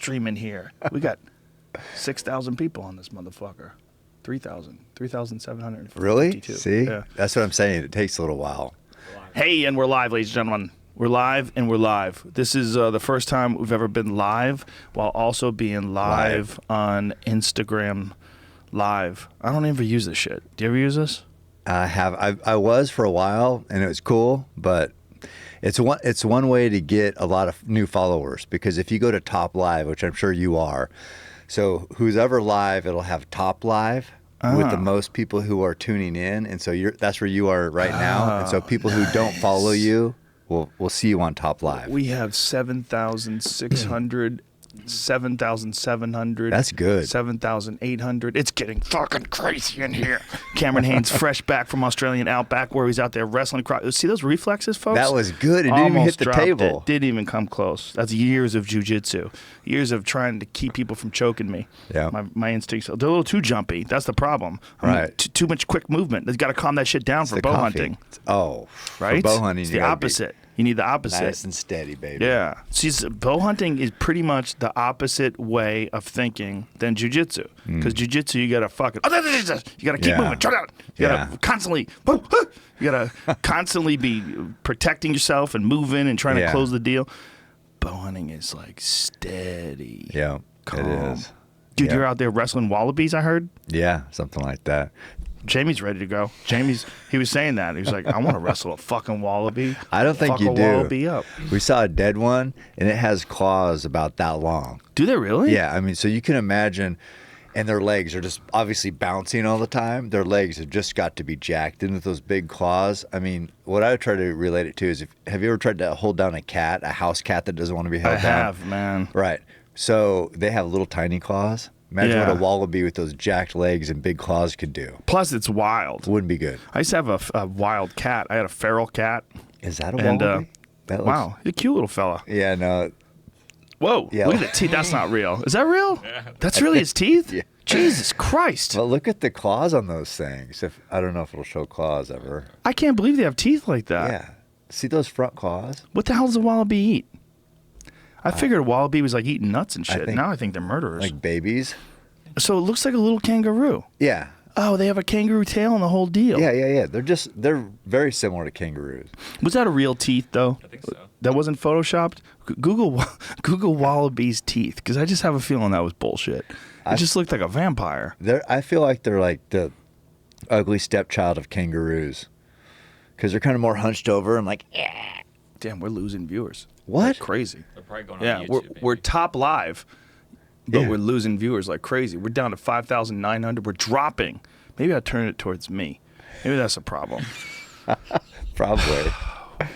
streaming here. We got 6,000 people on this motherfucker. 3,752. Really? See? Yeah. That's what I'm saying. It takes a little while. Hey, and we're live, ladies and gentlemen. We're live and we're live. This is the first time we've ever been live while also being live on Instagram Live. I don't ever use this shit. Do you ever use this? I was for a while, and it was cool, but it's one way to get a lot of new followers, because if you go to Top Live, which I'm sure you are, so who's ever live, it'll have Top Live with the most people who are tuning in, and so that's where you are right now, and so people who don't follow you we'll see you on Top Live. We have 7,600, 7,700. That's good. 7,800. It's getting fucking crazy in here. Cameron Haynes, fresh back from Australian Outback, where he's out there wrestling. See those reflexes, folks? That was good. It didn't even hit the table. It didn't even come close. That's years of jiu-jitsu. Years of trying to keep people from choking me. Yeah. My instincts, they're a little too jumpy. That's the problem. Right. Too much quick movement. They've got to calm that shit down for bow hunting. Oh. Right? For bow hunting, it's the opposite. You need the opposite. Nice and steady, baby. Yeah. See, bow hunting is pretty much the opposite way of thinking than jiu-jitsu. Because jiu-jitsu, you got to fucking... You got to keep moving. Try out. You got to constantly... You got to constantly be protecting yourself and moving and trying to close the deal. Bow hunting is like steady. Yeah, calm. It is. Dude, you're out there wrestling wallabies, I heard? Yeah, something like that. Jamie's ready to go. He was saying that. He was like, I want to wrestle a fucking wallaby. I don't think you do. Wallaby up. We saw a dead one, and it has claws about that long. Do they really? Yeah, I mean, so you can imagine, and their legs are just obviously bouncing all the time. Their legs have just got to be jacked in with those big claws. I mean, what I would try to relate it to is, have you ever tried to hold down a cat, a house cat that doesn't want to be held down? I have, man. Right. So they have little tiny claws. Imagine what a wallaby with those jacked legs and big claws could do. Plus, it's wild. Wouldn't be good. I used to have a wild cat. I had a feral cat. Is that a wallaby? Wow, he's a cute little fella. Yeah, no. Whoa, look at the teeth. That's not real. Is that real? That's really his teeth? Yeah. Jesus Christ. Well, look at the claws on those things. I don't know if it'll show claws ever. I can't believe they have teeth like that. Yeah. See those front claws? What the hell does a wallaby eat? I figured a wallaby was like eating nuts and shit. Now I think they're murderers. Like babies? So it looks like a little kangaroo. Yeah. Oh, they have a kangaroo tail and the whole deal. Yeah. They're very similar to kangaroos. Was that a real teeth, though? I think so. That wasn't photoshopped? Google wallaby's teeth, because I just have a feeling that was bullshit. It just looked like a vampire. I feel like they're like the ugly stepchild of kangaroos, because they're kind of more hunched over and like, Damn, we're losing viewers. What? That's crazy. They're probably going on YouTube. We're top live, but we're losing viewers like crazy. We're down to 5,900. We're dropping. Maybe I turn it towards me. Maybe that's a problem. Probably.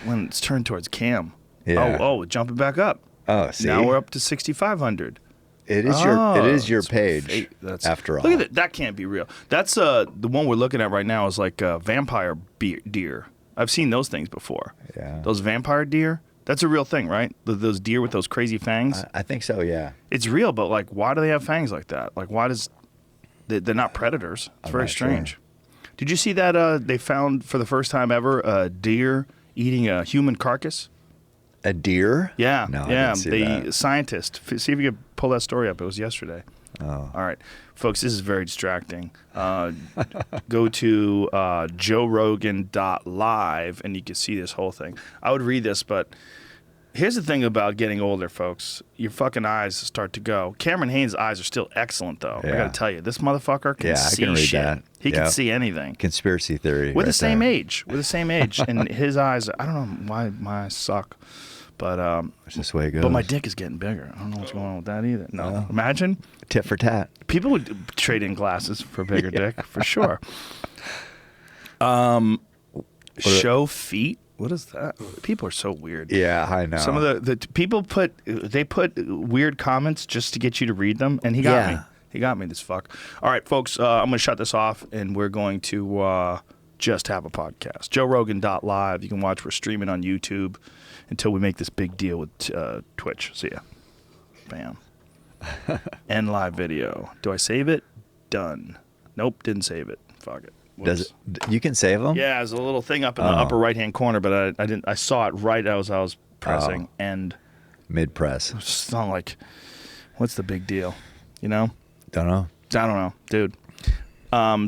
When it's turned towards Cam. Yeah. Oh, jumping back up. Oh, see? Now we're up to 6,500. It is your page, after all. Look at that. That can't be real. That's the one we're looking at right now is like a vampire deer. I've seen those things before. Yeah. Those vampire deer. That's a real thing, right? Those deer with those crazy fangs. I think so, yeah. It's real, but like, why do they have fangs like that? Like, why does... They're not predators. It's very strange. Sure. Did you see that they found for the first time ever a deer eating a human carcass? A deer? Yeah. No, I didn't see that. The scientist. See if you could pull that story up. It was yesterday. Oh. All right. Folks, this is very distracting. Go to joerogan.live and you can see this whole thing. I would read this, but here's the thing about getting older, folks. Your fucking eyes start to go. Cameron Haynes' eyes are still excellent, though. I got to tell you. This motherfucker can see I can read shit. that. He can see anything. Conspiracy theory. We're the same age. We're the same age. And his eyes, I don't know why my eyes suck. But it's just the way it goes. But my dick is getting bigger. I don't know what's going on with that either. No. Imagine. Tit for tat. People would trade in glasses for a bigger dick, for sure. Show feet. What is that? People are so weird. Yeah, I know. Some of the people put weird comments just to get you to read them, and he got me. He got me, this fuck. All right, folks, I'm going to shut this off, and we're going to just have a podcast. JoeRogan.live. You can watch. We're streaming on YouTube until we make this big deal with Twitch. See ya. Bam. End live video. Do I save it? Done. Nope, didn't save it. Fuck it. Does it, you can save them? Yeah, there's a little thing up in the upper right-hand corner, but I didn't. I saw it right as I was pressing, and mid-press. It's not like What's the big deal? You know? Don't know. I don't know, dude.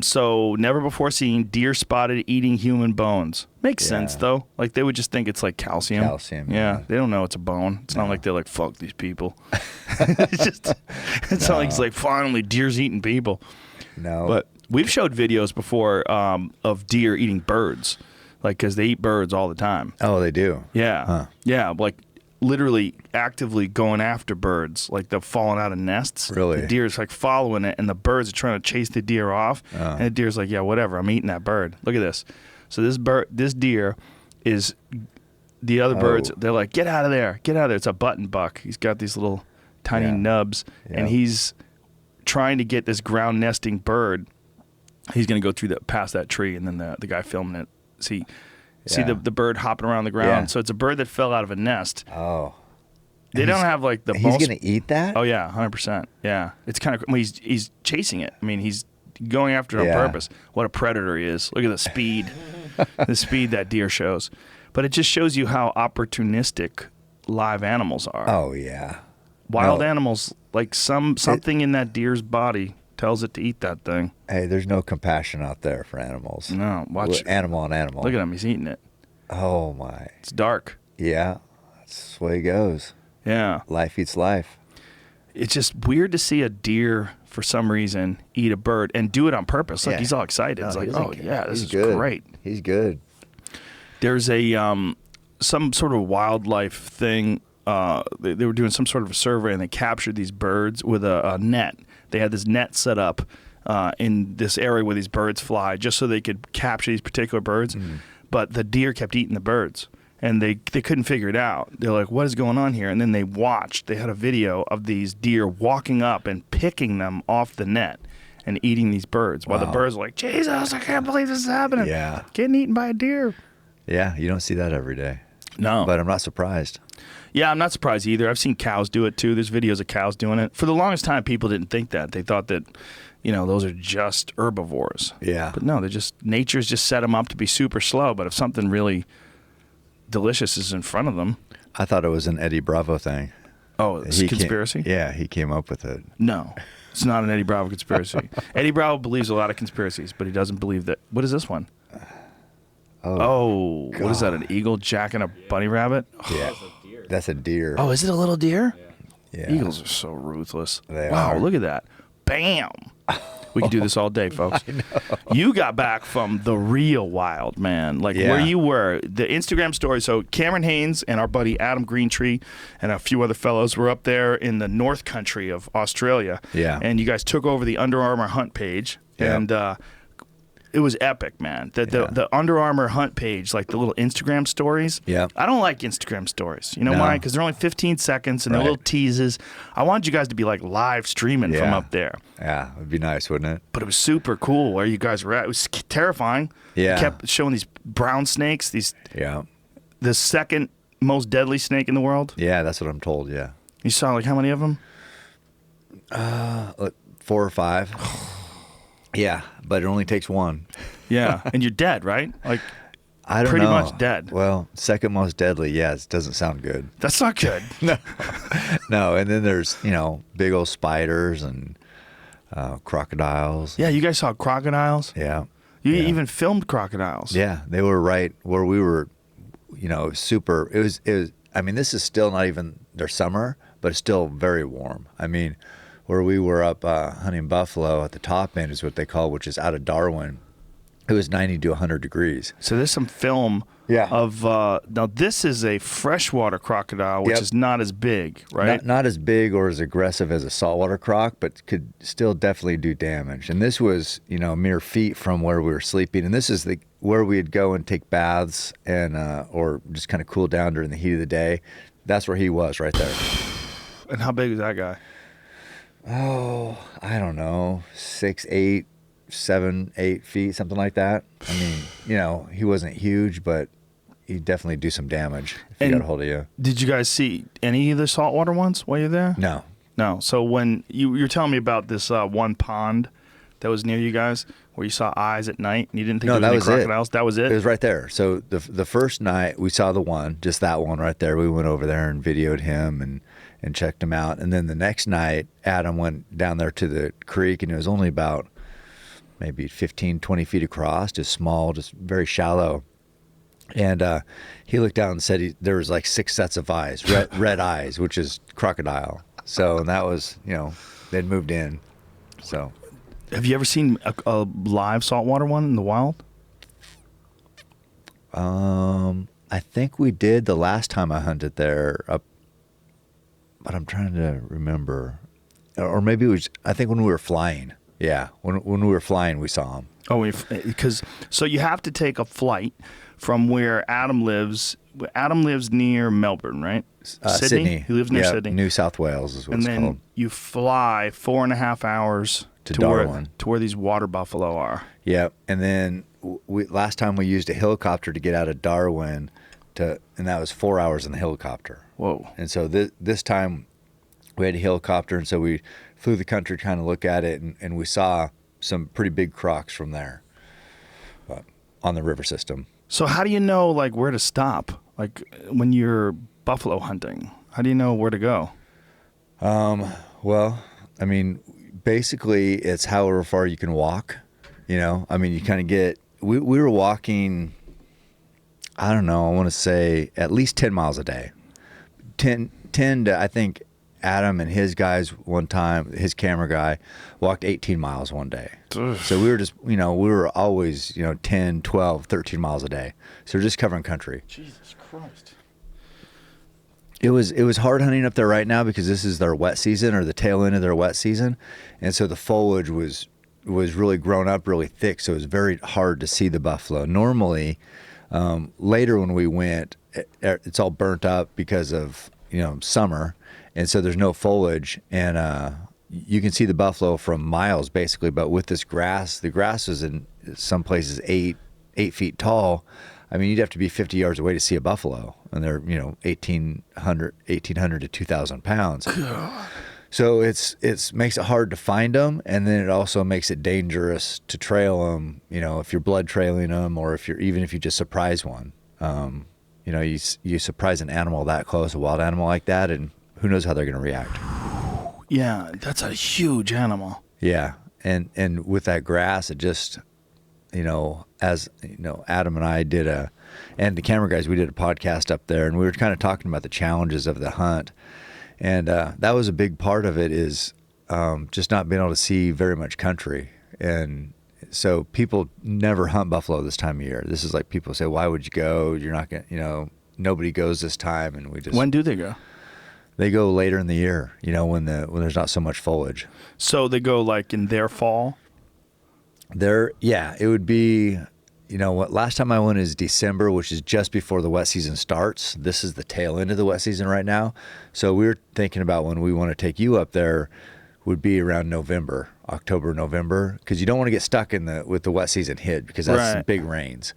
So never before seen deer spotted eating human bones. Makes sense though. Like they would just think it's like calcium. Calcium. Yeah. They don't know it's a bone. It's not like they're like, fuck these people. It's not like it's like, finally deer's eating people. No. But we've showed videos before of deer eating birds. Like, because they eat birds all the time. Oh, they do? Yeah. Huh. Yeah. Like literally actively going after birds, like they're falling out of nests. Really? The deer's like following it, and the birds are trying to chase the deer off. And the deer's like, yeah, whatever, I'm eating that bird. Look at this. So this deer is the other birds. They're like, get out of there, get out of there. It's a button buck. He's got these little tiny nubs, and he's trying to get this ground nesting bird. He's gonna go through past that tree, and then the guy filming it. See the bird hopping around the ground. Yeah. So it's a bird that fell out of a nest. Oh. They don't have like the He's most. going to eat that? Oh yeah, 100%. Yeah, it's kind of. Well, he's chasing it. I mean, he's going after it on purpose. What a predator he is! Look at the speed, the speed that deer shows. But it just shows you how opportunistic live animals are. Oh yeah. Wild animals, like something in that deer's body tells it to eat that thing. Hey, there's no compassion out there for animals. No, watch animal on animal. Look at him. He's eating it. Oh my. It's dark. Yeah, that's the way it goes. Yeah. Life eats life. It's just weird to see a deer, for some reason, eat a bird and do it on purpose. Like, he's all excited. It's like, oh, yeah, this is good. great. He's good. There's a some sort of wildlife thing. They were doing some sort of a survey, and they captured these birds with a net. They had this net set up in this area where these birds fly, just so they could capture these particular birds. But the deer kept eating the birds. And they couldn't figure it out. They're like, what is going on here? And then they had a video of these deer walking up and picking them off the net and eating these birds. While the birds are like, Jesus, I can't believe this is happening. Yeah. Getting eaten by a deer. Yeah, you don't see that every day. No. But I'm not surprised. Yeah, I'm not surprised either. I've seen cows do it too. There's videos of cows doing it. For the longest time, people didn't think that. They thought that, those are just herbivores. Yeah. But no, nature's just set them up to be super slow. But if something really delicious is in front of them. I thought it was an Eddie Bravo thing. Oh, it's a conspiracy? Yeah, he came up with it. No, it's not an Eddie Bravo conspiracy. Eddie Bravo believes a lot of conspiracies, but he doesn't believe that. What is this one? Oh, what is that, an eagle jacking a bunny rabbit? Yeah, that's a deer. Oh, is it a little deer? Yeah. Eagles are so ruthless. They wow, are. Look at that. Bam. We can do this all day, folks. I know. You got back from the real wild, man. Like where you were. The Instagram story. So Cameron Haynes and our buddy Adam Greentree and a few other fellows were up there in the North Country of Australia. Yeah. And you guys took over the Under Armour Hunt page. Yeah. And it was epic, man. The Under Armour Hunt page, like the little Instagram stories. Yeah. I don't like Instagram stories. You know why? Because they're only 15 seconds and they're little teases. I wanted you guys to be like live streaming from up there. Yeah, it would be nice, wouldn't it? But it was super cool where you guys were at. It was terrifying. Yeah. You kept showing these brown snakes, Yeah. the second most deadly snake in the world. Yeah, that's what I'm told, yeah. You saw like how many of them? 4 or 5. Yeah, but it only takes one. Yeah, and you're dead, right? Like I don't know. pretty much dead. Well, second most deadly, it doesn't sound good. That's not good. No, and then there's, big old spiders and crocodiles. Yeah, you guys saw crocodiles? Yeah. You even filmed crocodiles. Yeah, they were right where we were, super. It was, I mean, this is still not even their summer, but it's still very warm. I mean, where we were up hunting buffalo at the top end is what they call, which is out of Darwin. It was 90 to 100 degrees. So there's some film of, now this is a freshwater crocodile, which is not as big, right? Not as big or as aggressive as a saltwater croc, but could still definitely do damage. And this was, mere feet from where we were sleeping. And this is where we'd go and take baths and or just kind of cool down during the heat of the day. That's where he was, right there. And how big is that guy? Oh, I don't know, 6, 8, 7, 8 feet, something like that. I mean, he wasn't huge, but he'd definitely do some damage if he got a hold of you. Did you guys see any of the saltwater ones while you're there? No. No. So when you're telling me about this one pond that was near you guys, where you saw eyes at night, and you didn't think there was any crocodiles? That was it? It was right there. So the first night we saw the one, just that one right there. We went over there and videoed him, and checked them out. And then the next night, Adam went down there to the creek, and it was only about maybe 15, 20 feet across, just small, just very shallow. And he looked down and said there was like 6 sets of eyes, red eyes, which is crocodile. So and that was, they'd moved in. So, have you ever seen a live saltwater one in the wild? I think we did the last time I hunted there, but I'm trying to remember. Or maybe it was, I think when we were flying. Yeah, when we were flying, we saw them. Oh, so you have to take a flight from where Adam lives. Adam lives near Melbourne, right? Sydney. He lives near Sydney. New South Wales is what it's called. And then you fly 4.5 hours to Darwin, to where these water buffalo are. Yep. And then last time we used a helicopter to get out of Darwin, and that was 4 hours in the helicopter. Whoa. And so this time we had a helicopter, and so we flew the country trying to look at it, and we saw some pretty big crocs from there on the river system. So how do you know where to stop? Like when you're buffalo hunting, how do you know where to go? Well, I mean, basically it's however far you can walk. I mean, you kind of get. We were walking. I don't know. I want to say at least 10 miles a day. 10 to, I think Adam and his guys one time, his camera guy, walked 18 miles one day. Ugh. So we were just, we were always, 10, 12, 13 miles a day. So we're just covering country. Jesus Christ. It was hard hunting up there right now because this is their wet season, or the tail end of their wet season. And so the foliage was really grown up really thick. So it was very hard to see the buffalo. Normally, later when we went, it's all burnt up because of, summer. And so there's no foliage, and you can see the buffalo from miles basically. But with this grass, the grass is in some places 8 feet tall. I mean, you'd have to be 50 yards away to see a buffalo, and they're 1,800 to 2,000 pounds. So it's makes it hard to find them, and then it also makes it dangerous to trail them. If you're blood trailing them, or if you just surprise one. You surprise an animal that close, a wild animal like that, and who knows how they're going to react. Yeah, that's a huge animal. Yeah, and with that grass, it just, as Adam and I and the camera guys, we did a podcast up there, and we were kind of talking about the challenges of the hunt, and that was a big part of it is just not being able to see very much country, and so people never hunt buffalo this time of year. This is like people say, "Why would you go? You're not going." Nobody goes this time, and we just. When do they go? They go later in the year, when there's not so much foliage. So they go in their fall? It would be, what last time I went is December, which is just before the wet season starts. This is the tail end of the wet season right now. So we were thinking about when we want to take you up there would be around November, October, November, because you don't want to get stuck with the wet season hit, because that's some big rains.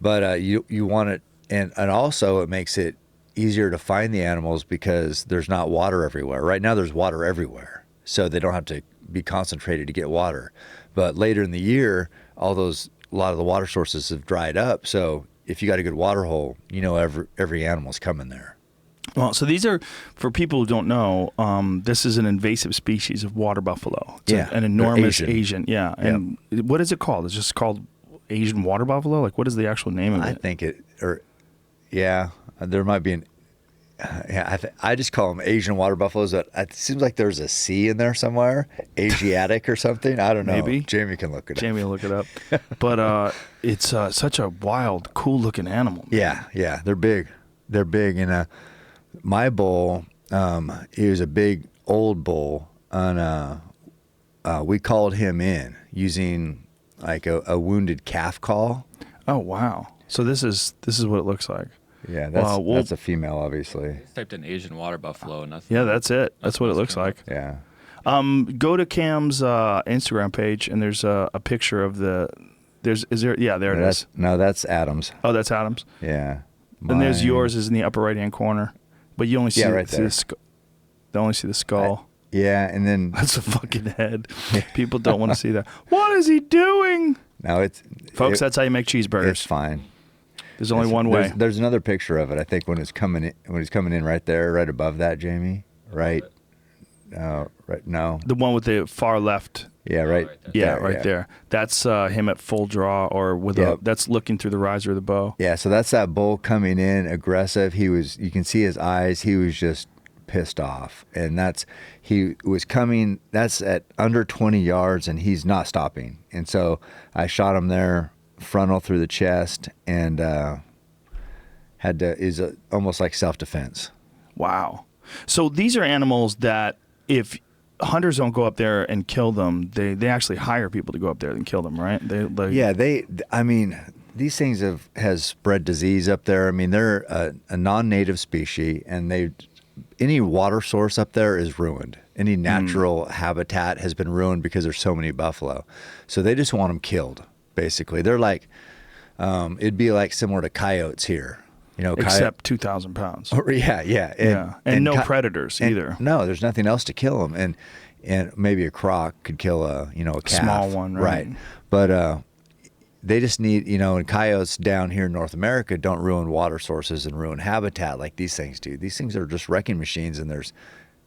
But you want it, and also it makes it easier to find the animals because there's not water everywhere. Right now there's water everywhere, so they don't have to be concentrated to get water. But later in the year, a lot of the water sources have dried up. So if you got a good water hole, every animal's coming there. Well, so these are, for people who don't know, this is an invasive species of water buffalo. It's an enormous Asian. Yeah. And what is it called? It's just called Asian water buffalo? What is the actual name of it? I think there might be I just call them Asian water buffaloes. But it seems like there's a C in there somewhere, Asiatic or something. I don't know. Maybe. Jamie can look it up. Jamie will look it up. But it's such a wild, cool-looking animal. Man. Yeah. They're big. And my bull, he was a big old bull, and we called him in using a wounded calf call. Oh wow! So this is what it looks like. Yeah, that's a female, obviously. I typed in Asian water buffalo, and nothing. Yeah, that's it. That's what it looks like. Yeah. Go to Cam's Instagram page, and there's a picture of the. There it is. No, that's Adam's. Oh, that's Adam's. Yeah. And there's yours is in the upper right hand corner, but you only see the skull. They only see the skull. Yeah, and then that's a fucking head. People don't want to see that. What is he doing? No, folks. That's how you make cheeseburgers. It's fine. There's only one way. There's another picture of it. I think when it's coming in right there, right above that, Jamie, right. Right. No. The one with the far left. Yeah. Right. Yeah, right there. That's him at full draw or with that's looking through the riser of the bow. Yeah. So that's that bull coming in aggressive. You can see his eyes. He was just pissed off, and he was coming. That's at under 20 yards, and he's not stopping. And so I shot him there, frontal through the chest, and is almost like self-defense. Wow. So these are animals that if hunters don't go up there and kill them, they actually hire people to go up there and kill them, right? I mean, these things has spread disease up there. I mean, they're a non-native species, and any water source up there is ruined. Any natural habitat has been ruined because there's so many buffalo. So they just want them killed, basically. They're like, it'd be like similar to coyotes here. Except 2,000 pounds. Oh, yeah. And no predators either. No, there's nothing else to kill them. And maybe a croc could kill a calf. Small one, right? But they just need, and coyotes down here in North America don't ruin water sources and ruin habitat like these things do. These things are just wrecking machines, and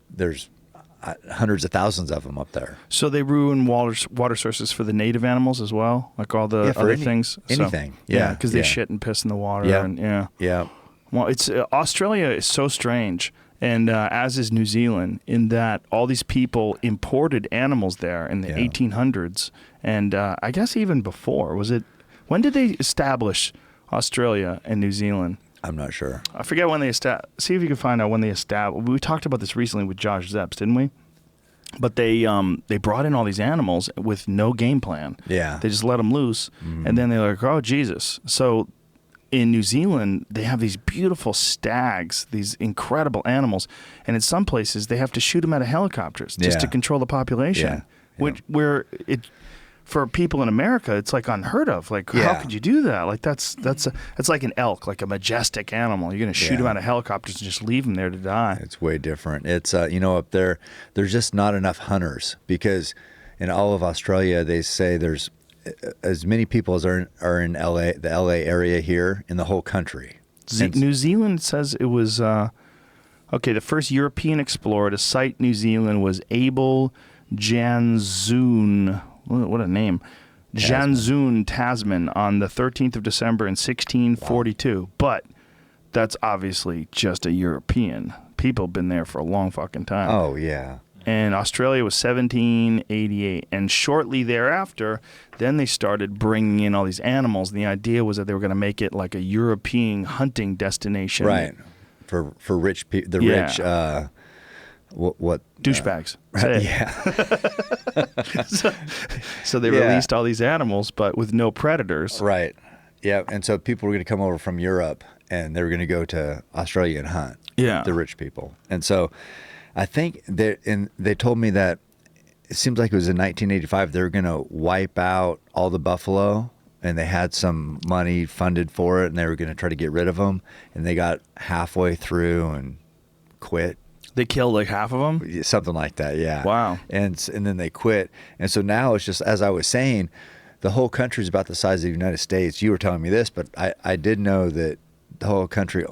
there's hundreds of thousands of them up there. So they ruin water sources for the native animals as well, like all the other things. Anything, because they shit and piss in the water. Yeah. Well, it's Australia is so strange, and as is New Zealand, in that all these people imported animals there in the 1800s, and I guess even before. When did they establish Australia and New Zealand? I'm not sure. I forget when they established. See if you can find out when they established. We talked about this recently with Josh Zepps, didn't we? But they brought in all these animals with no game plan. Yeah. They just let them loose, and then they're like, oh, Jesus. So in New Zealand, they have these beautiful stags, these incredible animals, and in some places they have to shoot them out of helicopters just to control the population, where for people in America, it's like unheard of. Like, how could you do that? Like, it's like an elk, like a majestic animal. You're going to shoot them out of helicopters and just leave them there to die. It's way different. It's, up there, there's just not enough hunters because in all of Australia, they say there's as many people as are in LA, the LA area here in the whole country. New Zealand says it was, the first European explorer to sight New Zealand was Abel Janzoon. What a name. Janzoon Tasman on the 13th of December in 1642. Wow. But that's obviously just a European. People have been there for a long fucking time. Oh, yeah. And Australia was 1788. And shortly thereafter, then they started bringing in all these animals. And the idea was that they were going to make it like a European hunting destination. Right. For rich people, rich... What douchebags? So they Yeah. released all these animals, but with no predators. Right. Yeah. And so people were going to come over from Europe, and they were going to go to Australia and hunt. Yeah. The rich people. And so I think they told me that it seems like it was in 1985 they were going to wipe out all the buffalo, and they had some money funded for it, and they were going to try to get rid of them, and they got halfway through and quit. They killed like half of them? Something like that, yeah. Wow. And then they quit. And so now it's just, as I was saying, the whole country is about the size of the United States. You were telling me this, but I did know that the whole country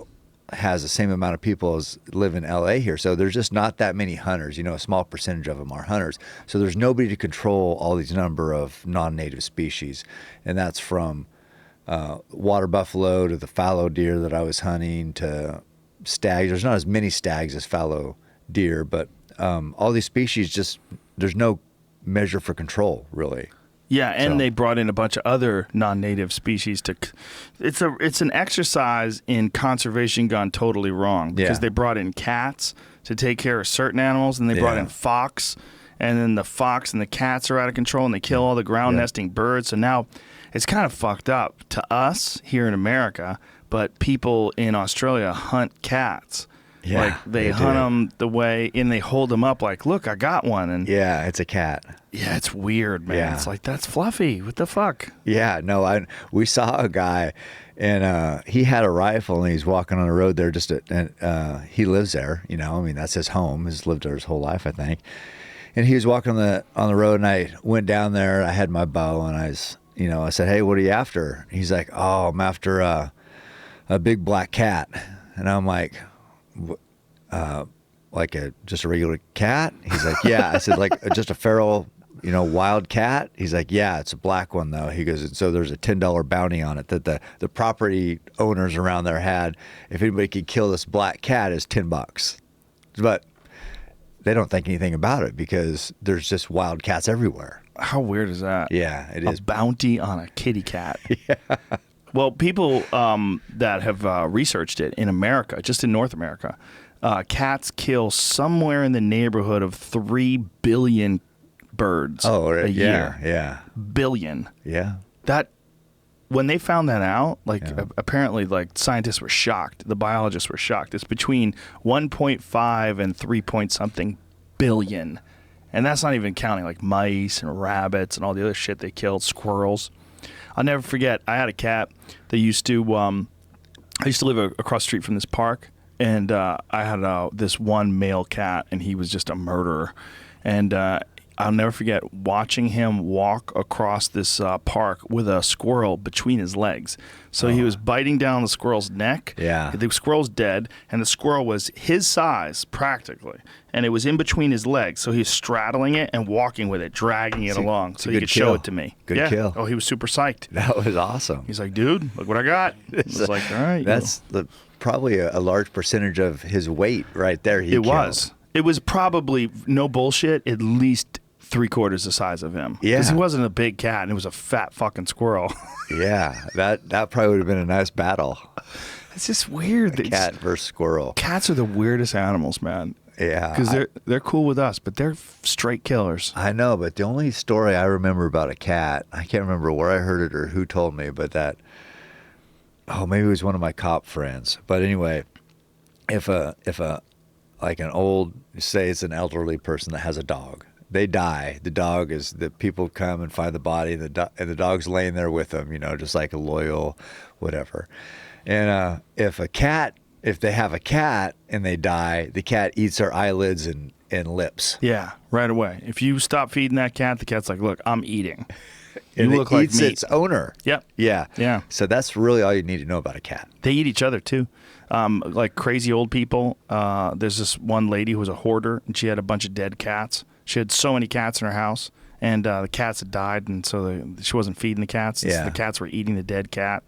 has the same amount of people as live in LA here. So there's just not that many hunters. A small percentage of them are hunters. So there's nobody to control all these number of non-native species. And that's from water buffalo to the fallow deer that I was hunting to stags. There's not as many stags as fallow deer, but all these species just there's no measure for control really. Yeah, and they brought in a bunch of other non-native species to. It's an exercise in conservation gone totally wrong because they brought in cats to take care of certain animals, and they brought in fox, and then the fox and the cats are out of control, and they kill all the ground nesting birds. So now it's kind of fucked up to us here in America. But people in Australia hunt cats. Yeah, like they hunt them the way, and they hold them up like, look, I got one. And yeah, it's a cat. Yeah, it's weird, man. Yeah. It's like, that's fluffy. What the fuck? Yeah, no, we saw a guy, and he had a rifle, and he's walking on the road there. And he lives there. That's his home. He's lived there his whole life, I think. And he was walking on the road, and I went down there. I had my bow, and I said, hey, what are you after? He's like, oh, I'm after a big black cat. And I'm like, just a regular cat? He's like, yeah. I said, like just a feral, wild cat? He's like, yeah, it's a black one though. He goes, and so there's a $10 bounty on it that the property owners around there had. If anybody could kill this black cat, is $10. But they don't think anything about it because there's just wild cats everywhere. How weird is that? Yeah, it is. A bounty on a kitty cat. Yeah. Well, people that have researched it in America, just in North America, cats kill somewhere in the neighborhood of 3 billion birds a year. Yeah. Billion. Yeah. That, when they found that out, apparently, scientists were shocked. The biologists were shocked. It's between 1.5 and 3 point something billion. And that's not even counting mice and rabbits and all the other shit they killed, squirrels. I'll never forget, I had a cat that I used to live across the street from this park, and I had this one male cat, and he was just a murderer. And I'll never forget watching him walk across this park with a squirrel between his legs. So he was biting down the squirrel's neck. Yeah. The squirrel's dead, and the squirrel was his size, practically. And it was in between his legs. So he was straddling it and walking with it, dragging it along so he could show it to me. Good kill. Oh, he was super psyched. That was awesome. He's like, dude, look what I got. I was like, all right. That's probably a large percentage of his weight right there. It was. It was probably, no bullshit, at least 3/4 the size of him. Yeah. Because he wasn't a big cat, and it was a fat fucking squirrel. Yeah. That probably would have been a nice battle. It's just weird. Cat versus squirrel. Cats are the weirdest animals, man. Yeah. Because they're cool with us, but they're straight killers. I know, but the only story I remember about a cat, I can't remember where I heard it or who told me, but maybe it was one of my cop friends. But anyway, if an old, say it's an elderly person that has a dog, they die. The people come and find the body, and the dog's laying there with them, just like a loyal whatever. And if they have a cat and they die, the cat eats their eyelids and lips. Yeah, right away. If you stop feeding that cat, the cat's like, look, I'm eating. And you look it eats like meat. its owner. Yep. Yeah. Yeah. So that's really all you need to know about a cat. They eat each other too. Like crazy old people. There's this one lady who was a hoarder, and she had a bunch of dead cats. She had so many cats in her house, and the cats had died, and so she wasn't feeding the cats. Yeah. So the cats were eating the dead cat.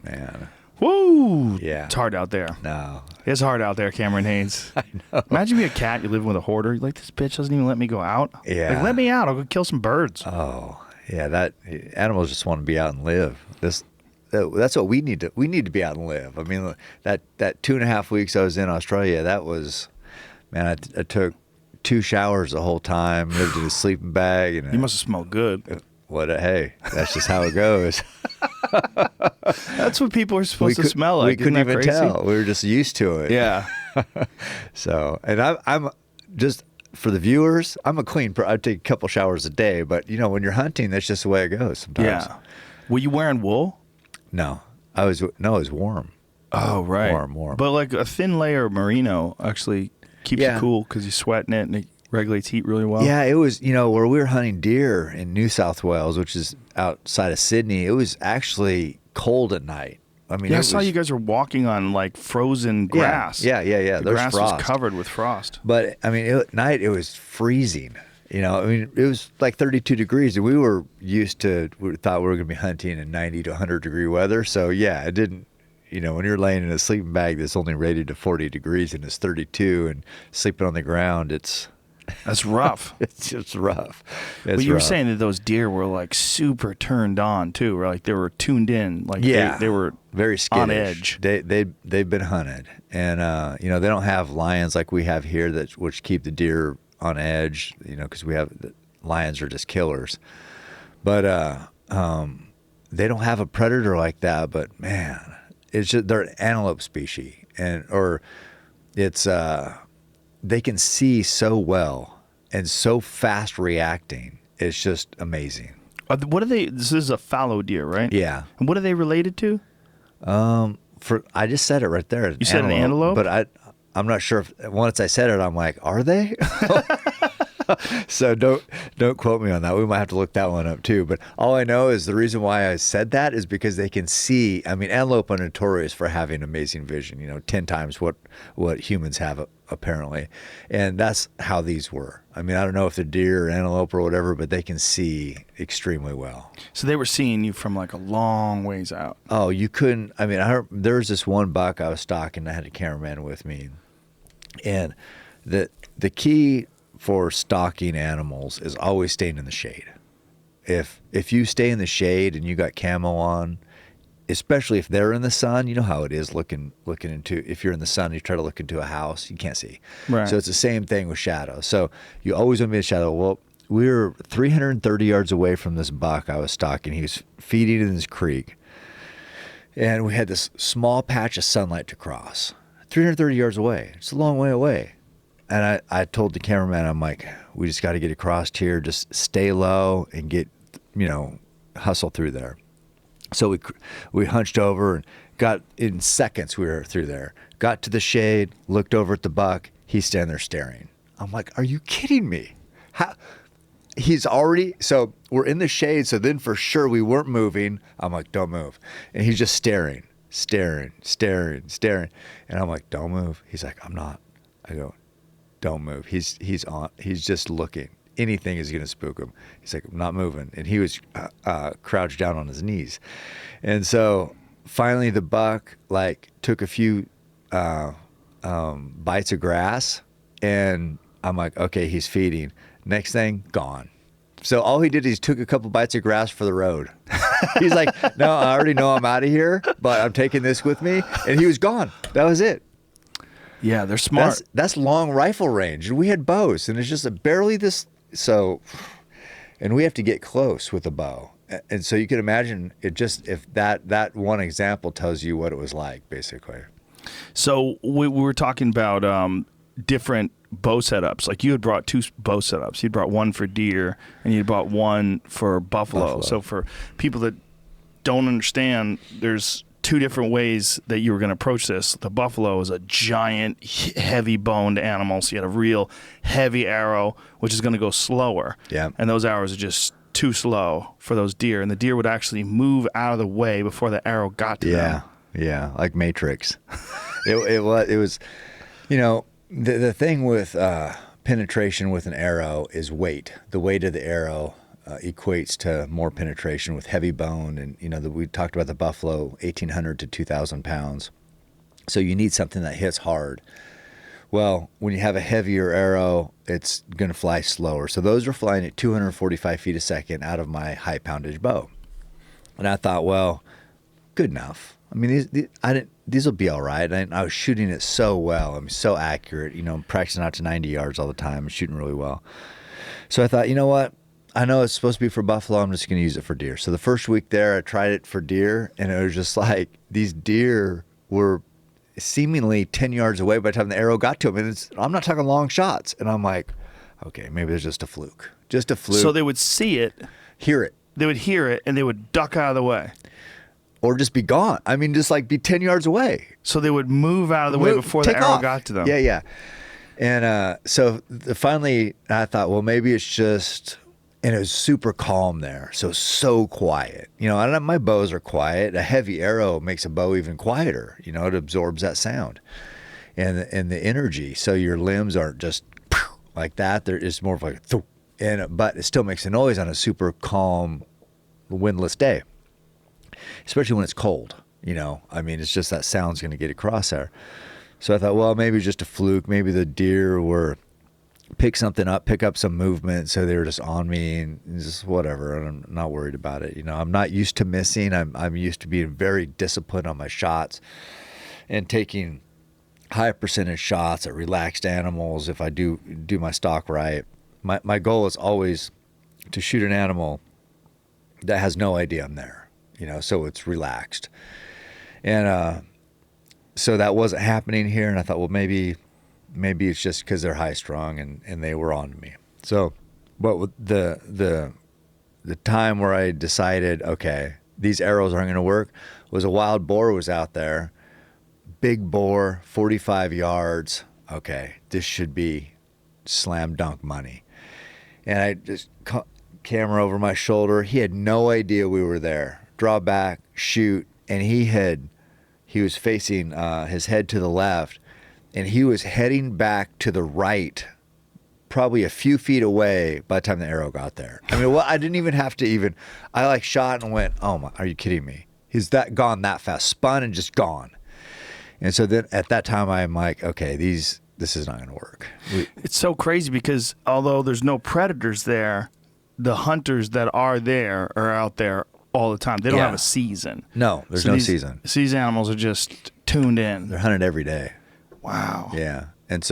Man. Woo! Yeah. It's hard out there. No. It's hard out there, Cameron Haynes. I know. Imagine being a cat, you're living with a hoarder. You're like, this bitch doesn't even let me go out. Yeah. Like, let me out. I'll go kill some birds. Oh, yeah. Animals just want to be out and live. That's what we need to. We need to be out and live. I mean, that 2.5 weeks I was in Australia, that was, man. I took 2 showers the whole time. Lived in a sleeping bag. And You must have smelled good. Hey, that's just how it goes. That's what people are supposed to smell like. We couldn't Isn't that even crazy? tell. We were just used to it. Yeah. So, and I'm just, for the viewers, I'm a clean. I take a couple showers a day, but when you're hunting, that's just the way it goes sometimes. Yeah. Were you wearing wool? No, it was warm. Oh, right. Warm. But like a thin layer of merino actually keeps you cool because you're sweating it and it regulates heat really well. Yeah, it was, where we were hunting deer in New South Wales, which is outside of Sydney, it was actually cold at night. I mean, I saw you guys were walking on like frozen grass. Yeah. The There's grass frost. was covered with frost. But I mean, at night it was freezing. It was like 32 degrees, and we thought we were going to be hunting in 90 to 100 degree weather. So yeah, it didn't. When you're laying in a sleeping bag that's only rated to 40 degrees and it's 32, and sleeping on the ground, that's rough. It's just rough. But you were saying that those deer were like super turned on too, or like they were tuned in, like they were very skittish. On edge. They've been hunted, and they don't have lions like we have here which keep the deer on edge. Because lions are just killers, but they don't have a predator like that. But man, it's just they're an antelope species, they can see so well and so fast reacting. It's just amazing. What are they? This is a fallow deer, right? Yeah. And what are they related to? I just said it right there. You said an antelope? But I'm not sure if once I said it, I'm like, are they? So don't quote me on that. We might have to look that one up too. But all I know is the reason why I said that is because they can see. I mean, antelope are notorious for having amazing vision. 10 times what humans have apparently. And that's how these were. I mean, I don't know if they're deer or antelope or whatever, but they can see extremely well. So they were seeing you from like a long ways out. Oh, you couldn't. I mean, there was this one buck I was stalking. I had a cameraman with me. And the key for stalking animals is always staying in the shade. If you stay in the shade and you got camo on, especially if they're in the sun, you know how it is looking into, if you're in the sun, you try to look into a house, you can't see. Right. So it's the same thing with shadows. So you always want to be in shadow. Well, we were 330 yards away from this buck I was stalking. He was feeding in this creek. And we had this small patch of sunlight to cross. 330 yards away. It's a long way away. And I told the cameraman, I'm like, we just got to get across here. Just stay low and get, hustle through there. So we hunched over and got, in seconds we were through there. Got to the shade, looked over at the buck. He's standing there staring. I'm like, are you kidding me? How? He's already, so we're in the shade. So then for sure we weren't moving. I'm like, don't move. And he's just staring. And I'm like, don't move. He's like, I'm not. I go, don't move. He's just looking. Anything is going to spook him. He's like, I'm not moving. And he was crouched down on his knees. And so finally the buck took a few bites of grass, and I'm like, okay, he's feeding. Next thing, gone. So all he did is took a couple bites of grass for the road. He's like, no, I already know I'm out of here, but I'm taking this with me. And he was gone. That was it. Yeah, they're smart. That's long rifle range. And we had bows, and it's just barely this. So, and we have to get close with a bow. And so you can imagine it just, if that one example tells you what it was like, basically. So we were talking about different bow setups. Like you had brought 2 bow setups. You brought one for deer and you brought one for buffalo. So for people that don't understand, there's 2 different ways that you were going to approach this. The buffalo is a giant, heavy boned animal. So you had a real heavy arrow, which is going to go slower. Yeah. And those arrows are just too slow for those deer. And the deer would actually move out of the way before the arrow got to them. Yeah. Like Matrix. it was, the thing with penetration with an arrow is weight. The weight of the arrow equates to more penetration with heavy bone. And, we talked about the buffalo, 1,800 to 2,000 pounds. So you need something that hits hard. Well, when you have a heavier arrow, it's going to fly slower. So those are flying at 245 feet a second out of my high poundage bow. And I thought, well, good enough. I mean, these will be all right. I was shooting it so well. I'm so accurate. I'm practicing out to 90 yards all the time. I'm shooting really well. So I thought, you know what? I know it's supposed to be for buffalo. I'm just going to use it for deer. So the first week there, I tried it for deer, and it was just like these deer were seemingly 10 yards away by the time the arrow got to them. And I'm not talking long shots. And I'm like, okay, maybe there's just a fluke. Just a fluke. So they would see it. Hear it. They would hear it, and they would duck out of the way. Or just be gone. I mean, just be 10 yards away. So they would move out of the way before the arrow got to them. Yeah. And so finally, I thought, well, maybe it's just, and it was super calm there. So quiet. My bows are quiet. A heavy arrow makes a bow even quieter. It absorbs that sound and the energy. So your limbs aren't just like that. It's more of like, but it still makes a noise on a super calm, windless day. Especially when it's cold, I mean, it's just that sound's going to get across there. So I thought, well, maybe just a fluke. Maybe the deer were pick up some movement. So they were just on me and just whatever. And I'm not worried about it. I'm not used to missing. I'm used to being very disciplined on my shots and taking high percentage shots at relaxed animals. If I do my stalk right, my goal is always to shoot an animal that has no idea I'm there. So it's relaxed. And so that wasn't happening here. And I thought, well, maybe it's just because they're high strung and they were on me. So, but the time where I decided, okay, these arrows aren't going to work, was a wild boar was out there. Big boar, 45 yards. Okay, this should be slam dunk money. And I just camera over my shoulder. He had no idea we were there. Draw back, shoot, and he was facing his head to the left, and he was heading back to the right, probably a few feet away by the time the arrow got there. I mean, I didn't even have to I like shot and went, oh my, are you kidding me? He's gone that fast, spun and just gone. And so then at that time, I'm like, okay, this is not going to work. It's so crazy because although there's no predators there, the hunters that are there are out there all the time. They don't have a season. No, there's no season. These animals are just tuned in. They're hunted every day. Wow. Yeah. And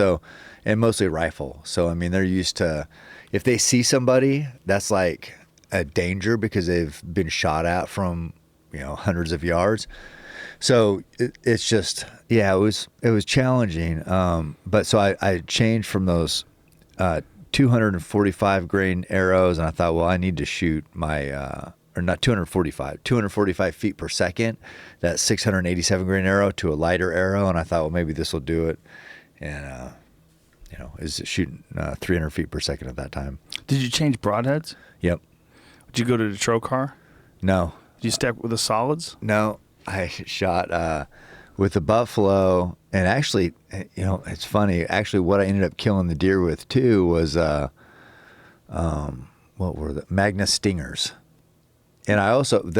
mostly rifle. So, I mean, they're used to, if they see somebody, that's like a danger because they've been shot at from, hundreds of yards. So it's just, it was challenging. But so I changed from those 245 grain arrows, and I thought, well, I need to shoot my, or not 245 feet per second, that 687 grain arrow to a lighter arrow. And I thought, well, maybe this will do it. And, is shooting 300 feet per second at that time. Did you change broadheads? Yep. Did you go to the trocar? No. Did you stick with the solids? No. I shot with the buffalo, and actually, it's funny. Actually, what I ended up killing the deer with too was what were the Magna Stingers, and I also I had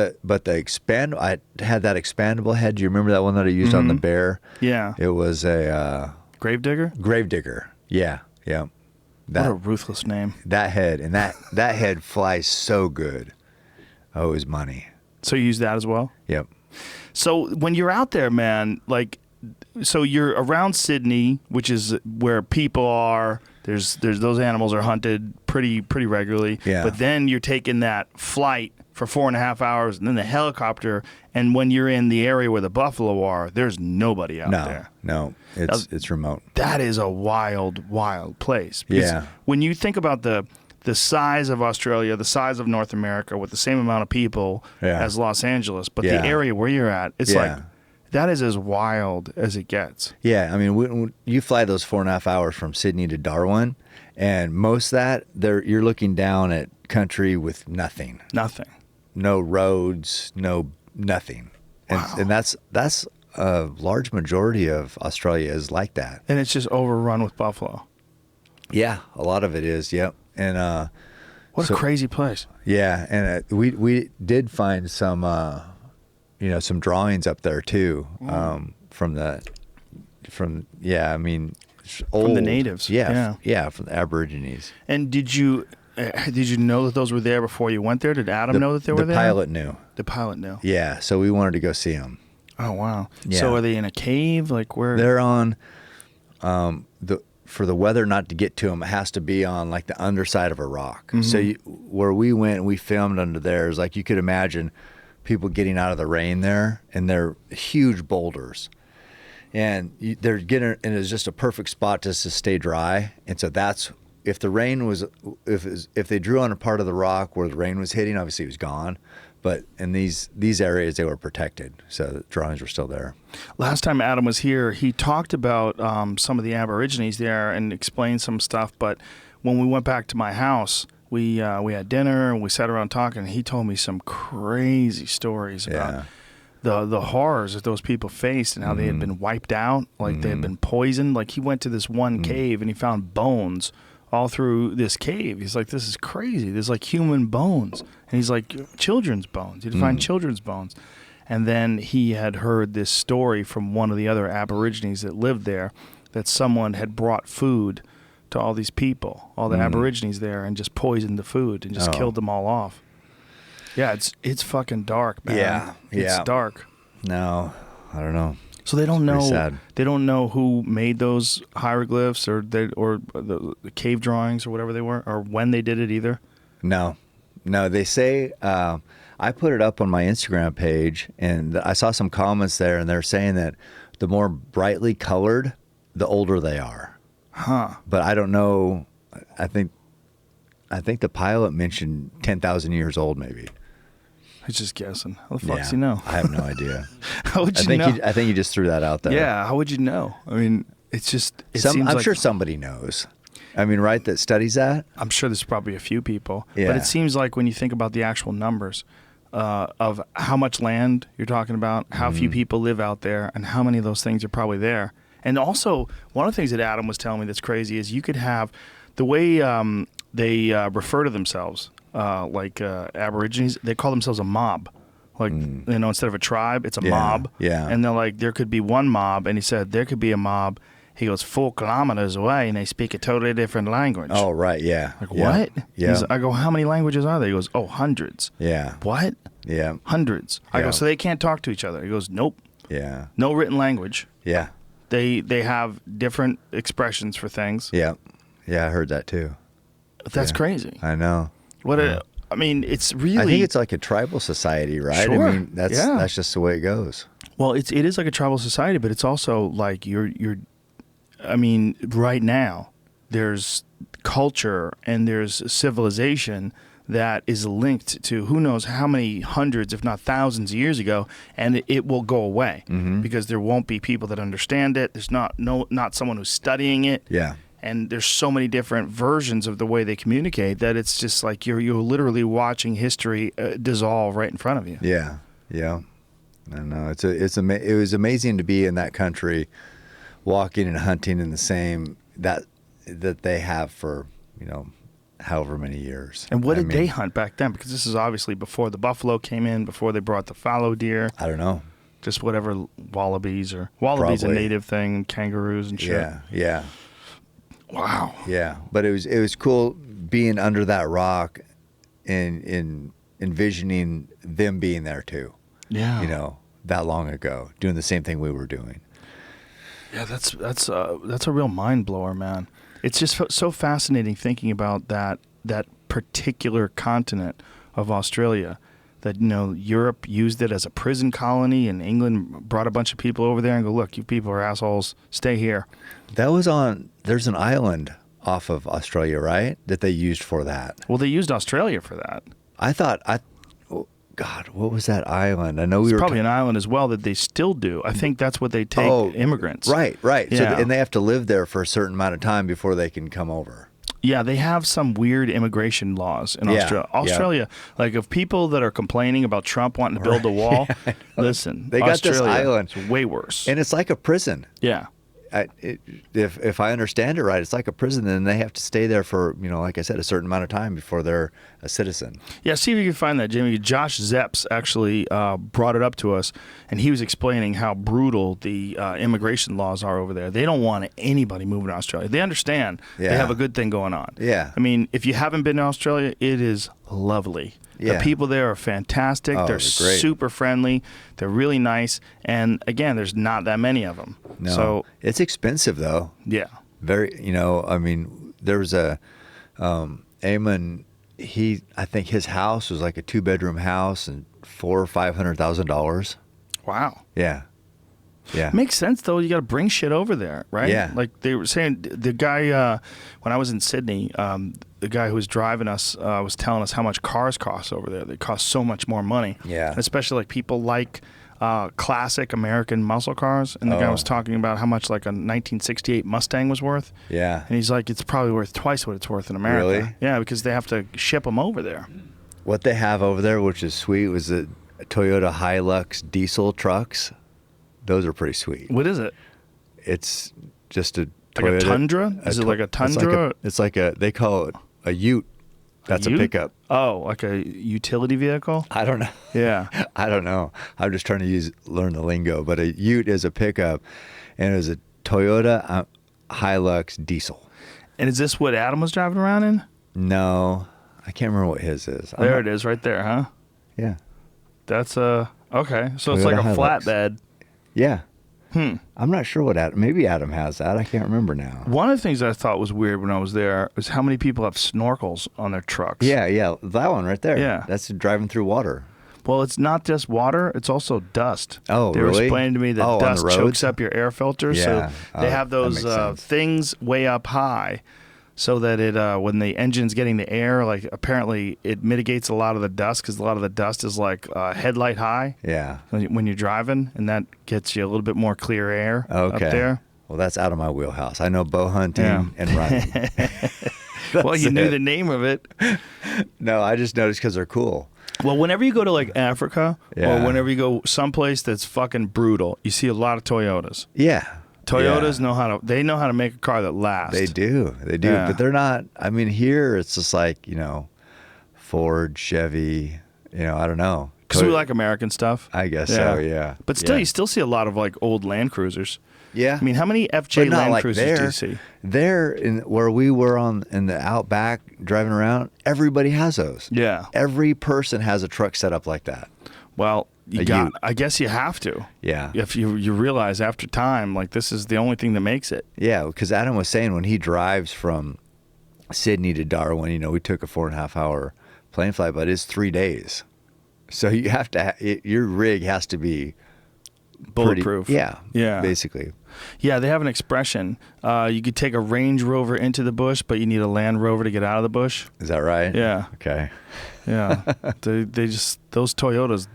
that expandable head. Do you remember that one that I used on the bear? Yeah, it was a Gravedigger. Gravedigger, yeah. What a ruthless name. That head and that head flies so good. Oh, it was money. So you use that as well? Yep. So when you're out there, man, so you're around Sydney, which is where people are. There's those animals are hunted pretty regularly. Yeah. But then you're taking that flight for 4.5 hours, and then the helicopter. And when you're in the area where the buffalo are, there's nobody out there. No, it's remote. That is a wild place. Because when you think about the size of Australia, the size of North America, with the same amount of people as Los Angeles, but the area where you're at, it's like, that is as wild as it gets. Yeah, I mean, when you fly those 4.5 hours from Sydney to Darwin, and most of that, you're looking down at country with nothing. Nothing. No roads, nothing. And that's a large majority of Australia is like that. And it's just overrun with buffalo. Yeah, a lot of it is, yep. And what a crazy place. Yeah, and we did find some some drawings up there too, from the natives. Yeah, from the Aborigines. And did you know that those were there before you went there? Did Adam know that they were there? The pilot knew. The pilot knew. Yeah, so we wanted to go see them. Oh wow. Yeah. So are they in a cave? Like where? They're on for the weather not to get to them, it has to be on like the underside of a rock. Mm-hmm. So where we went, we filmed under there. Is like you could imagine people getting out of the rain there, and they're huge boulders, and they're getting, and it's just a perfect spot just to stay dry. And so that's if the rain was if they drew on a part of the rock where the rain was hitting, obviously it was gone. But in these areas, they were protected, so the drawings were still there. Last time Adam was here, he talked about some of the Aborigines there and explained some stuff. But when we went back to my house, we had dinner and we sat around talking. And he told me some crazy stories about the horrors that those people faced and how they had been wiped out, like they had been poisoned. Like he went to this one cave and he found bones all through this cave. He's like, this is crazy. There's like human bones. And he's like, children's bones. He'd find children's bones. And then he had heard this story from one of the other Aborigines that lived there, that someone had brought food to all these people, all the Aborigines there, and just poisoned the food and just killed them all off. Yeah, it's fucking dark, man. Yeah. It's dark. No, I don't know. So they don't know. Sad. They don't know who made those hieroglyphs or the cave drawings or whatever they were, or when they did it either. No. They say I put it up on my Instagram page, and I saw some comments there, and they're saying that the more brightly colored, the older they are. Huh. But I don't know. I think the pilot mentioned 10,000 years old, maybe. He's just guessing. How the fuck does he know? I have no idea. How would you know? I think he just threw that out there. Yeah, how would you know? I mean, it's just. I'm sure somebody knows. I mean, right, that studies that? I'm sure there's probably a few people. Yeah. But it seems like when you think about the actual numbers of how much land you're talking about, how few people live out there, and how many of those things are probably there, And also, one of the things that Adam was telling me that's crazy is you could have the way they refer to themselves, like Aborigines, they call themselves a mob. Like, instead of a tribe, it's a mob. Yeah. And they're like, there could be one mob. And he said, there could be a mob. He goes 4 kilometers away, and they speak a totally different language. Oh, right, yeah. Like, what? Yeah. I go, how many languages are there? He goes, hundreds. Yeah. What? Yeah. Hundreds. I Yeah. go, so they can't talk to each other. He goes, nope. Yeah. No written language. Yeah. They have different expressions for things. Yeah. Yeah, I heard that too. That's Yeah. crazy. I know. I mean, it's really. I think it's like a tribal society, right? Sure. I mean, that's just the way it goes. Well, it is like a tribal society, but it's also like I mean, right now, there's culture and there's civilization that is linked to who knows how many hundreds, if not thousands of years ago, and it will go away because there won't be people that understand it. There's not someone who's studying it. Yeah. And there's so many different versions of the way they communicate that it's just like you're literally watching history dissolve right in front of you. Yeah. Yeah. I know. It was amazing to be in that country, walking and hunting in the same that they have for, however many years. And what did they hunt back then? Because this is obviously before the buffalo came in, before they brought the fallow deer. I don't know. Just whatever wallabies Probably. A native thing, kangaroos and shit. Yeah. Yeah. Wow. Yeah. But it was cool being under that rock and envisioning them being there too. Yeah. That long ago, doing the same thing we were doing. Yeah, that's a real mind blower, man. It's just so fascinating thinking about that particular continent of Australia. That Europe used it as a prison colony, and England brought a bunch of people over there and go, look, you people are assholes. Stay here. That was there's an island off of Australia, right? That they used for that. Well, they used Australia for that. God, what was that island? I know It's probably an island as well that they still do. I think that's what they take immigrants. Right. Yeah. So, and they have to live there for a certain amount of time before they can come over. Yeah, they have some weird immigration laws in Australia. Australia, like if people that are complaining about Trump wanting to build a wall, listen, they got this island. It's way worse. And it's like a prison. Yeah. If I understand it right, it's like a prison, and they have to stay there for, like I said, a certain amount of time before they're a citizen. Yeah, see if you can find that, Jimmy. Josh Zepps actually brought it up to us, and he was explaining how brutal the immigration laws are over there. They don't want anybody moving to Australia. They understand they have a good thing going on. Yeah. I mean, if you haven't been to Australia, it is lovely. Yeah. The people there are fantastic. Oh, they're great. super friendly. They're really nice. And again, there's not that many of them. No. So it's expensive, though. yeah. Very, there was a Eamon. I think his house was like a 2-bedroom house and $400,000 or $500,000. Wow. Yeah. Yeah. Makes sense, though. You got to bring shit over there, right? Yeah. Like they were saying, the guy, when I was in Sydney, the guy who was driving us was telling us how much cars cost over there. They cost so much more money. Yeah. And especially like people like classic American muscle cars. And the guy was talking about how much like a 1968 Mustang was worth. Yeah. And he's like, it's probably worth twice what it's worth in America. Really? Yeah, because they have to ship them over there. What they have over there, which is sweet, was the Toyota Hilux diesel trucks. Those are pretty sweet. What is it? It's just a Like Toyota, a Tundra? Is it like a Tundra? It's like they call it a Ute. That's a Ute? pickup. Oh, like a utility vehicle? I don't know. Yeah. I don't know. I'm just trying to learn the lingo. But a Ute is a pickup, and it was a Toyota Hilux diesel. And is this what Adam was driving around in? No, I can't remember what his is. There it is right there, huh? Yeah. That's okay. So it's Toyota like a Hilux. flatbed. Yeah. I'm not sure what Adam. Maybe Adam has that. I can't remember now. One of the things I thought was weird when I was there was how many people have snorkels on their trucks. Yeah, that one right there. Yeah. That's driving through water. Well, it's not just water; it's also dust. Oh, they were really? explaining to me that on the dust roads? chokes up your air filters. Yeah. So they have that those makes sense. things way up high, so that it when the engine's getting the air, like apparently it mitigates a lot of the dust because a lot of the dust is like headlight high. Yeah. When you're driving, and that gets you a little bit more clear air up there. Well, that's out of my wheelhouse. I know bow hunting and running. Well, you knew the name of it. No, I just noticed because they're cool. Well, whenever you go to like Africa Yeah. or whenever you go someplace that's fucking brutal, you see a lot of Toyotas. Yeah. Toyotas know how to make a car that lasts. They do. Yeah. But they're not. I mean, here it's just like, Ford, Chevy, I don't know. Because we like American stuff. I guess so, yeah. But still, Yeah. you still see a lot of like old Land Cruisers. Yeah. I mean, how many FJ But not Land like Cruisers do you see? There, in where we were in the Outback driving around, everybody has those. Yeah. Every person has a truck set up like that. Well, I guess you have to. Yeah. If you realize after time, like this is the only thing that makes it. Yeah, because Adam was saying when he drives from Sydney to Darwin, we took a 4.5 hour plane flight, but it's 3 days. So you have to, your rig has to be Bulletproof. Yeah. Basically. Yeah, they have an expression. You could take a Range Rover into the bush, but you need a Land Rover to get out of the bush. Is that right? Yeah. Okay. Yeah. they just, those Toyotas,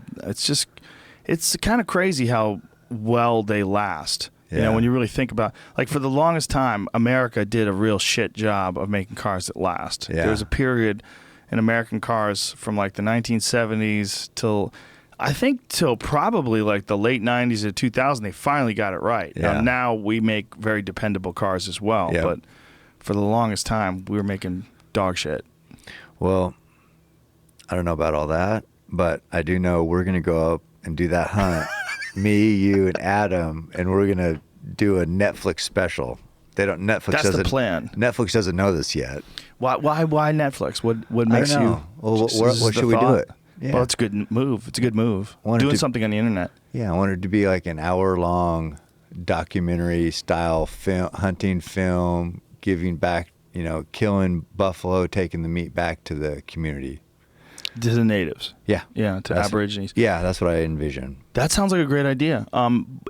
it's kind of crazy how well they last. Yeah. When you really think about, like, for the longest time, America did a real shit job of making cars that last. Yeah. There was a period in American cars from like the 1970s till probably like the late 90s to 2000, they finally got it right. Yeah. Now we make very dependable cars as well. Yep. But for the longest time, we were making dog shit. Well, I don't know about all that, but I do know we're going to go up and do that hunt. Me, you, and Adam, and we're going to do a Netflix special. That's the plan. Netflix doesn't know this yet. Why Netflix? What makes I don't you? know. Well, This what is the should we do thought. it? Yeah. Well, it's a good move. It's a good move. Doing something on the internet. Yeah, I wanted it to be like an hour-long documentary style hunting film, giving back, killing buffalo, taking the meat back to the community. To the natives. Yeah. Yeah, to Aborigines. Yeah, that's what I envision. That sounds like a great idea.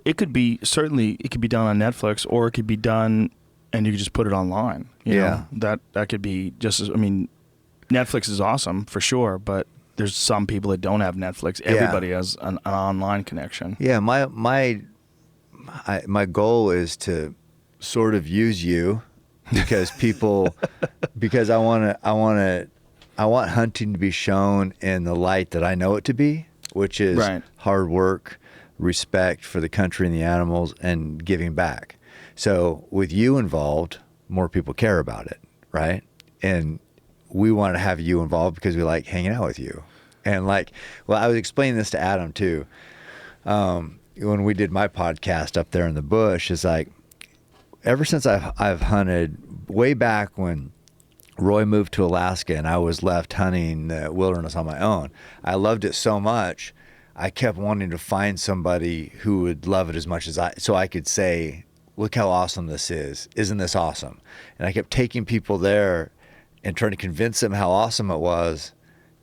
It could be done on Netflix, or it could be done and you could just put it online. You know? That could be just as, Netflix is awesome for sure, but there's some people that don't have Netflix. Everybody has an online connection. Yeah, my goal is to sort of use you because because I want hunting to be shown in the light that I know it to be, which is hard work, respect for the country and the animals, and giving back. So with you involved, more people care about it, right? And we want to have you involved because we like hanging out with you. And I was explaining this to Adam too. When we did my podcast up there in the bush, is like, ever since I've hunted way back when Roy moved to Alaska and I was left hunting the wilderness on my own, I loved it so much. I kept wanting to find somebody who would love it as much as so I could say, look how awesome this is. Isn't this awesome? And I kept taking people there and trying to convince them how awesome it was.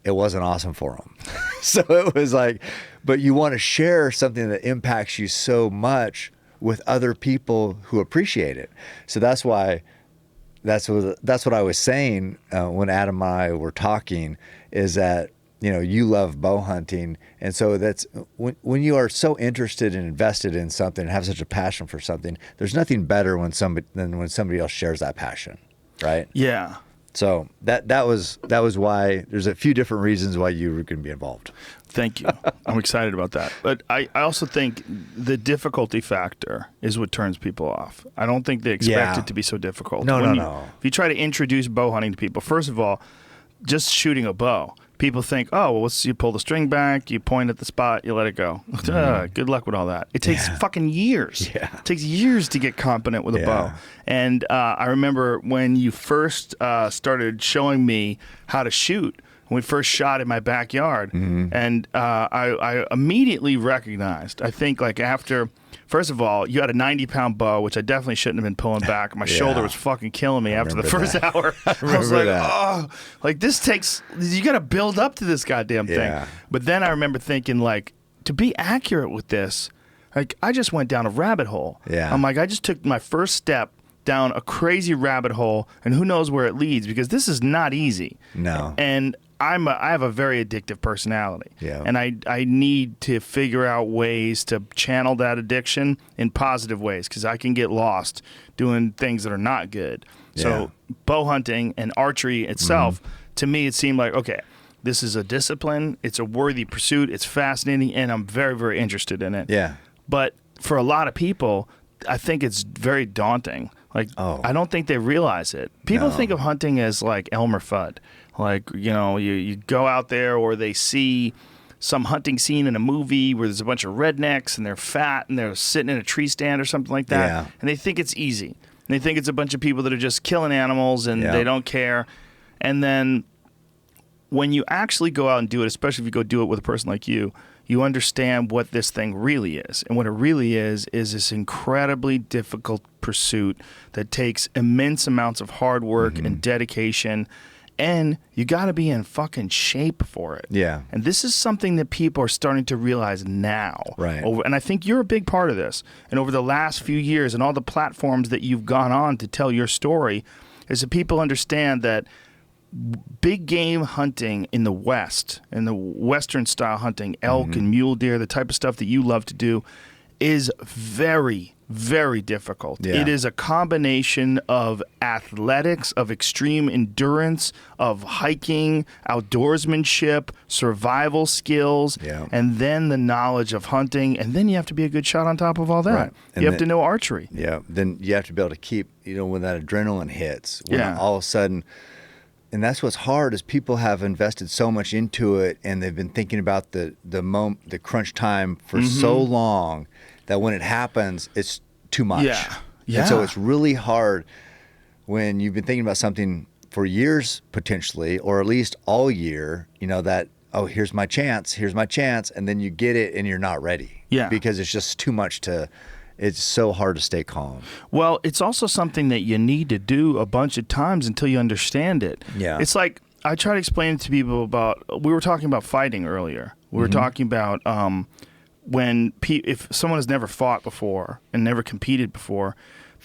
It wasn't awesome for them. So it was like, but you want to share something that impacts you so much with other people who appreciate it. So that's why, that's what I was saying when Adam and I were talking, is that, you love bow hunting. And so that's when you are so interested and invested in something and have such a passion for something, there's nothing better than when somebody else shares that passion. Right? Yeah. So that was why there's a few different reasons why you were going to be involved. Thank you. I'm excited about that. But I also think the difficulty factor is what turns people off. I don't think they expect it to be so difficult. No. If you try to introduce bow hunting to people, first of all, just shooting a bow, people think, oh, well, you pull the string back, you point at the spot, you let it go. Good luck with all that. It takes fucking years. Yeah. It takes years to get competent with a bow. And I remember when you first started showing me how to shoot, when we first shot in my backyard, and I immediately recognized, I think after, first of all, you had a 90-pound bow, which I definitely shouldn't have been pulling back. My shoulder was fucking killing me after the first hour. I was like, this takes, you got to build up to this goddamn thing. But then I remember thinking, to be accurate with this, I just went down a rabbit hole. Yeah. I'm like, I just took my first step down a crazy rabbit hole, and who knows where it leads, because this is not easy. No. And I have a very addictive personality. Yeah. And I need to figure out ways to channel that addiction in positive ways, because I can get lost doing things that are not good. So bow hunting and archery itself, to me, it seemed like, okay, this is a discipline. It's a worthy pursuit. It's fascinating, and I'm very, very interested in it. Yeah. But for a lot of people, I think it's very daunting. Like, Oh. I don't think they realize it. People No. think of hunting as like Elmer Fudd. Like, you go out there, or they see some hunting scene in a movie where there's a bunch of rednecks and they're fat and they're sitting in a tree stand or something like that. Yeah. And they think it's easy. And they think it's a bunch of people that are just killing animals and they don't care. And then when you actually go out and do it, especially if you go do it with a person like you understand what this thing really is. And what it really is this incredibly difficult pursuit that takes immense amounts of hard work and dedication. And you got to be in fucking shape for it. Yeah. And this is something that people are starting to realize now. Right. And I think you're a big part of this. And over the last few years and all the platforms that you've gone on to tell your story is that people understand that big game hunting in the West, in the Western style hunting, elk and mule deer, the type of stuff that you love to do, is very, very difficult. Yeah. It is a combination of athletics, of extreme endurance, of hiking, outdoorsmanship, survival skills, and then the knowledge of hunting. And then you have to be a good shot on top of all that. Right. And You have to know archery. Yeah. Then you have to be able to keep, when that adrenaline hits, when Yeah. all of a sudden, and that's what's hard is people have invested so much into it, and they've been thinking about the crunch time for so long that when it happens, it's too much. Yeah. Yeah. And so it's really hard when you've been thinking about something for years potentially, or at least all year, that, oh, here's my chance, and then you get it and you're not ready. Yeah. Because it's just too much it's so hard to stay calm. Well, it's also something that you need to do a bunch of times until you understand it. Yeah. It's like, I try to explain it to people about, we were talking about fighting earlier. We were talking about if someone has never fought before and never competed before,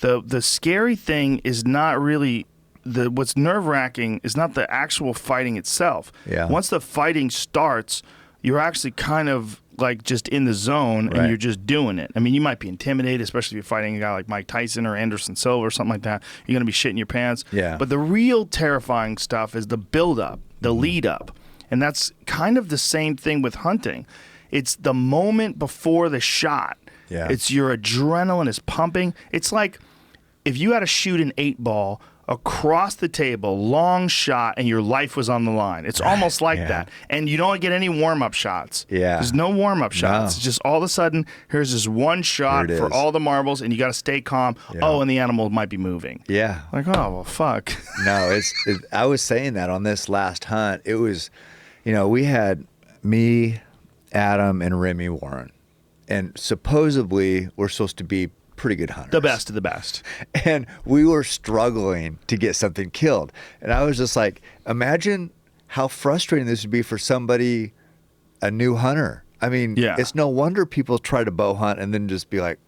the scary thing is not really, what's nerve-wracking is not the actual fighting itself. Yeah. Once the fighting starts, you're actually kind of like just in the zone and you're just doing it. I mean, you might be intimidated, especially if you're fighting a guy like Mike Tyson or Anderson Silva or something like that. You're going to be shitting your pants. Yeah. But the real terrifying stuff is the build-up, the lead-up. And that's kind of the same thing with hunting. It's the moment before the shot. Yeah. It's your adrenaline is pumping. It's like if you had to shoot an 8-ball across the table, long shot, and your life was on the line. It's almost like that. And you don't get any warm-up shots. Yeah. There's no warm-up shots. No. It's just all of a sudden, here's this one shot Here it for is. all the marbles, and you got to stay calm. Yeah. Oh, and the animal might be moving. Yeah. Like, oh, well, fuck. No, I was saying that on this last hunt. It was, we had me, Adam, and Remy Warren. And supposedly we're supposed to be pretty good hunters. The best of the best. And we were struggling to get something killed. And I was just like, imagine how frustrating this would be for somebody, a new hunter. I mean, it's no wonder people try to bow hunt and then just be like,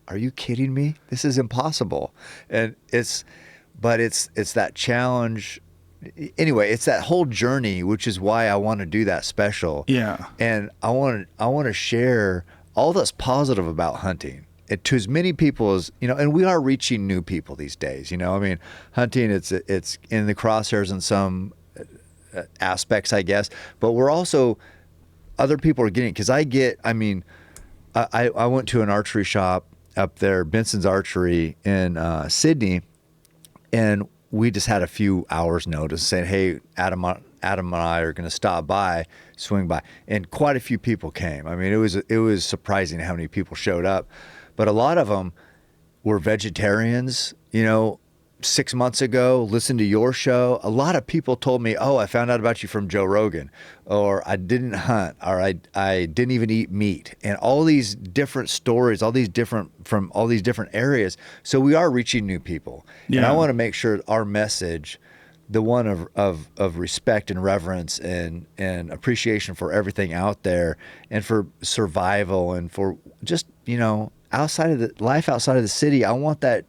are you kidding me? This is impossible. And it's that challenge. Anyway, it's that whole journey, which is why I want to do that special. Yeah. And I want to share all that's positive about hunting. To as many people as, and we are reaching new people these days, I mean, hunting, it's in the crosshairs in some aspects, I guess, but we're also, other people are getting, because I went to an archery shop up there, Benson's Archery in Sydney, and we just had a few hours notice saying, hey, Adam and I are going to stop by, swing by, and quite a few people came. I mean, it was surprising how many people showed up. But a lot of them were vegetarians, 6 months ago, listened to your show. A lot of people told me, oh, I found out about you from Joe Rogan, or I didn't hunt, or I didn't even eat meat. And all these different stories, from all these different areas. So we are reaching new people. Yeah. And I want to make sure our message, the one of respect and reverence and appreciation for everything out there, and for survival, and for just, outside of the life outside of the city, I want that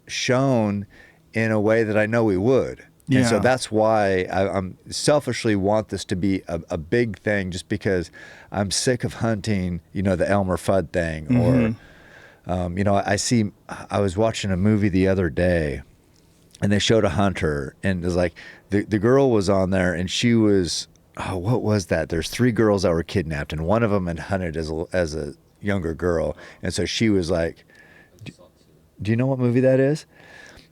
shown in a way that I know we would. Yeah. And so that's why I'm selfishly want this to be a big thing, just because I'm sick of hunting, the Elmer Fudd thing. Or, I was watching a movie the other day, and they showed a hunter, and it was like, the girl was on there, and she was, what was that? There's 3 girls that were kidnapped, and one of them had hunted as a younger girl, and so she was like, Do you know what movie that is?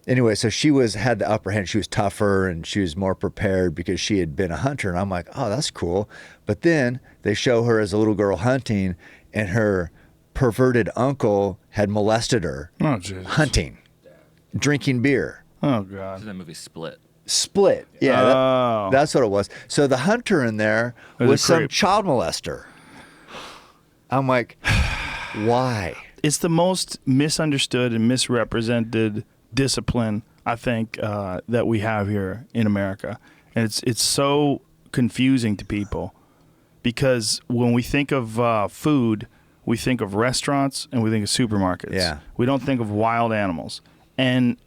Anyway, so she had the upper hand. She was tougher and she was more prepared because she had been a hunter. And I'm like, oh, that's cool. But then they show her as a little girl hunting, and her perverted uncle had molested her hunting, drinking beer. Oh, God. This is that movie Split. Split. Yeah, that's what it was. So the hunter in there was some child molester. I'm like, why? It's the most misunderstood and misrepresented discipline, I think, that we have here in America. And it's so confusing to people because when we think of food, we think of restaurants and we think of supermarkets. Yeah. We don't think of wild animals. And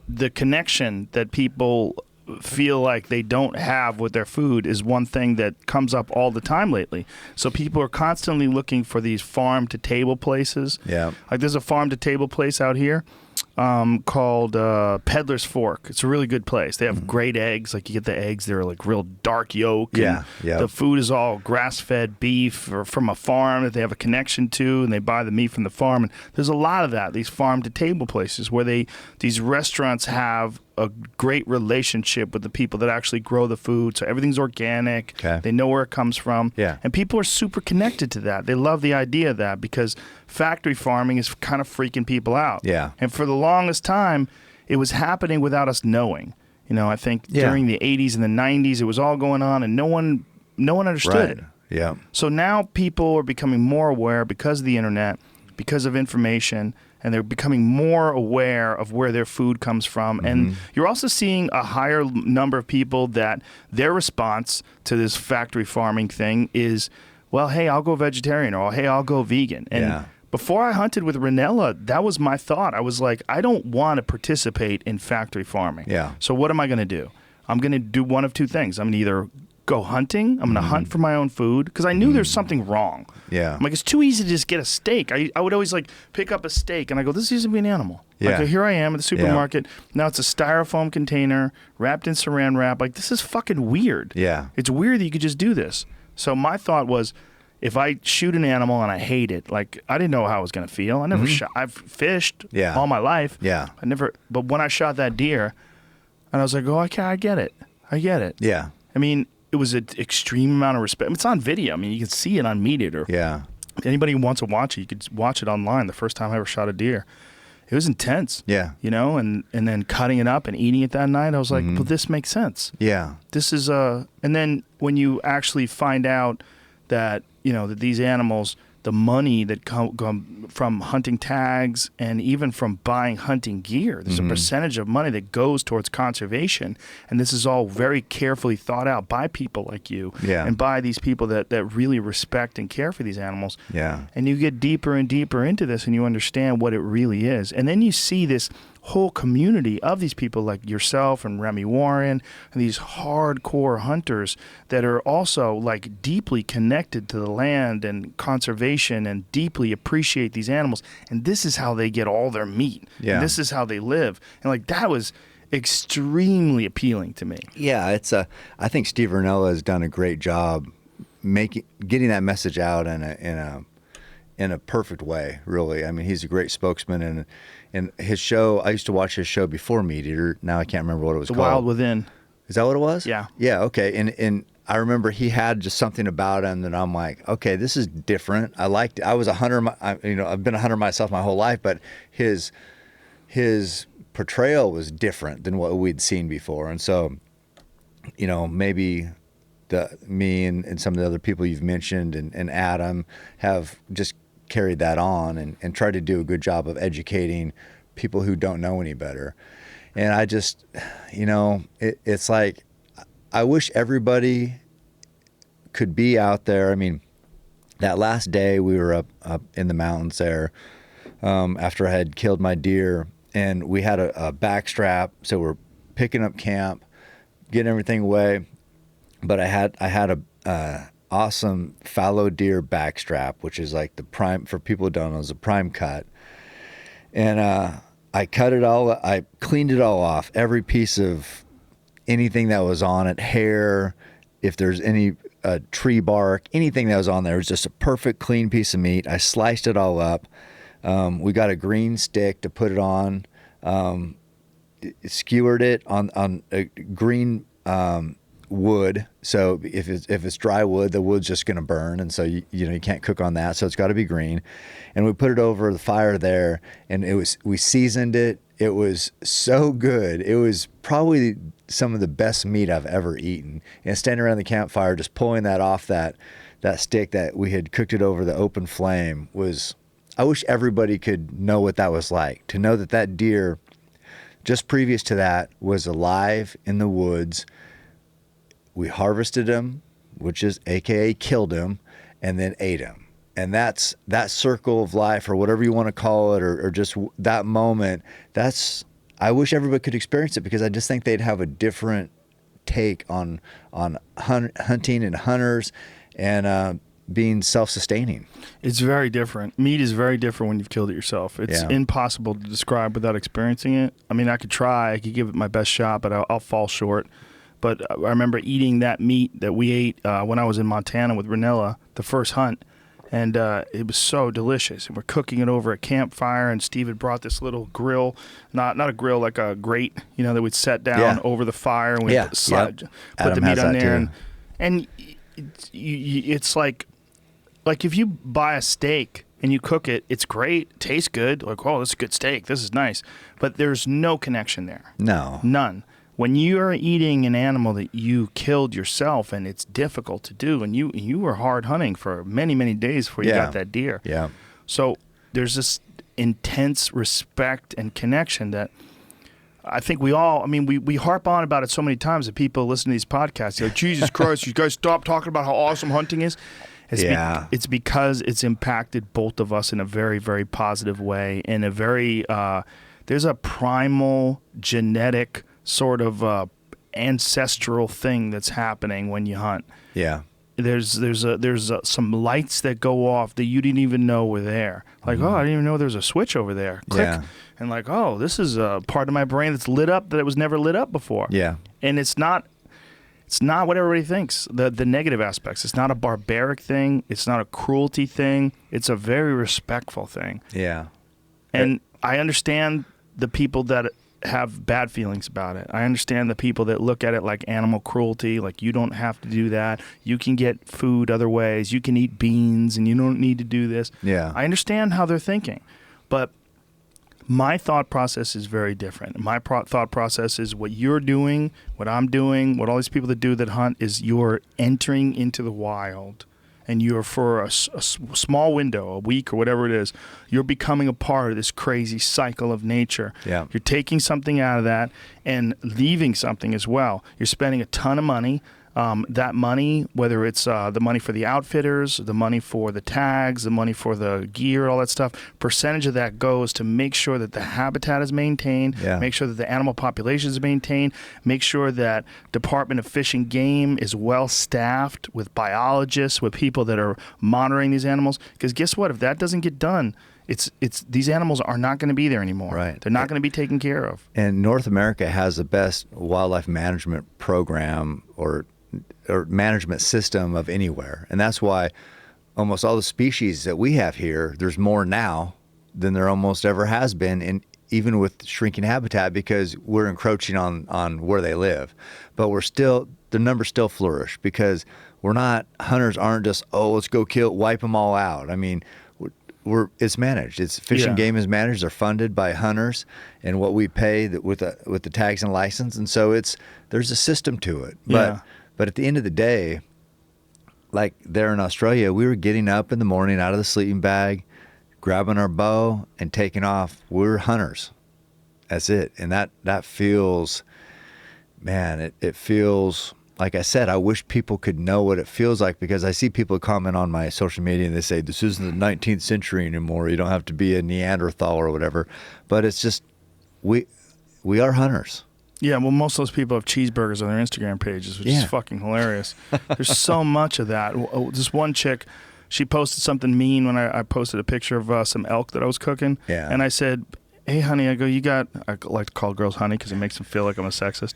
the connection that people feel like they don't have with their food is one thing that comes up all the time lately. So people are constantly looking for these farm-to-table places. Yeah. Like there's a farm-to-table place out here called Peddler's Fork. It's a really good place. They have great eggs. Like you get the eggs, they're like real dark yolk. Yeah, and the food is all grass-fed beef or from a farm that they have a connection to, and they buy the meat from the farm. And there's a lot of that, these farm-to-table places where these restaurants have a great relationship with the people that actually grow the food. So everything's organic. Okay. They know where it comes from. Yeah. And people are super connected to that. They love the idea of that because factory farming is kind of freaking people out. Yeah. And for the longest time, it was happening without us knowing. You know, I think during the 80s and the 90s, it was all going on and no one understood it. Right. Yeah. So now people are becoming more aware because of the internet, because of information, and they're becoming more aware of where their food comes from. And you're also seeing a higher number of people that their response to this factory farming thing is, well, hey, I'll go vegetarian, or hey, I'll go vegan. And before I hunted with Ranella, that was my thought. I was like, I don't want to participate in factory farming. Yeah. So what am I going to do? I'm going to do one of two things. I'm going to either go hunting. I'm going to hunt for my own food because I knew there's something wrong. Yeah. I'm like, it's too easy to just get a steak. I would always like pick up a steak and I go, this used to be an animal. Yeah. Like, here I am at the supermarket. Now it's a styrofoam container wrapped in saran wrap. Like, this is fucking weird. Yeah. It's weird that you could just do this. So my thought was, if I shoot an animal and I hate it, like, I didn't know how I was going to feel. I never shot. I've fished all my life. Yeah. But when I shot that deer, and I was like, oh, I get it. I get it. Yeah. I mean, it was an extreme amount of respect. It's on video. I mean, you can see it on Meat Eater. Yeah. Anybody who wants to watch it, you could watch it online. The first time I ever shot a deer, it was intense. Yeah. You know, and then cutting it up and eating it that night, I was like, well, this makes sense. Yeah. This is and then when you actually find out that, you know, that these animals, the money that come from hunting tags and even from buying hunting gear, there's a percentage of money that goes towards conservation, and this is all very carefully thought out by people like you and by these people that really respect and care for these animals. Yeah. And you get deeper and deeper into this and you understand what it really is. And then you see this whole community of these people like yourself and Remy Warren and these hardcore hunters that are also like deeply connected to the land and conservation and deeply appreciate these animals. And this is how they get all their meat. Yeah. And this is how they live. And like that was extremely appealing to me. Yeah, I think Steve Ranella has done a great job getting that message out in a perfect way, really. I mean, he's a great spokesman, and his show, I used to watch his show before Meat Eater. Now I can't remember what it was called. The Wild Within. Is that what it was? Yeah. Yeah, okay. And I remember he had just something about him that I'm like, okay, this is different. I liked it. I was a hunter, I've been a hunter myself my whole life, but his portrayal was different than what we'd seen before. And so, you know, maybe me and some of the other people you've mentioned and Adam have just carried that on and tried to do a good job of educating people who don't know any better. And I just, you know, it's like, I wish everybody could be out there. I mean, that last day we were up in the mountains there after I had killed my deer, and we had a back strap, so we're picking up camp, getting everything away. But I had a awesome fallow deer back strap, which is like the prime, for people who don't know, is a prime cut. And I cut it all, I cleaned it all off, every piece of anything that was on it, hair, if there's any tree bark, anything that was on there. It was just a perfect clean piece of meat. I sliced it all up. We got a green stick to put it on. Skewered it on a green wood. So if it's dry wood, the wood's just going to burn, and so you can't cook on that. So it's got to be green. And we put it over the fire there, and we seasoned it. It was so good. It was probably some of the best meat I've ever eaten. And standing around the campfire, just pulling that off that stick that we had cooked it over the open flame was. I wish everybody could know what that was like, to know that deer, just previous to that, was alive in the woods. We harvested him, which is AKA killed him, and then ate him. And that's that circle of life, or whatever you want to call it, or just that moment. I wish everybody could experience it, because I just think they'd have a different take on hunting and hunters and being self-sustaining. It's very different. Meat is very different when you've killed it yourself. It's impossible to describe without experiencing it. I mean, I could give it my best shot, but I'll fall short. But I remember eating that meat that we ate when I was in Montana with Ranella, the first hunt, and it was so delicious. And we're cooking it over a campfire, and Steve had brought this little grill, not a grill, like a grate, that we'd set down over the fire, and we'd put the meat on there. And it's like if you buy a steak and you cook it, it's great, it tastes good, like, oh, this is a good steak, this is nice, but there's no connection there. No. None. When you are eating an animal that you killed yourself, and it's difficult to do, and you were hard hunting for many, many days before you got that deer. Yeah. So there's this intense respect and connection that I think we all, we harp on about it so many times that people listen to these podcasts, they're like, Jesus Christ, you guys stop talking about how awesome hunting is. It's because it's impacted both of us in a very, very positive way, in a very, there's a primal genetic sort of ancestral thing that's happening when you hunt. Yeah. There's some lights that go off that you didn't even know were there. Like, oh, I didn't even know there's a switch over there. Click. Yeah. And like, oh, this is a part of my brain that's lit up that it was never lit up before. Yeah. And it's not what everybody thinks, the negative aspects. It's not a barbaric thing. It's not a cruelty thing. It's a very respectful thing. Yeah. And I understand the people that have bad feelings about it. I understand the people that look at it like animal cruelty, like you don't have to do that. You can get food other ways. You can eat beans and you don't need to do this. Yeah. I understand how they're thinking. But my thought process is very different. My thought process is what you're doing, what I'm doing, what all these people that do that hunt is you're entering into the wild, and you're for a small window, a week or whatever it is, you're becoming a part of this crazy cycle of nature. Yeah. You're taking something out of that and leaving something as well. You're spending a ton of money. That money, whether it's the money for the outfitters, the money for the tags, the money for the gear, all that stuff, percentage of that goes to make sure that the habitat is maintained, make sure that the animal population is maintained, make sure that Department of Fish and Game is well staffed with biologists, with people that are monitoring these animals. Because guess what? If that doesn't get done, it's these animals are not going to be there anymore. Right. They're not going to be taken care of. And North America has the best wildlife management program or management system of anywhere. And that's why almost all the species that we have here, there's more now than there almost ever has been, and even with shrinking habitat, because we're encroaching on where they live. But the numbers still flourish, because hunters aren't just, let's go wipe them all out. I mean, it's managed. It's Fish and Game is managed. They're funded by hunters and what we pay with the tags and license. And so there's a system to it. But at the end of the day, like there in Australia, we were getting up in the morning out of the sleeping bag, grabbing our bow and taking off. We're hunters. That's it. And that feels, man, it feels, like I said, I wish people could know what it feels like, because I see people comment on my social media and they say, this isn't the 19th century anymore. You don't have to be a Neanderthal or whatever. But it's just, we are hunters. Yeah, well, most of those people have cheeseburgers on their Instagram pages, which is fucking hilarious. There's so much of that. This one chick, she posted something mean when I posted a picture of some elk that I was cooking. Yeah. And I said, hey, honey, I like to call girls honey because it makes them feel like I'm a sexist.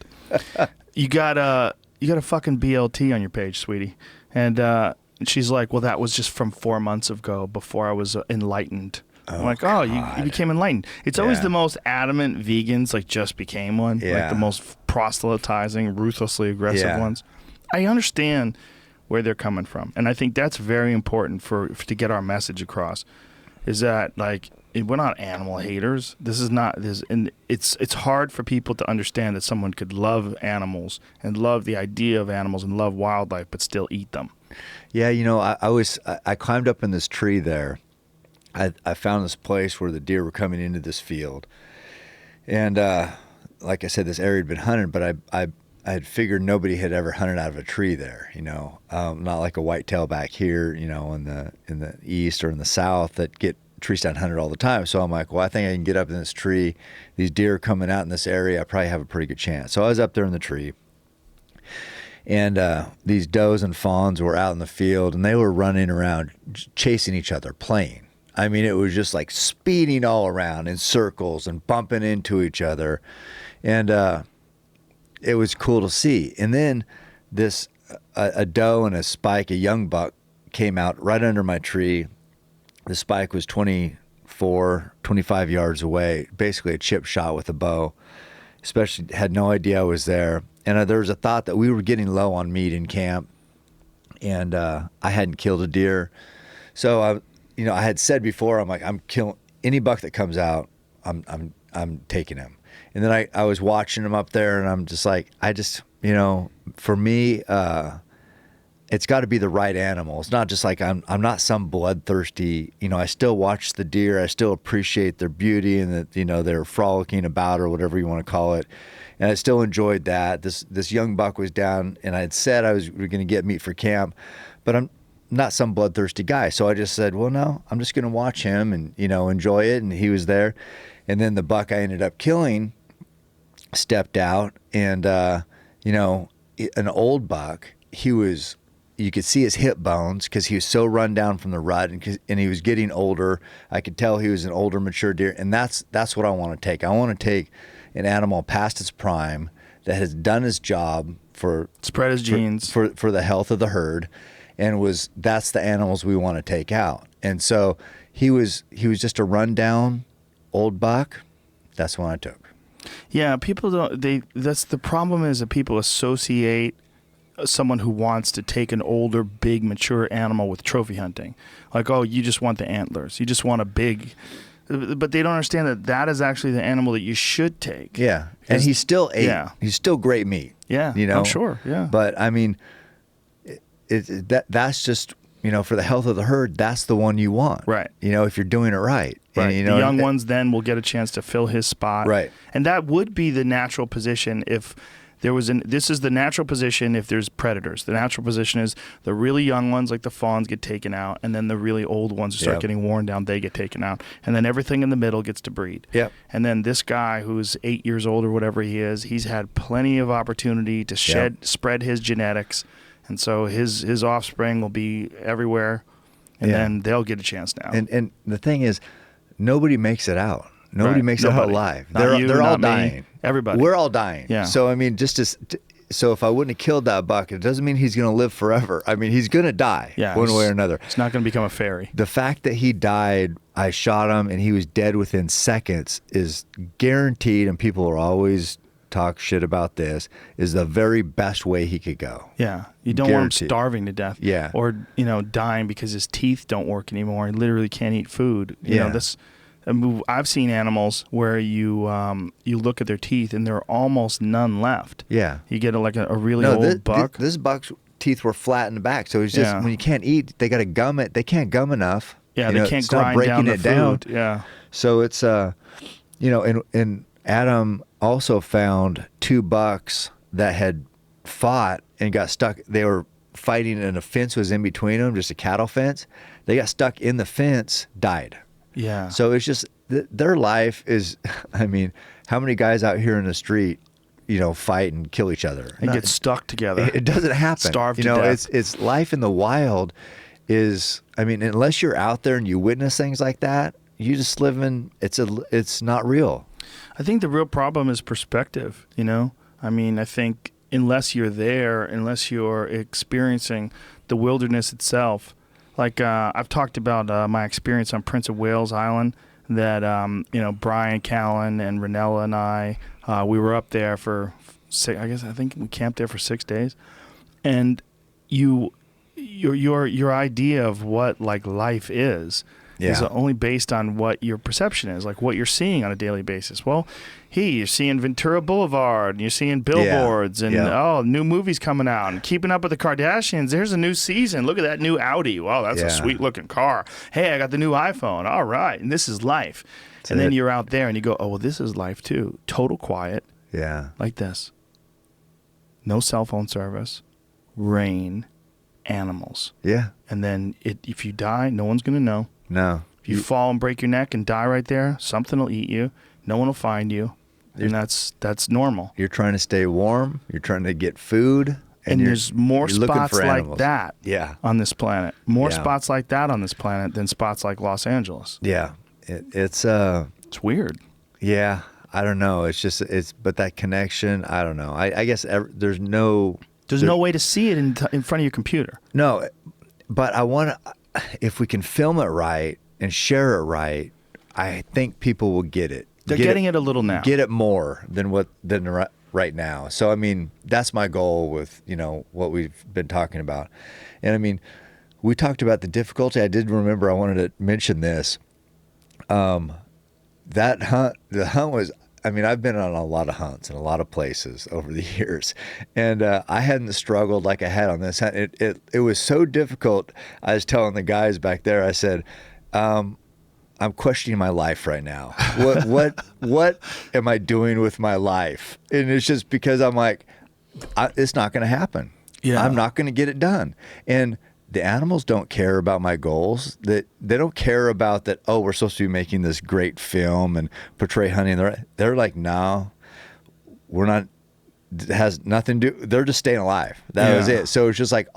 You got a fucking BLT on your page, sweetie. And she's like, well, that was just from 4 months ago, before I was enlightened. I'm like, oh, you became enlightened. It's always the most adamant vegans, like, just became one. Yeah. Like the most proselytizing, ruthlessly aggressive ones. I understand where they're coming from. And I think that's very important to get our message across, is that, like, we're not animal haters. This is not this, and it's hard for people to understand that someone could love animals and love the idea of animals and love wildlife, but still eat them. Yeah, I climbed up in this tree there. I found this place where the deer were coming into this field, and like I said, this area had been hunted, but I had figured nobody had ever hunted out of a tree there. Not like a whitetail back here, in the east or in the south that get tree stand hunted all the time. So I'm like, well, I think I can get up in this tree. These deer are coming out in this area, I probably have a pretty good chance. So I was up there in the tree, and these does and fawns were out in the field, and they were running around chasing each other, playing. I mean, it was just like speeding all around in circles and bumping into each other, and it was cool to see. And then a doe and a spike, a young buck, came out right under my tree. The spike was 24, 25 yards away, basically a chip shot with a bow. Especially had no idea I was there. And there was a thought that we were getting low on meat in camp, and I hadn't killed a deer. So I had said before, I'm like, I'm killing any buck that comes out, I'm taking him. And then I was watching him up there, and I'm just like, for me, it's got to be the right animal. It's not just like I'm not some bloodthirsty, I still watch the deer. I still appreciate their beauty and that, they're frolicking about, or whatever you want to call it. And I still enjoyed that. This young buck was down, and I had said we were going to get meat for camp, but I'm not some bloodthirsty guy. So I just said, well, no, I'm just going to watch him and, enjoy it. And he was there. And then the buck I ended up killing stepped out, and, an old buck, you could see his hip bones because he was so run down from the rut, and he was getting older. I could tell he was an older, mature deer, and that's what I want to take. I want to take an animal past its prime that has done his job for spread his genes for the health of the herd, and that's the animals we want to take out. And so he was just a rundown old buck. That's one I took. Yeah, people don't. That's the problem, is that people associate someone who wants to take an older, big, mature animal with trophy hunting. Like, oh, you just want the antlers. You just want a big. But they don't understand that is actually the animal that you should take. Yeah, and he's still he's still great meat. Yeah, I'm sure. Yeah, but I mean, that's just for the health of the herd. That's the one you want, right? If you're doing it right. Right. And, the young ones then will get a chance to fill his spot. Right. And that would be the natural position if there was this is the natural position if there's predators. The natural position is the really young ones, like the fawns, get taken out, and then the really old ones start getting worn down, they get taken out. And then everything in the middle gets to breed. Yep. And then this guy who's 8 years old or whatever he is, he's had plenty of opportunity to spread his genetics. And so his offspring will be everywhere, and then they'll get a chance now. And the thing is, nobody makes it out. Nobody makes it out alive. They're all dying. Me. Everybody. We're all dying. Yeah. So I mean, so if I wouldn't have killed that buck, it doesn't mean he's going to live forever. I mean, he's going to die one way or another. It's not going to become a fairy. The fact that he died, I shot him, and he was dead within seconds is guaranteed, and people are always talk shit about this, is the very best way he could go. Yeah. You don't want him starving to death. Yeah. Or, dying because his teeth don't work anymore. He literally can't eat food. You know, I've seen animals where you look at their teeth and there are almost none left. Yeah. You get a really old buck. This buck's teeth were flat in the back, so it's just when you can't eat, they got to gum it. They can't gum enough. Yeah, they can't grind down the food. Yeah. So it's and Adam also found 2 bucks that had fought and got stuck. They were fighting and a fence was in between them, just a cattle fence. They got stuck in the fence, died. Yeah. So it's just their life is. I mean, how many guys out here in the street, fight and kill each other and get stuck together? It doesn't happen. Starved to death. It's life in the wild. I mean, unless you're out there and you witness things like that, you just live in. It's not real. I think the real problem is perspective. I mean, I think unless you're there, unless you're experiencing the wilderness itself, Like I've talked about my experience on Prince of Wales Island. That Brian Callen and Ranella and I, we were up there for I think we camped there for 6 days, and your idea of what like life is only based on what your perception is, like what you're seeing on a daily basis. Well, you're seeing Ventura Boulevard, and you're seeing billboards, and new movies coming out, and Keeping Up with the Kardashians. There's a new season. Look at that new Audi. Wow, that's a sweet looking car. Hey, I got the new iPhone. All right, and this is life. And then you're out there and you go, oh well, this is life too. Total quiet. Yeah. Like this. No cell phone service. Rain. Animals. Yeah. And then if you die, no one's gonna know. No. If you fall and break your neck and die right there, something will eat you. No one will find you. And that's normal. You're trying to stay warm. You're trying to get food. And there's more spots like animals. that on this planet. More Yeah. spots like that on this planet than spots like Los Angeles. Yeah. It's weird. Yeah. I don't know. But that connection, I don't know. I guess there's no way to see it in front of your computer. No, but I want to, if we can film it right and share it right, I think people will get it. They're getting it a little now. Get it more than right now. So, I mean, that's my goal with, what we've been talking about. And I mean, we talked about the difficulty. I did remember I wanted to mention this. The hunt was, I mean, I've been on a lot of hunts in a lot of places over the years, and I hadn't struggled like I had on this hunt. It was so difficult. I was telling the guys back there, I said, I'm questioning my life right now. What am I doing with my life? And it's just because I'm like, it's not going to happen. Yeah. I'm not going to get it done. And the animals don't care about my goals. They don't care about that. Oh, we're supposed to be making this great film and portray hunting. They're like, no, we're not. It has nothing to do. They're just staying alive. That was it. So it's just like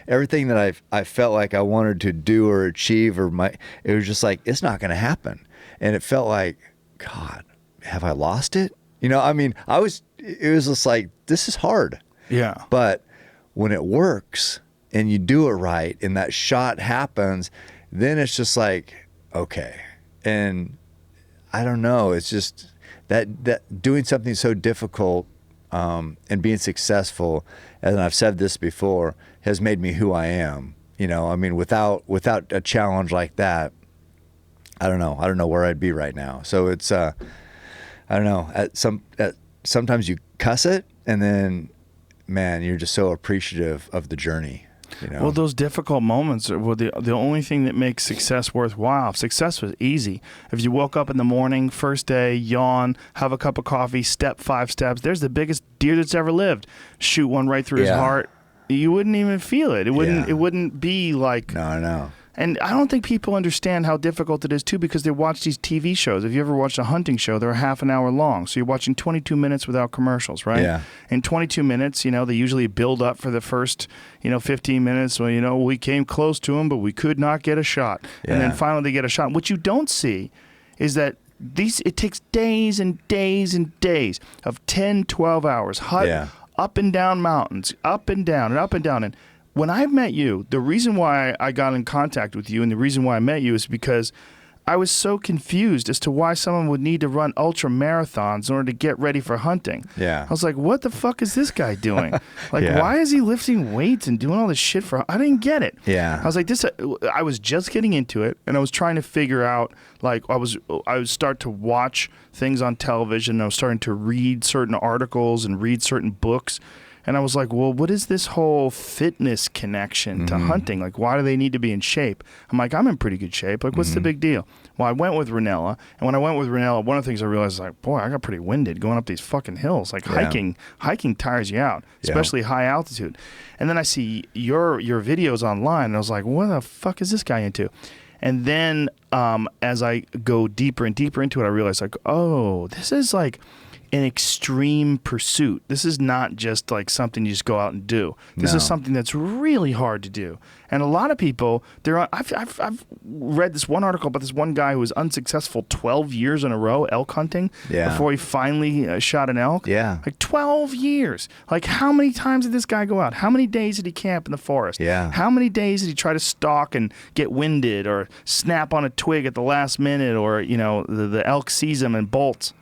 everything that I felt like I wanted to do or achieve it was just like, it's not going to happen. And it felt like, God, have I lost it? I mean, it was just like, this is hard. Yeah. But when it works and you do it right and that shot happens, then it's just like, okay. And I don't know, it's just that doing something so difficult and being successful, and I've said this before, has made me who I am. I mean, without a challenge like that, I don't know where I'd be right now. So it's I don't know, sometimes you cuss it, and then man, you're just so appreciative of the journey. Well, those difficult moments are the only thing that makes success worthwhile. If success was easy, if you woke up in the morning, first day, yawn, have a cup of coffee, step 5 steps, there's the biggest deer that's ever lived. Shoot one right through his heart. You wouldn't even feel it. It wouldn't be like... No. And I don't think people understand how difficult it is, too, because they watch these TV shows. If you ever watched a hunting show, they're half an hour long. So you're watching 22 minutes without commercials, right? Yeah. In 22 minutes, they usually build up for the first, 15 minutes. Well, we came close to them, but we could not get a shot. Yeah. And then finally they get a shot. What you don't see is that it takes days and days and days of 10, 12 hours, up and down mountains, up and down and up and down. And when I met you, the reason why I got in contact with you and the reason why I met you is because I was so confused as to why someone would need to run ultra marathons in order to get ready for hunting. Yeah. I was like, what the fuck is this guy doing? Why is he lifting weights and doing all this shit I didn't get it. Yeah. I was like, I was just getting into it, and I was trying to figure out, I would start to watch things on television, and I was starting to read certain articles and read certain books. And I was like, well, what is this whole fitness connection to hunting? Like, why do they need to be in shape? I'm like, I'm in pretty good shape. Like, what's the big deal? Well, I went with Ranella. And when I went with Ranella, one of the things I realized is like, boy, I got pretty winded going up these fucking hills. Like, hiking tires you out, especially high altitude. And then I see your videos online, and I was like, what the fuck is this guy into? And then as I go deeper and deeper into it, I realized, like, oh, this is like... an extreme pursuit. This is not just like something you just go out and do. This is something that's really hard to do. And a lot of people, I've read this one article about this one guy who was unsuccessful 12 years in a row elk hunting before he finally shot an elk. Yeah. Like 12 years. Like how many times did this guy go out? How many days did he camp in the forest? Yeah. How many days did he try to stalk and get winded or snap on a twig at the last minute or, the elk sees him and bolts?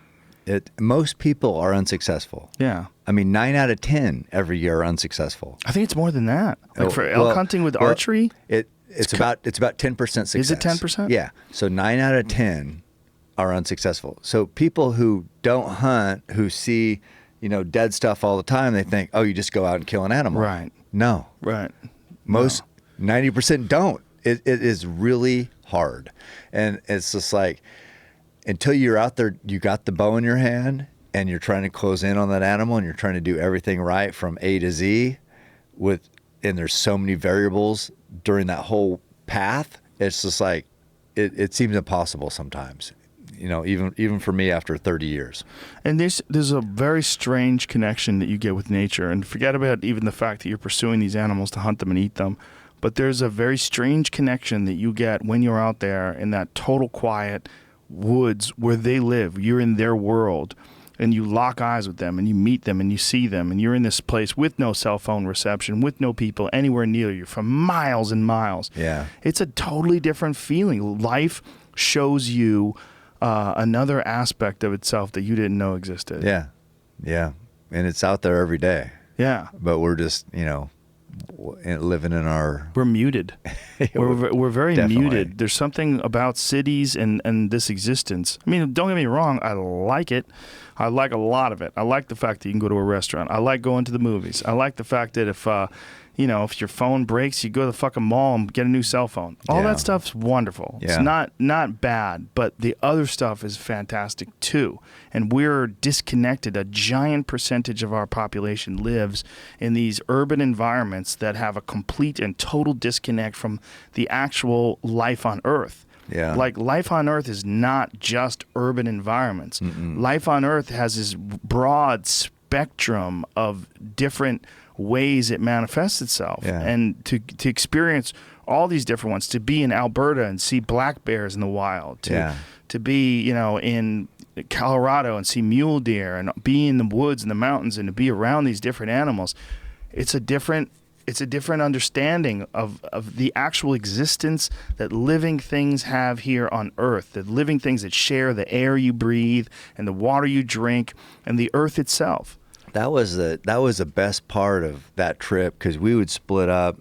Most people are unsuccessful. Yeah. I mean, 9 out of 10 every year are unsuccessful. I think it's more than that. Like for elk hunting with archery, it's about 10% success. Is it 10%? Yeah. So 9 out of 10 are unsuccessful. So people who don't hunt, who see, dead stuff all the time, they think, oh, you just go out and kill an animal. Right. No. Right. 90% don't. It is really hard. And it's just like, until you're out there, you got the bow in your hand and you're trying to close in on that animal and you're trying to do everything right from A to Z and there's so many variables during that whole path. It's just like, it seems impossible sometimes, even for me after 30 years. And there's a very strange connection that you get with nature, and forget about even the fact that you're pursuing these animals to hunt them and eat them. But there's a very strange connection that you get when you're out there in that total quiet woods where they live. You're in their world and you lock eyes with them and you meet them and you see them and you're in this place with no cell phone reception, with no people anywhere near you for miles and miles. Yeah. It's a totally different feeling. Life shows you another aspect of itself that you didn't know existed. Yeah. Yeah. And it's out there every day. Yeah. But we're just, living in our... We're muted. We're very Definitely. muted. There's something about cities and this existence. I mean, don't get me wrong. I like it. I like a lot of it. I like the fact that you can go to a restaurant. I like going to the movies. I like the fact that if your phone breaks, you go to the fucking mall and get a new cell phone. All that stuff's wonderful. Yeah. It's not bad, but the other stuff is fantastic too. And we're disconnected. A giant percentage of our population lives in these urban environments that have a complete and total disconnect from the actual life on Earth. Yeah. Like life on Earth is not just urban environments. Mm-mm. Life on Earth has this broad spectrum of different ways it manifests itself. Yeah. And to experience all these different ones, to be in Alberta and see black bears in the wild, to be, in Colorado and see mule deer and be in the woods and the mountains and to be around these different animals, it's a different understanding of the actual existence that living things have here on Earth, the living things that share the air you breathe and the water you drink and the earth itself. That was the best part of that trip, because we would split up.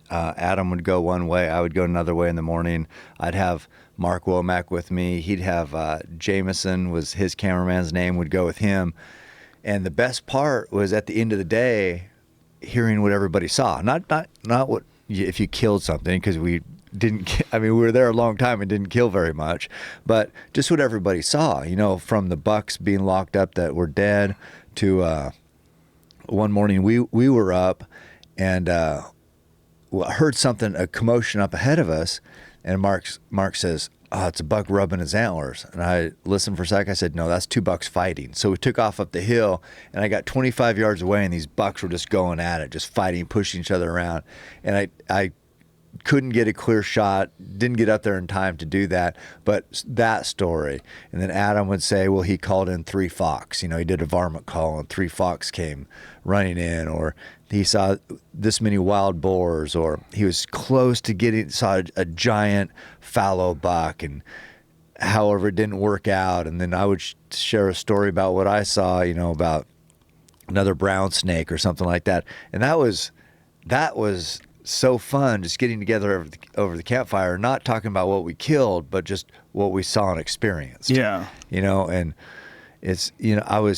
Adam would go one way, I would go another way in the morning. I'd have Mark Womack with me. He'd have Jameson, was his cameraman's name, would go with him. And the best part was at the end of the day, hearing what everybody saw. Not what if you killed something, because we didn't. I mean, we were there a long time and didn't kill very much, but just what everybody saw. From the bucks being locked up that were dead to one morning we were up and heard something, a commotion up ahead of us, and Mark says, "Oh, it's a buck rubbing his antlers." And I listened for a sec. I said, "No, that's 2 bucks fighting." So we took off up the hill, and I got 25 yards away, and these bucks were just going at it, just fighting, pushing each other around. And I couldn't get a clear shot, didn't get up there in time to do that, but that story. And then Adam would say, well, he called in 3 fox. He did a varmint call, and 3 fox came running in, or he saw this many wild boars, or he was close to saw a giant fallow buck, and however it didn't work out. And then I would share a story about what I saw, about another brown snake or something like that. And that was so fun, just getting together over the campfire, not talking about what we killed, but just what we saw and experienced. Yeah. And it's, I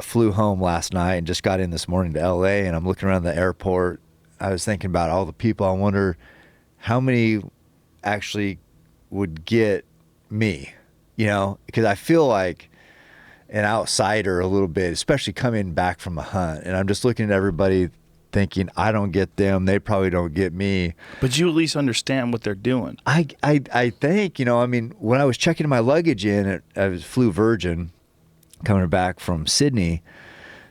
flew home last night and just got in this morning to LA, and I'm looking around the airport. I was thinking about all the people. I wonder how many actually would get me, because I feel like an outsider a little bit, especially coming back from a hunt. And I'm just looking at everybody thinking, I don't get them, they probably don't get me. But you at least understand what they're doing. I think, when I was checking my luggage in, I flew Virgin, coming back from Sydney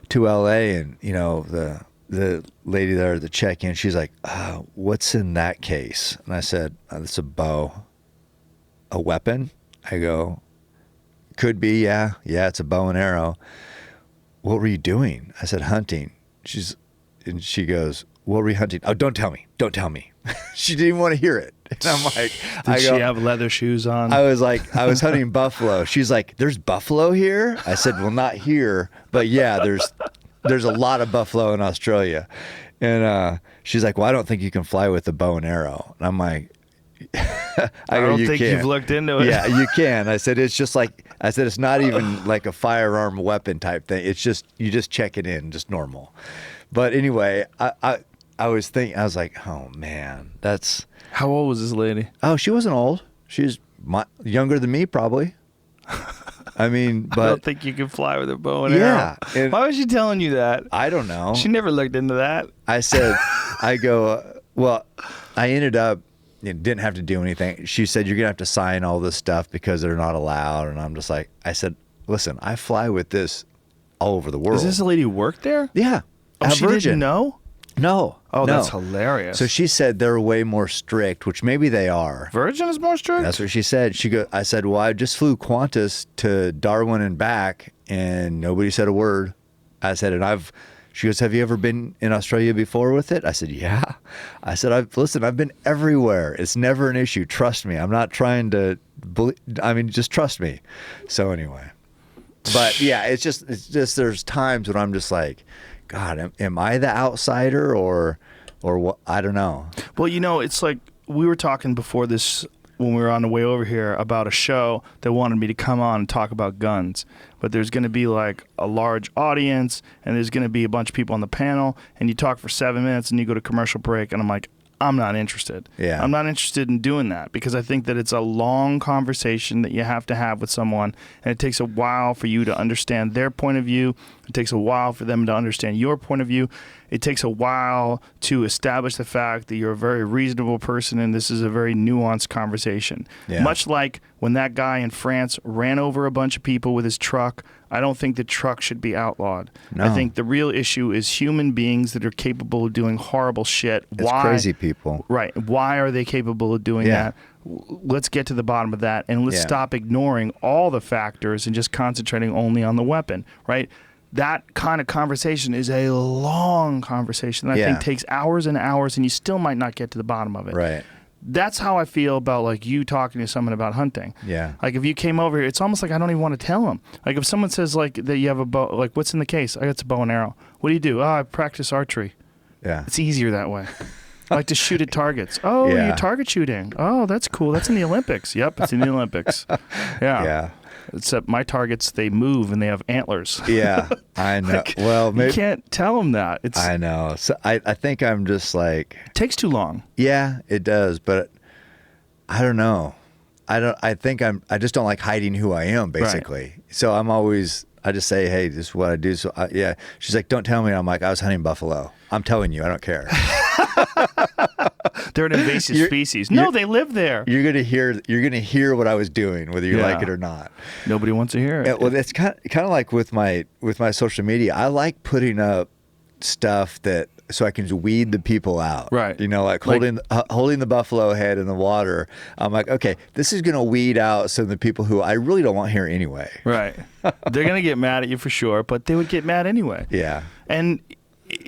to LA, and the lady there at the check-in, she's like, what's in that case? And I said, it's a bow. A weapon? I go, could be, yeah, it's a bow and arrow. What were you doing? I said, hunting. And she goes, what were you hunting? Oh, don't tell me. She didn't even want to hear it. And I'm like, Did she have leather shoes on? I was like, I was hunting buffalo. She's like, there's buffalo here? I said, well, not here, but yeah, there's a lot of buffalo in Australia. And she's like, well, I don't think you can fly with a bow and arrow. And I'm like, I don't think you've looked into it. Yeah, you can. I said, it's not even like a firearm weapon type thing. It's just, you just check it in, just normal. But anyway, I was like, oh man, that's. How old was this lady? Oh, she wasn't old. She was younger than me, probably. I mean, but. I don't think you can fly with a bow and arrow. Yeah. Why was she telling you that? I don't know. She never looked into that. I said, I ended up, didn't have to do anything. She said, you're going to have to sign all this stuff because they're not allowed. And I'm just like, I said, listen, I fly with this all over the world. Is this a lady who worked there? Yeah. Oh, she didn't know? No. Oh, no. that's hilarious. So she said they're way more strict, which maybe they are. Virgin is more strict? That's what she said. I said, well, I just flew Qantas to Darwin and back, and nobody said a word. I said, she goes, have you ever been in Australia before with it? I said, yeah. I said, I've been everywhere. It's never an issue. Trust me. I'm not trying to, just trust me. So anyway. But yeah, it's just there's times when I'm just like, God, am I the outsider or what? I don't know. Well, it's like we were talking before this when we were on the way over here about a show that wanted me to come on and talk about guns. But there's going to be like a large audience and there's going to be a bunch of people on the panel and you talk for 7 minutes and you go to commercial break and I'm like, I'm not interested. Yeah. I'm not interested in doing that because I think that it's a long conversation that you have to have with someone, and it takes a while for you to understand their point of view. It takes a while for them to understand your point of view. It takes a while to establish the fact that you're a very reasonable person and this is a very nuanced conversation. Yeah. Much like when that guy in France ran over a bunch of people with his truck, I don't think the truck should be outlawed. No. I think the real issue is human beings that are capable of doing horrible shit. It's crazy people. Right. Why are they capable of doing that? Let's get to the bottom of that, and let's stop ignoring all the factors and just concentrating only on the weapon, right? That kind of conversation is a long conversation that I think takes hours and hours, and you still might not get to the bottom of it. Right. That's how I feel about like you talking to someone about hunting. Yeah. Like if you came over here, it's almost like I don't even want to tell them. Like if someone says like that you have a bow, like what's in the case? I got a bow and arrow. What do? Oh, I practice archery. Yeah. It's easier that way. I like to shoot at targets. Oh, you're target shooting. Oh, that's cool. That's in the Olympics. Yep, it's in the Olympics. Yeah. Yeah. Except my targets, they move and they have antlers. Yeah, I know. Like, well, maybe you can't tell them that. I know. So I think I'm just like. It takes too long. Yeah, it does. But I don't know. I just don't like hiding who I am, basically. Right. So I just say, hey, this is what I do. So yeah. She's like, don't tell me. I'm like, I was hunting buffalo. I'm telling you, I don't care. They're an invasive species. No, they live there. You're gonna hear what I was doing, whether you like it or not. Nobody wants to hear it. Well, it's kind of like with my social media. I like putting up stuff so I can weed the people out. Right. Like holding the buffalo head in the water. I'm like, okay, this is gonna weed out some of the people who I really don't want here anyway. Right. They're gonna get mad at you for sure, but they would get mad anyway. Yeah. And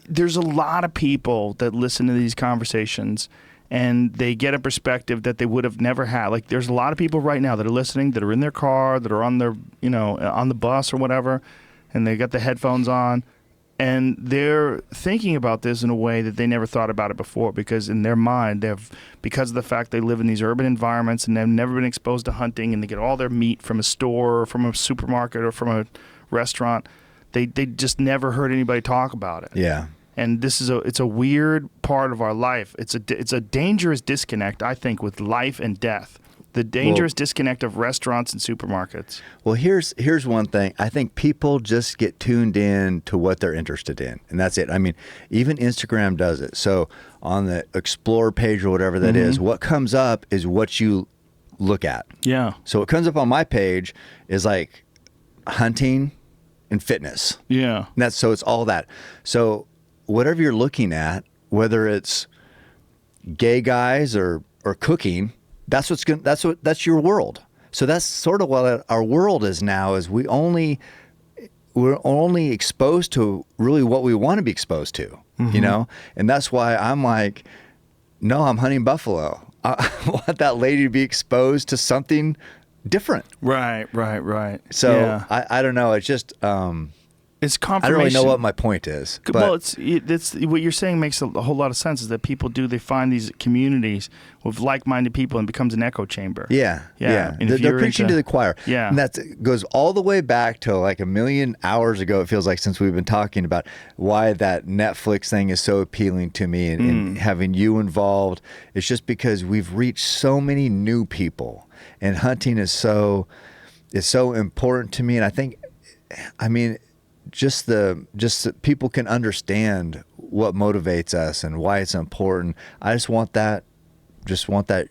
there's a lot of people that listen to these conversations and they get a perspective that they would have never had. Like there's a lot of people right now that are listening, that are in their car, that are on their, on the bus or whatever, and they got the headphones on and they're thinking about this in a way that they never thought about it before because in their mind, because of the fact they live in these urban environments and they've never been exposed to hunting and they get all their meat from a store or from a supermarket or from a restaurant, they just never heard anybody talk about it. Yeah. And it's a weird part of our life. It's a dangerous disconnect, I think, with life and death. The dangerous disconnect of restaurants and supermarkets. Well, here's one thing. I think people just get tuned in to what they're interested in, and that's it. I mean, even Instagram does it. So on the Explore page or whatever that is, what comes up is what you look at. Yeah. So what comes up on my page is like hunting, and fitness. Yeah. And so it's all that. So whatever you're looking at, whether it's gay guys or cooking, that's your world. So that's sort of what our world is now, is we're only exposed to really what we want to be exposed to, you know? And that's why I'm like, no, I'm hunting buffalo. I want that lady to be exposed to something different. Right. So yeah. I don't know. It's just, It's confirmation. I don't really know what my point is. But Well, it's what you're saying makes a whole lot of sense. Is that they find these communities with like-minded people and it becomes an echo chamber. Yeah. And if They're you're preaching to the choir. Yeah. And that goes all the way back to like a million hours ago, it feels like, since we've been talking about why that Netflix thing is so appealing to me and having you involved. It's just because we've reached so many new people, and hunting is so important to me. And I think, just that people can understand what motivates us and why it's important. I just want that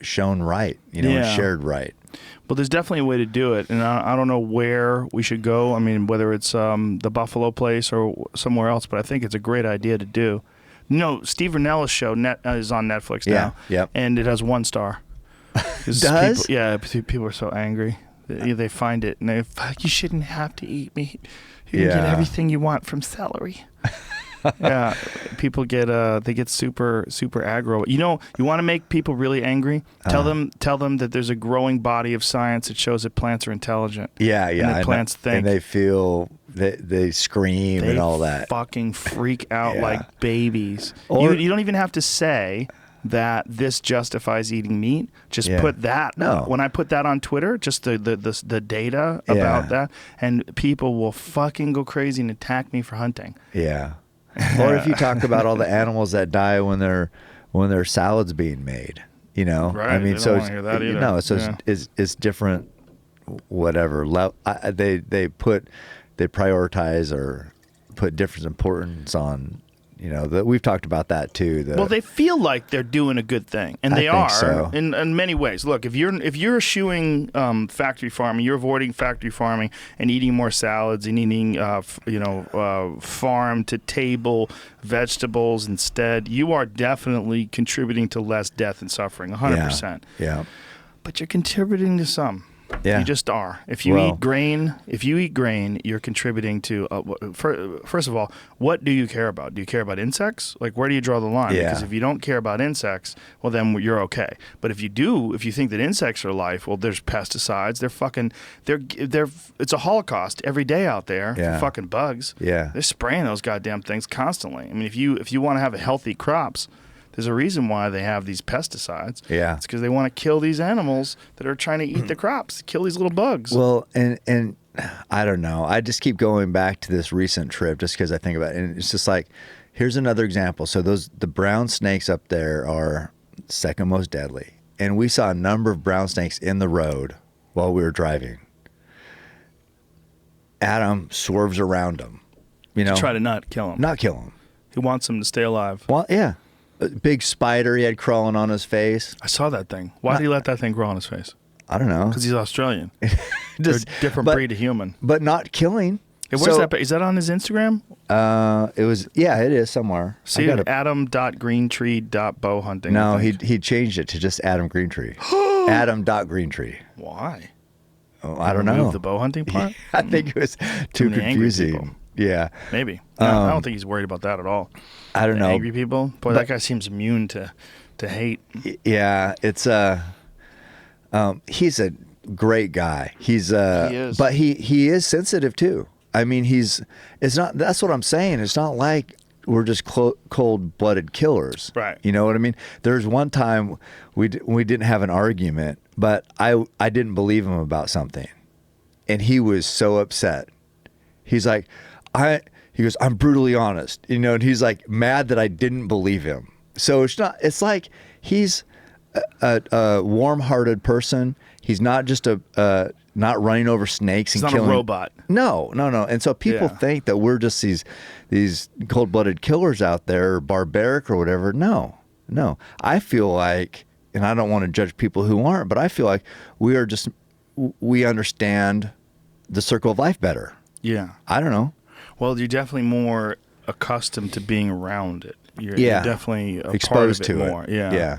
shown right, and shared right. Well, there's definitely a way to do it, and I don't know where we should go. I mean, whether it's the Buffalo place or somewhere else, but I think it's a great idea to do. Steve Rinella's show is on Netflix now, and it has 1 star. Does? People are so angry. They find it, and they're like, you shouldn't have to eat meat. You can get everything you want from celery. Yeah, people get super aggro. You want to make people really angry? Tell them that there's a growing body of science that shows that plants are intelligent. Yeah. And that plants think. And they feel, they scream and all that. Fucking freak out like babies. Or, you don't even have to say that this justifies eating meat. Just put that. No. When I put that on Twitter, just the data about that, and people will fucking go crazy and attack me for hunting. Yeah. Or if you talk about all the animals that die when their salad's being made, Right. I mean, they so don't wanna hear that either. It's different. Whatever. They prioritize or put different importance on. That we've talked about that too. Well, they feel like they're doing a good thing, and they are so. in many ways. Look, if you're eschewing factory farming, you're avoiding factory farming and eating more salads and eating farm to table vegetables instead, you are definitely contributing to less death and suffering, 100%. Yeah. But you're contributing to some. Yeah. You just are. If you eat grain, you're contributing to. First of all, what do you care about? Do you care about insects? Like, where do you draw the line? Yeah. Because if you don't care about insects, well, then you're okay. But if you do, if you think that insects are life, well, there's pesticides. It's a holocaust every day out there for fucking bugs. Yeah. They're spraying those goddamn things constantly. I mean, if you want to have healthy crops, there's a reason why they have these pesticides. Yeah. It's because they want to kill these animals that are trying to eat the crops, kill these little bugs. Well, and I don't know. I just keep going back to this recent trip just because I think about it. And it's just like, here's another example. So the brown snakes up there are second most deadly. And we saw a number of brown snakes in the road while we were driving. Adam swerves around them. To try to not kill them. Not kill them. He wants them to stay alive. Well, yeah. A big spider he had crawling on his face. I saw that thing. Why did he let that thing grow on his face? I don't know. Because he's Australian. They're a different breed of human. But not killing. Hey, where's that? Is that on his Instagram? It was. Yeah, it is somewhere. See, adam.greentree.bowhunting. No, he changed it to just Adam Greentree. Adam.greentree. Why? Oh, I don't know. Remove the bow hunting part? I think it was too confusing. Yeah. Maybe. I don't think he's worried about that at all. I don't know. Angry people? Boy, that guy seems immune to hate. Yeah, it's he's a great guy. He is. But he is sensitive too. I mean, that's what I'm saying. It's not like we're just cold-blooded killers. Right. You know what I mean? There's one time we didn't have an argument, but I didn't believe him about something. And he was so upset. He's like, he goes, I'm brutally honest, and he's like mad that I didn't believe him. So it's like he's a warm-hearted person. He's not just not running over snakes and killing. He's not a robot. No. And so people think that we're just these cold-blooded killers out there, or barbaric or whatever. No. I feel like, and I don't want to judge people who aren't, but I feel like we understand the circle of life better. Yeah. I don't know. Well, you're definitely more accustomed to being around it. You're definitely exposed part of it to more. it. Yeah. Yeah.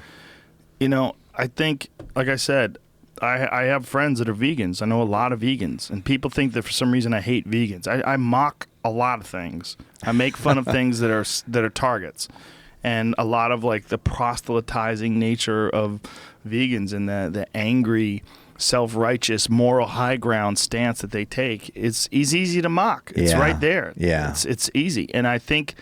You know, I think, like I said, I have friends that are vegans. I know a lot of vegans, and people think that for some reason I hate vegans. I mock a lot of things. I make fun of things that are targets, and a lot of like the proselytizing nature of vegans and the angry, self-righteous, moral high ground stance that they take. It's easy to mock. It's right there. Yeah. It's easy, and I think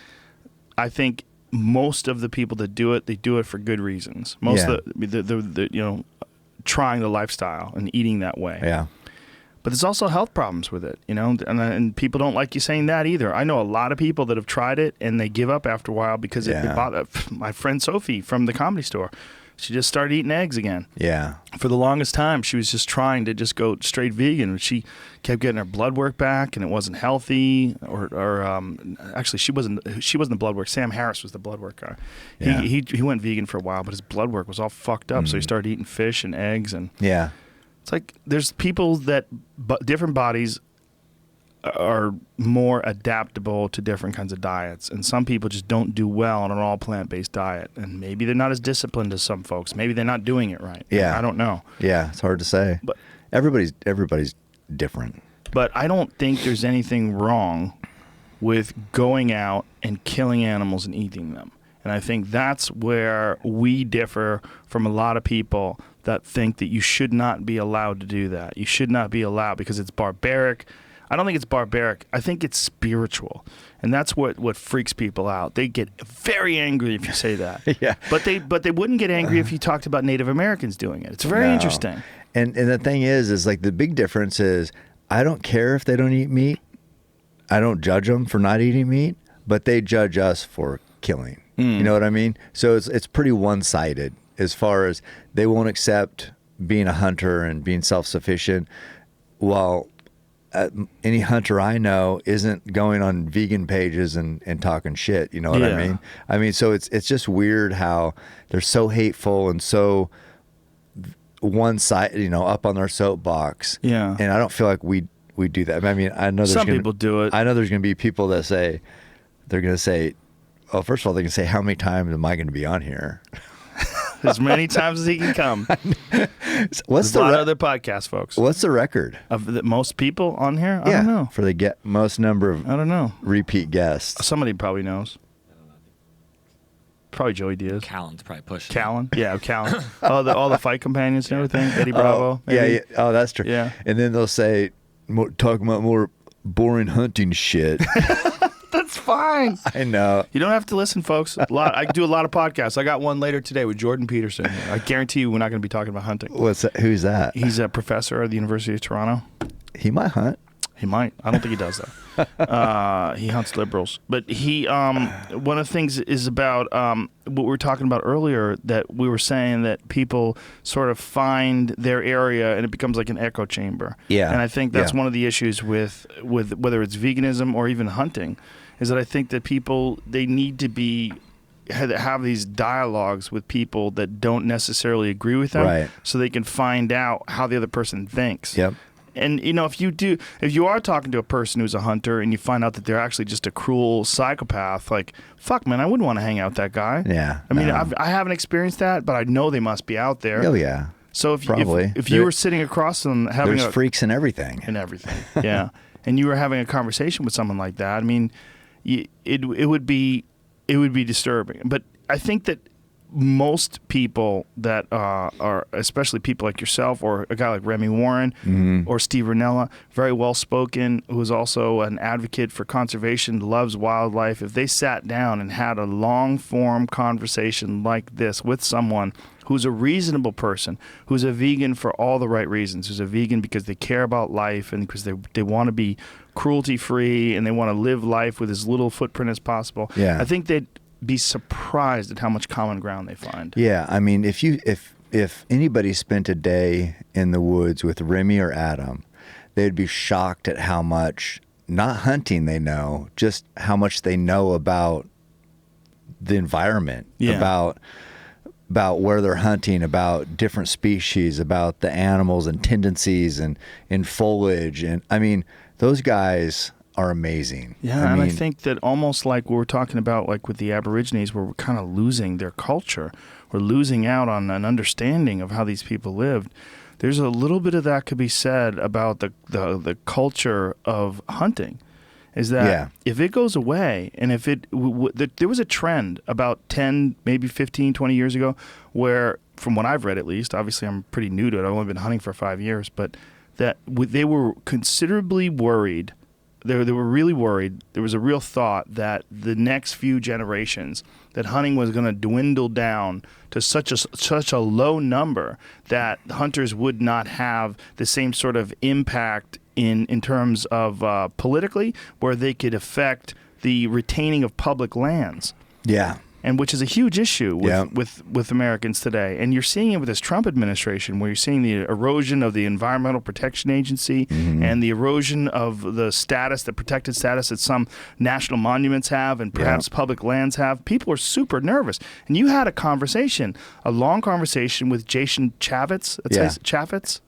most of the people that do it, they do it for good reasons. Most of the trying the lifestyle and eating that way. Yeah. But there's also health problems with it, and people don't like you saying that either. I know a lot of people that have tried it and they give up after a while because it bothered. My friend Sophie from the Comedy Store, she just started eating eggs again. Yeah. For the longest time, she was just trying to just go straight vegan. She kept getting her blood work back, and it wasn't healthy. Actually, she wasn't the blood work. Sam Harris was the blood work guy. Yeah. He went vegan for a while, but his blood work was all fucked up. So he started eating fish and eggs, and it's like there's people that different bodies are more adaptable to different kinds of diets, and some people just don't do well on an all plant-based diet, and maybe they're not as disciplined as some folks. Maybe they're not doing it right. I don't know. It's hard to say, but everybody's different. But I don't think there's anything wrong with going out and killing animals and eating them, and I think that's where we differ from a lot of people that think that you should not be allowed to do that. You should not be allowed because it's barbaric. I don't think it's barbaric. I think it's spiritual, and that's what freaks people out. They get very angry if you say that. Yeah. But they wouldn't get angry if you talked about Native Americans doing it. It's very interesting. And the thing is like the big difference is I don't care if they don't eat meat. I don't judge them for not eating meat, but they judge us for killing. You know what I mean? So it's pretty one-sided as far as they won't accept being a hunter and being self-sufficient while any hunter I know isn't going on vegan pages and talking shit. You know what I mean? I mean, so it's just weird how they're so hateful and so one side, up on their soapbox. Yeah. And I don't feel like we do that. I mean, I know there's some people do it. I know there's going to be people that they're going to say, oh, first of all, they can say, how many times am I going to be on here? As many times as he can come. What's a lot of other podcasts, folks? What's the record of the most people on here? I don't know. For the most number of I don't know repeat guests. Somebody probably knows. Probably Joey Diaz. Callan's probably pushing. Callan, yeah, Callan. all the fight companions and everything. Eddie Bravo. Yeah. Oh, that's true. Yeah. And then they'll say, talking about more boring hunting shit. That's fine. I know. You don't have to listen, folks. I do a lot of podcasts. I got one later today with Jordan Peterson. I guarantee you we're not going to be talking about hunting. What's that? Who's that? He's a professor at the University of Toronto. He might hunt. He might. I don't think he does though. He hunts liberals. But he one of the things is about what we were talking about earlier, that we were saying that people sort of find their area and it becomes like an echo chamber. Yeah. And I think that's one of the issues with whether it's veganism or even hunting, is that I think that people, they need to have these dialogues with people that don't necessarily agree with them, so they can find out how the other person thinks. Yep. And if you are talking to a person who's a hunter and you find out that they're actually just a cruel psychopath, like, fuck, man, I wouldn't want to hang out with that guy. Yeah. I mean, I haven't experienced that, but I know they must be out there. Oh yeah. So if you were sitting across them having there's freaks in everything. Yeah. And you were having a conversation with someone like that, I mean, it would be disturbing. But I think that most people that are, especially people like yourself or a guy like Remy Warren or Steve Rinella, very well spoken, who is also an advocate for conservation, loves wildlife, if they sat down and had a long form conversation like this with someone who's a reasonable person, who's a vegan for all the right reasons, who's a vegan because they care about life and because they want to be cruelty free and they want to live life with as little footprint as possible. Yeah. I think they'd be surprised at how much common ground they find. Yeah, I mean, if anybody spent a day in the woods with Remy or Adam, they'd be shocked at how much, not hunting they know, just how much they know about the environment, about where they're hunting, about different species, about the animals and tendencies and in foliage. And I mean, those guys are amazing. Yeah, I think that almost like we were talking about, like with the Aborigines, where we're kind of losing their culture. We're losing out on an understanding of how these people lived. There's a little bit of that could be said about the culture of hunting. Is that if it goes away, and if there was a trend about 10, maybe 15, 20 years ago where, from what I've read at least, obviously I'm pretty new to it, I've only been hunting for 5 years, but that they were considerably worried. They were really worried. There was a real thought that the next few generations, that hunting was going to dwindle down to such a low number that hunters would not have the same sort of impact in terms of politically, where they could affect the retaining of public lands. Yeah. And which is a huge issue with Americans today. And you're seeing it with this Trump administration, where you're seeing the erosion of the Environmental Protection Agency and the erosion of the status, the protected status that some national monuments have and perhaps public lands have. People are super nervous. And you had a long conversation with Jason Chaffetz. Chaffetz?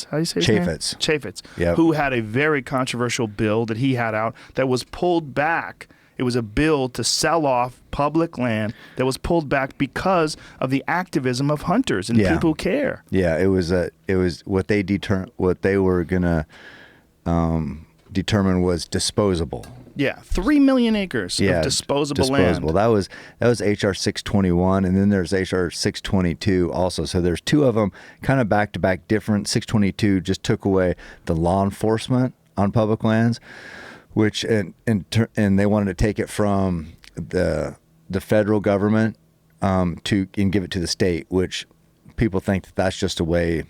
How do you say his name? Chaffetz, who had a very controversial bill that he had out that was pulled back. It was a bill to sell off public land that was pulled back because of the activism of hunters and people who care. Yeah, it was what they were gonna determine was disposable. Yeah, 3 million acres of disposable land. That was HR 621, and then there's HR 622 also. So there's two of them, kind of back to back, different. 622 just took away the law enforcement on public lands, which and they wanted to take it from the federal government and give it to the state, which people think that that's just a way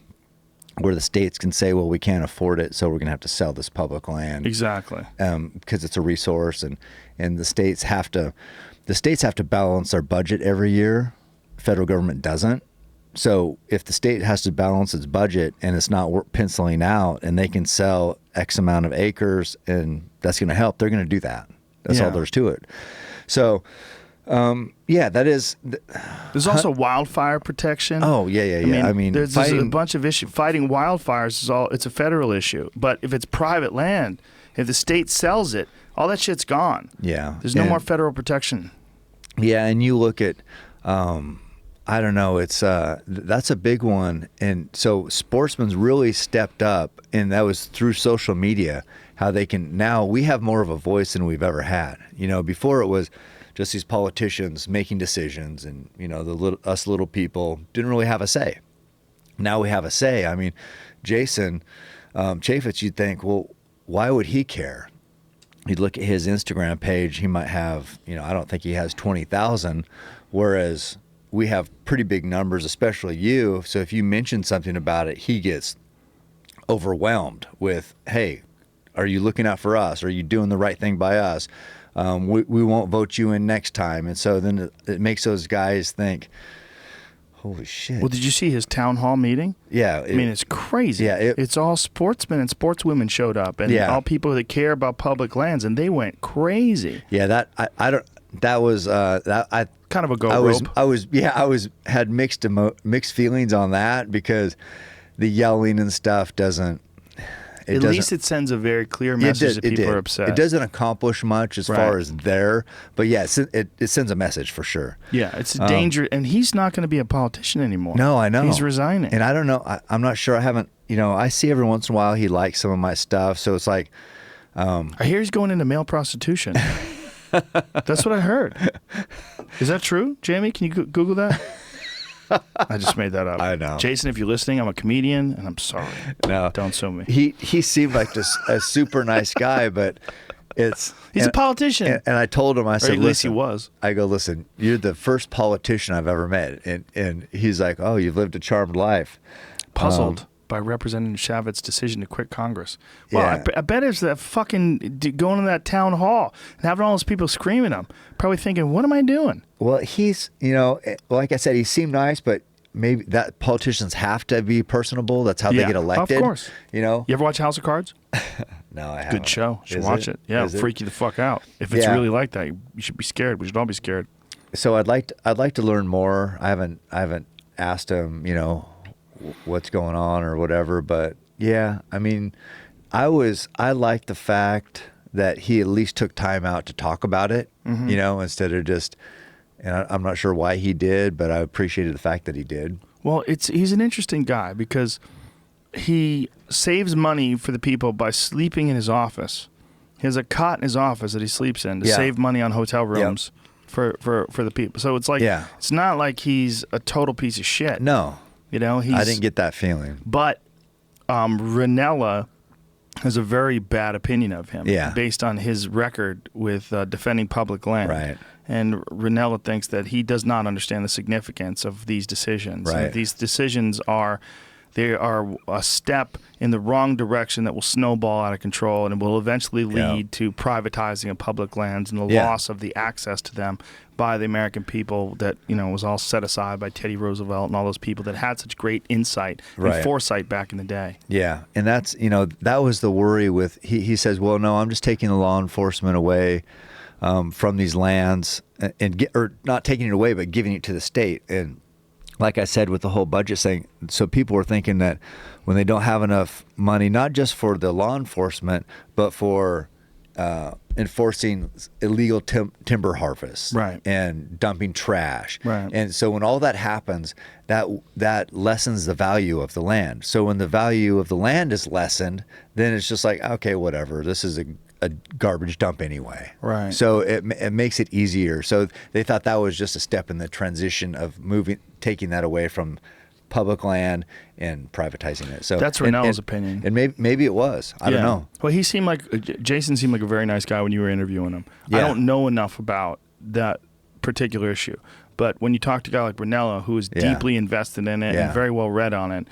where the states can say, well, we can't afford it, so we're going to have to sell this public land. Exactly. Because it's a resource, and the states have to balance their budget every year. Federal government doesn't. So if the state has to balance its budget and it's not penciling out, and they can sell X amount of acres and that's going to help, they're going to do that. That's all there's to it. So, that is. There's also wildfire protection. Oh, yeah. I mean there's a bunch of issues. Fighting wildfires it's a federal issue. But if it's private land, if the state sells it, all that shit's gone. Yeah. There's no more federal protection. Yeah, and you look at. I don't know. It's that's a big one, and so sportsmen's really stepped up, and that was through social media. How they can now, we have more of a voice than we've ever had. Before it was just these politicians making decisions, and us little people didn't really have a say. Now we have a say. I mean, Jason Chaffetz, you'd think, well, why would he care? You'd look at his Instagram page. He might have, I don't think he has 20,000, whereas we have pretty big numbers, especially you. So if you mention something about it, he gets overwhelmed with, hey, are you looking out for us? Are you doing the right thing by us? We won't vote you in next time. And so then it makes those guys think, holy shit. Well, did you see his town hall meeting? Yeah. It's crazy. Yeah. It's all sportsmen and sportswomen showed up, and all people that care about public lands, and they went crazy. Yeah, I kind of a rope. I had mixed feelings on that, because the yelling and stuff doesn't. At least it sends a very clear message that people are upset. It doesn't accomplish much as far as there, but yeah, it sends a message for sure. Yeah, it's a danger, and he's not going to be a politician anymore. No, I know. He's resigning. And I don't know, I'm not sure, I haven't, I see every once in a while he likes some of my stuff, so it's like. I hear he's going into male prostitution. That's what I heard. Is that true, Jamie? Can you Google that? I just made that up. I know. Jason, if you're listening, I'm a comedian, and I'm sorry. No. Don't sue me. He seemed like just a super nice guy, but he's a politician. And I told him, I said, at least he was. I go, listen, you're the first politician I've ever met. And he's like, oh, you've lived a charmed life. Puzzled by Representative Chaffetz's decision to quit Congress. Well, I bet it's that fucking going to that town hall and having all those people screaming at him, probably thinking, what am I doing? Well, he's, like I said, he seemed nice, but maybe that politicians have to be personable. That's how they get elected. Of course. You ever watch House of Cards? No, I haven't. Good show. You should watch it. Yeah, it'll freak you the fuck out. If it's really like that, you should be scared. We should all be scared. So I'd like to learn more. I haven't asked him, what's going on or whatever, but yeah, I mean, I liked the fact that he at least took time out to talk about it, instead of just, and I'm not sure why he did, but I appreciated the fact that he did. Well, he's an interesting guy because he saves money for the people by sleeping in his office. He has a cot in his office that he sleeps in to save money on hotel rooms for the people. So it's like, it's not like he's a total piece of shit. No. I didn't get that feeling. But Ranella has a very bad opinion of him based on his record with defending public land. Right. And Ranella thinks that he does not understand the significance of these decisions. Right. These decisions are a step in the wrong direction that will snowball out of control and will eventually lead to privatizing of public lands and the loss of the access to them by the American people that, was all set aside by Teddy Roosevelt and all those people that had such great insight and foresight back in the day. Yeah. And that's, that was the worry with, he says, well, no, I'm just taking the law enforcement away from these lands or not taking it away, but giving it to the state. And like I said, with the whole budget thing, so people were thinking that when they don't have enough money, not just for the law enforcement, but for enforcing illegal timber harvests and dumping trash. Right. And so when all that happens, that lessens the value of the land. So when the value of the land is lessened, then it's just like, okay, whatever, this is a garbage dump anyway. Right. So it makes it easier. So they thought that was just a step in the transition of taking that away from public land and privatizing it. So that's Ranella's opinion. And maybe it was. I don't know. Well, Jason seemed like a very nice guy when you were interviewing him. Yeah. I don't know enough about that particular issue. But when you talk to a guy like Ranella, who is deeply invested in it and very well read on it,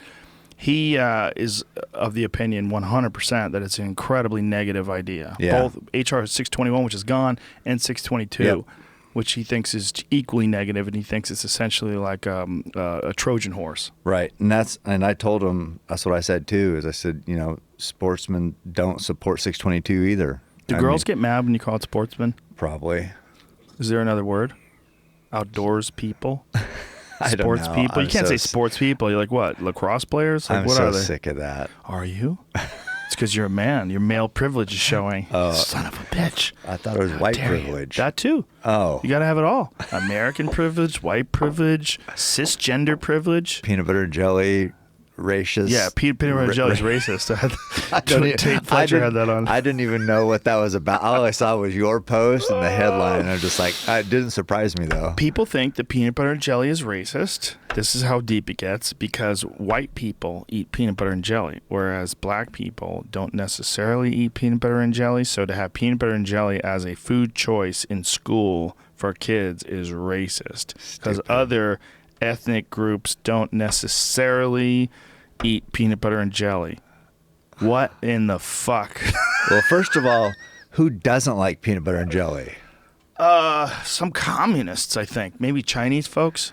he is of the opinion 100% that it's an incredibly negative idea. Yeah. Both HR 621, which is gone, and 622, which he thinks is equally negative, and he thinks it's essentially like a Trojan horse. Right. And I told him, that's what I said too, is I said, sportsmen don't support 622 either. Do girls get mad when you call it sportsmen? Probably. Is there another word? Outdoors people? I don't Sports know. people? You can't say sports people. You're like, what, lacrosse players? Like, I'm what so are they? sick of that. Are you? It's because you're a man. Your male privilege is showing. Son of a bitch. I thought it was white dare you. privilege. That too. Oh. You got to have it all. American privilege, white privilege, cisgender privilege. Peanut butter and jelly, racist. Yeah, peanut butter and jelly is racist. Tate Fletcher had that on. I didn't even know what that was about. All I saw was your post and the headline. And I was just like, it didn't surprise me though. People think that peanut butter and jelly is racist. This is how deep it gets because white people eat peanut butter and jelly, whereas black people don't necessarily eat peanut butter and jelly. So to have peanut butter and jelly as a food choice in school for kids is racist because other ethnic groups don't necessarily eat peanut butter and jelly. What in the fuck? Well, first of all, who doesn't like peanut butter and jelly? Some communists, I think. Maybe Chinese folks.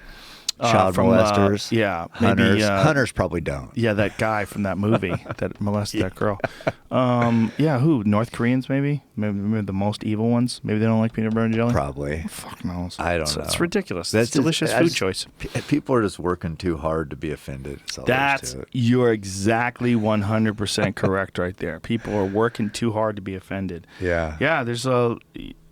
Child molesters. Maybe hunters probably don't. Yeah, that guy from that movie that molested that girl. Who? North Koreans, maybe? Maybe the most evil ones. Maybe they don't like peanut butter and jelly. Probably. Who fuck knows. I don't know. It's ridiculous. That's a delicious food choice. People are just working too hard to be offended. You're exactly 100% correct right there. People are working too hard to be offended. Yeah. Yeah. There's a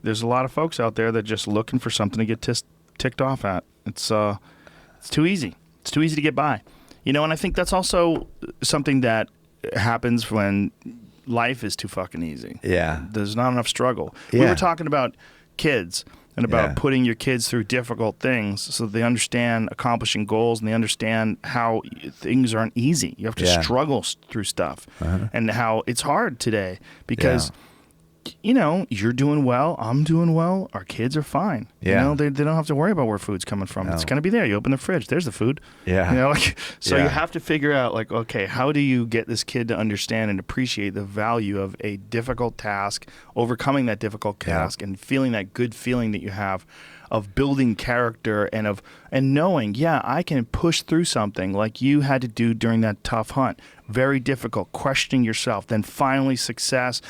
lot of folks out there that are just looking for something to get ticked off at. It's too easy. It's too easy to get by. And I think that's also something that happens when life is too fucking easy. Yeah. There's not enough struggle. Yeah. We were talking about kids and about putting your kids through difficult things so that they understand accomplishing goals and they understand how things aren't easy. You have to struggle through stuff and how it's hard today because you're doing well, I'm doing well, our kids are fine. Yeah. They don't have to worry about where food's coming from. No. It's going to be there. You open the fridge, there's the food. Yeah. So you have to figure out okay, how do you get this kid to understand and appreciate the value of a difficult task, overcoming that difficult task and feeling that good feeling that you have of building character and knowing, I can push through something like you had to do during that tough hunt. Very difficult, questioning yourself, then finally success.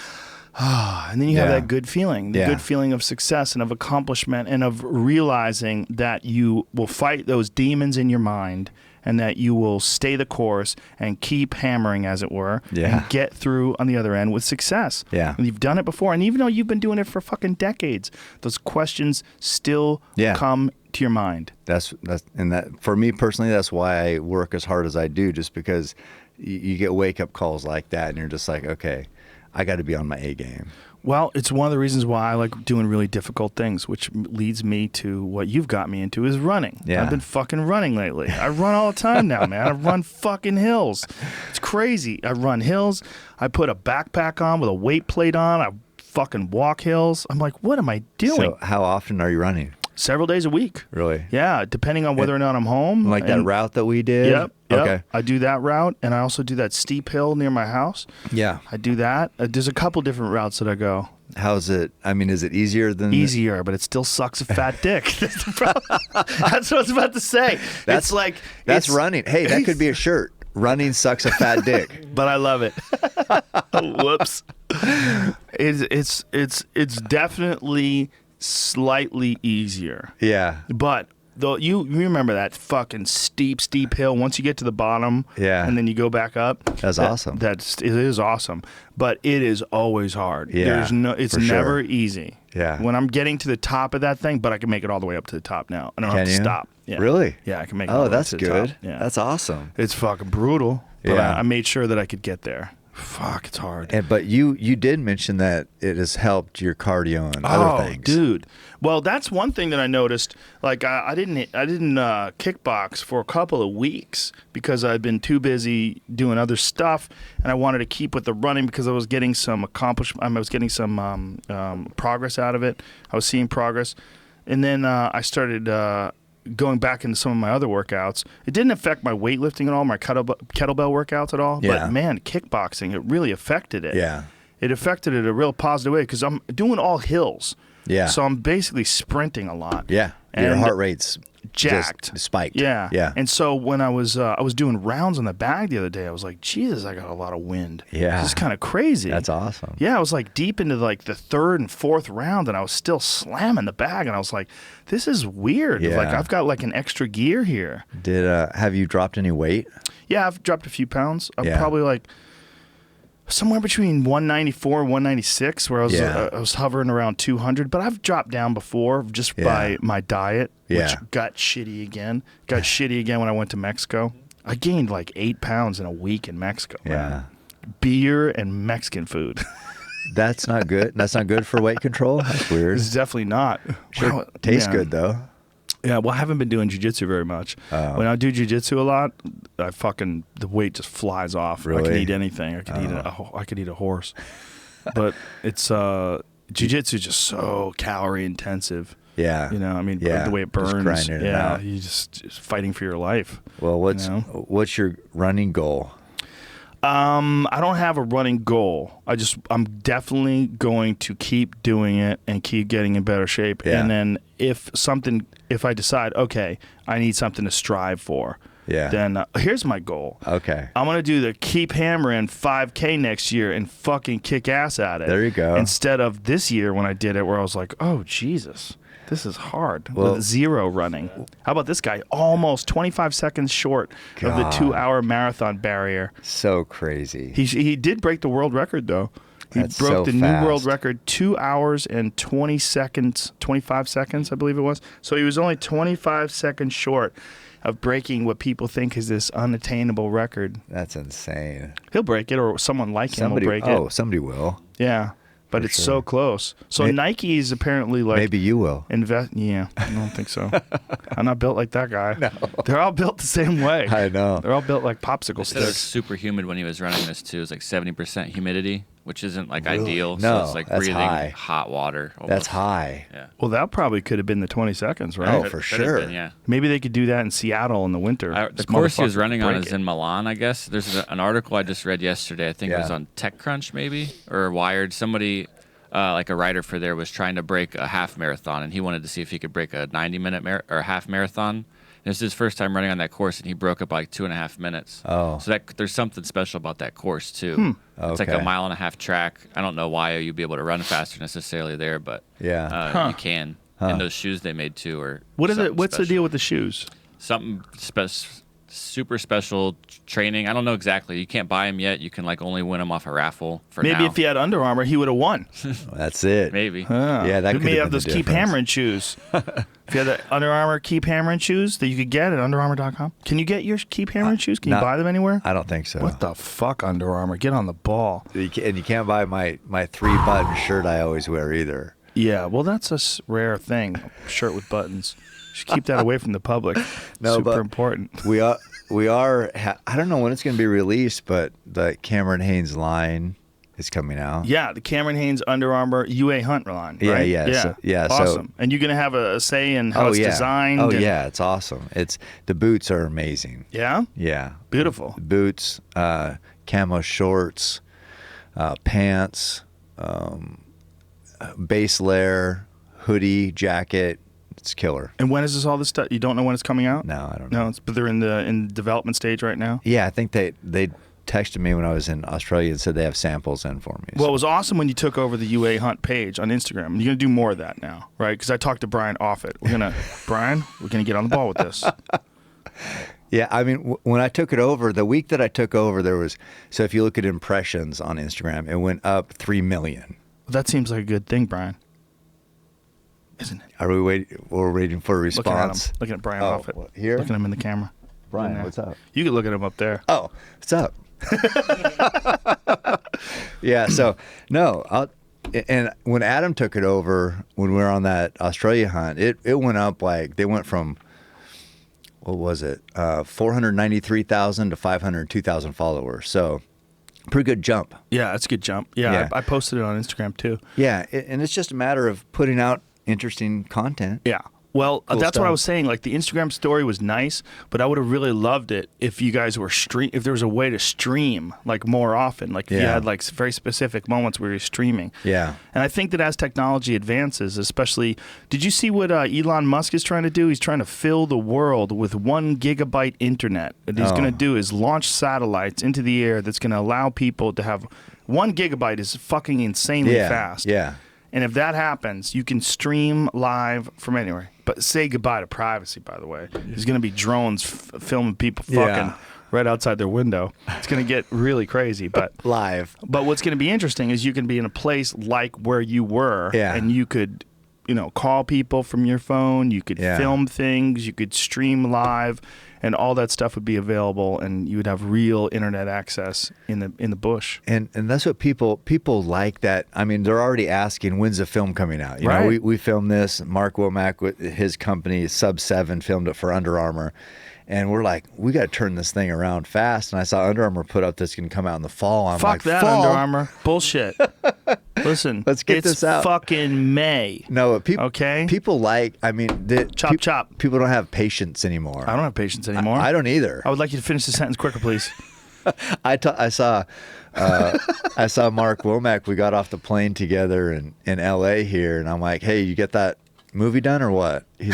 And then you have that good feeling, the good feeling of success and of accomplishment and of realizing that you will fight those demons in your mind and that you will stay the course and keep hammering, as it were, and get through on the other end with success. Yeah. And you've done it before, and even though you've been doing it for fucking decades, those questions still come to your mind. That's for me personally, that's why I work as hard as I do, just because you get wake-up calls like that, and you're just like, okay, I got to be on my A game. Well, it's one of the reasons why I like doing really difficult things, which leads me to what you've got me into is running. Yeah. I've been fucking running lately. I run all the time now, man. I run fucking hills. It's crazy. I run hills. I put a backpack on with a weight plate on. I fucking walk hills. I'm like, what am I doing? So how often are you running? Several days a week. Really? Yeah, depending on whether or not I'm home. Like that route that we did? Yep. Okay. I do that route, and I also do that steep hill near my house. Yeah. I do that. There's a couple different routes that I go. How's it? I mean, is it easier than... Easier, but it still sucks a fat dick. That's the problem. That's what I was about to say. That's running. Hey, that could be a shirt. Running sucks a fat dick. But I love it. Whoops. It's definitely slightly easier. Yeah. But though you remember that fucking steep hill once you get to the bottom, and then you go back up. That's awesome. It is awesome, but it is always hard. Yeah, it's never easy. Yeah. When I'm getting to the top of that thing, but I can make it all the way up to the top now. I don't have to stop. Yeah. Really? Yeah, I can make it all the way that's to the good. top. Yeah. That's awesome. It's fucking brutal. But Yeah. I made sure that I could get there. Fuck, it's hard. But you did mention that it has helped your cardio and other things. Dude. Well, that's one thing that I noticed. Like I didn't kickbox for a couple of weeks because I'd been too busy doing other stuff, and I wanted to keep with the running because I was getting some accomplishment. I was getting some progress out of it. I was seeing progress, and then I started going back into some of my other workouts. It didn't affect my weightlifting at all, my kettlebell workouts at all. Yeah. But man, kickboxing, it really affected it. Yeah. It affected it a real positive way because I'm doing all hills. Yeah. So I'm basically sprinting a lot. Yeah. Your And heart rate's jacked. just spiked. Yeah. Yeah. And so when I was doing rounds on the bag the other day, I was like, Jesus, I got a lot of wind. Yeah. This is kind of crazy. That's awesome. Yeah, I was like deep into like the third and fourth round, and I was still slamming the bag, and I was like, this is weird. Yeah. Like I've got like an extra gear here. Have you dropped any weight? Yeah, I've dropped a few pounds. I'm Yeah. probably like somewhere between 194 and 196, where I was hovering around 200. But I've dropped down before just by my diet, which got shitty again. Got shitty again when I went to Mexico. I gained like 8 pounds in a week in Mexico. Man. Beer and Mexican food. That's not good. That's not good for weight control. That's weird. It's definitely not. Sure, Wow, tastes man. good though. Yeah, well, I haven't been doing jiu-jitsu very much. When I do jiu-jitsu a lot, the weight just flies off. Really? I can eat anything. I could eat a horse. But it's jiu-jitsu is just so calorie intensive. Yeah. You know, I mean, the way it burns. Just grinding it out. You just fighting for your life. Well, what's your running goal? I don't have a running goal. I'm definitely going to keep doing it and keep getting in better shape. Yeah. And then if I decide, okay, I need something to strive for, then here's my goal. Okay. I'm going to do the keep hammering 5K next year and fucking kick ass at it. There you go. Instead of this year when I did it where I was like, oh, Jesus. This is hard. With zero running. How about this guy? Almost 25 seconds short of the 2-hour marathon barrier. So crazy. He did break the world record, though. He broke the new world record, 2 hours and 20 seconds, 25 seconds, I believe it was. So he was only 25 seconds short of breaking what people think is this unattainable record. That's insane. He'll break it, or someone like him will break it. Oh, somebody will. Yeah. But it's so close. So Nike is apparently like... Maybe you will. Yeah, I don't think so. I'm not built like that guy. No. They're all built the same way. I know. They're all built like popsicle It was sticks. super humid when he was running this too. It was like 70% humidity, which isn't like ideal. No, so it's like that's breathing high. hot water. Almost. That's high. Yeah. Well, that probably could have been the 20 seconds, right? Oh, for Could have sure. been, yeah. Maybe they could do that in Seattle in the winter. The This course he was motherfucker running on break is it. in Milan, I guess. There's an article I just read yesterday. I think it was on TechCrunch maybe, or Wired. Somebody, like a writer for there, was trying to break a half marathon, and he wanted to see if he could break a 90-minute or half marathon. And it's his first time running on that course, and he broke it by like 2.5 minutes. Oh. So there's something special about that course, too. It's like a 1.5 mile track. I don't know why you'd be able to run faster necessarily there, but you can. And those shoes they made, too, are What's something the special. deal with the shoes? Something super special training. I don't know exactly. You can't buy them yet. You can like only win them off a raffle for Maybe now. if he had Under Armour, he would have won. That's it. Maybe. Yeah, that He could may have have been those the Keep difference. Hammering shoes. If you had the Under Armour Keep Hammering shoes that you could get at UnderArmour.com. Can you get your Keep Hammering shoes? Can you not- buy them anywhere? I don't think so. What the fuck, Under Armour? Get on the ball. And you can't buy my 3-button shirt I always wear either. Yeah, well, that's a rare thing. A shirt with buttons. You should keep that away from the public. No, Super but important. We are. I don't know when it's going to be released, but the Cameron Haynes line is coming out. Yeah, the Cameron Haynes Under Armour UA Hunt line. Yeah, Right? yeah. So Awesome. And you're going to have a say in how it's designed. Oh and- yeah, it's awesome. The boots are amazing. Yeah? Yeah, Beautiful. boots, camo shorts, pants, base layer, hoodie, jacket. It's killer. And when is this all this stuff? You don't know when it's coming out? No, I don't know. No, but they're in the development stage right now. Yeah, I think they texted me when I was in Australia and said they have samples in for me. Well, it was awesome when you took over the UA Hunt page on Instagram. You're going to do more of that now, right? Because I talked to Brian Offit. Brian, we're going to get on the ball with this. Yeah, I mean, when I took it over, the week that I took over, so if you look at impressions on Instagram, it went up 3 million. That seems like a good thing, Brian. Isn't it? Are we waiting? We're waiting for a response. Looking at Brian Oh, Offit. what, here? Looking at him in the camera. Brian, Yeah. what's up? You can look at him up there. Oh, what's up? Yeah, so no, and when Adam took it over, when we were on that Australia hunt, it went up like they went from, what was it, 493,000 to 502,000 followers. So pretty good jump. Yeah, that's a good jump. Yeah, Yeah. I posted it on Instagram too. Yeah, and it's just a matter of putting out interesting content. Yeah. Well, Cool that's what I stuff. was saying. Like the Instagram story was nice, but I would have really loved it if you guys were if there was a way to stream like more often. Like if you Yeah. had like very specific moments where you're streaming. Yeah. And I think that as technology advances, especially, did you see what Elon Musk is trying to do? He's trying to fill the world with 1 gigabyte internet. What he's Oh. going to do is launch satellites into the air that's going to allow people to have 1 gigabyte is fucking insanely Yeah. fast. Yeah. And if that happens, you can stream live from anywhere. But say goodbye to privacy, by the way. There's going to be drones filming people fucking Yeah. right outside their window. It's going to get really crazy. But what's going to be interesting is you can be in a place like where you were, Yeah. and you could, call people from your phone. You could Yeah. film things. You could stream live, and all that stuff would be available, and you would have real internet access in the bush. And that's what people like that. I mean, they're already asking, when's the film coming out? You know, Right. we filmed this. Mark Womack with his company Sub 7 filmed it for Under Armour. And we're like, we got to turn this thing around fast. And I saw Under Armour put up this can come out in the fall. I'm Fuck like, that, fall? Under Armour. Bullshit. Listen, Let's get it's this out. fucking May. No, people. Okay. People like. I mean, Chop. People don't have patience anymore. I don't have patience anymore. I don't either. I would like you to finish the sentence quicker, please. I saw Mark Womack. We got off the plane together in L.A. here, and I'm like, hey, you get that movie done or what? He's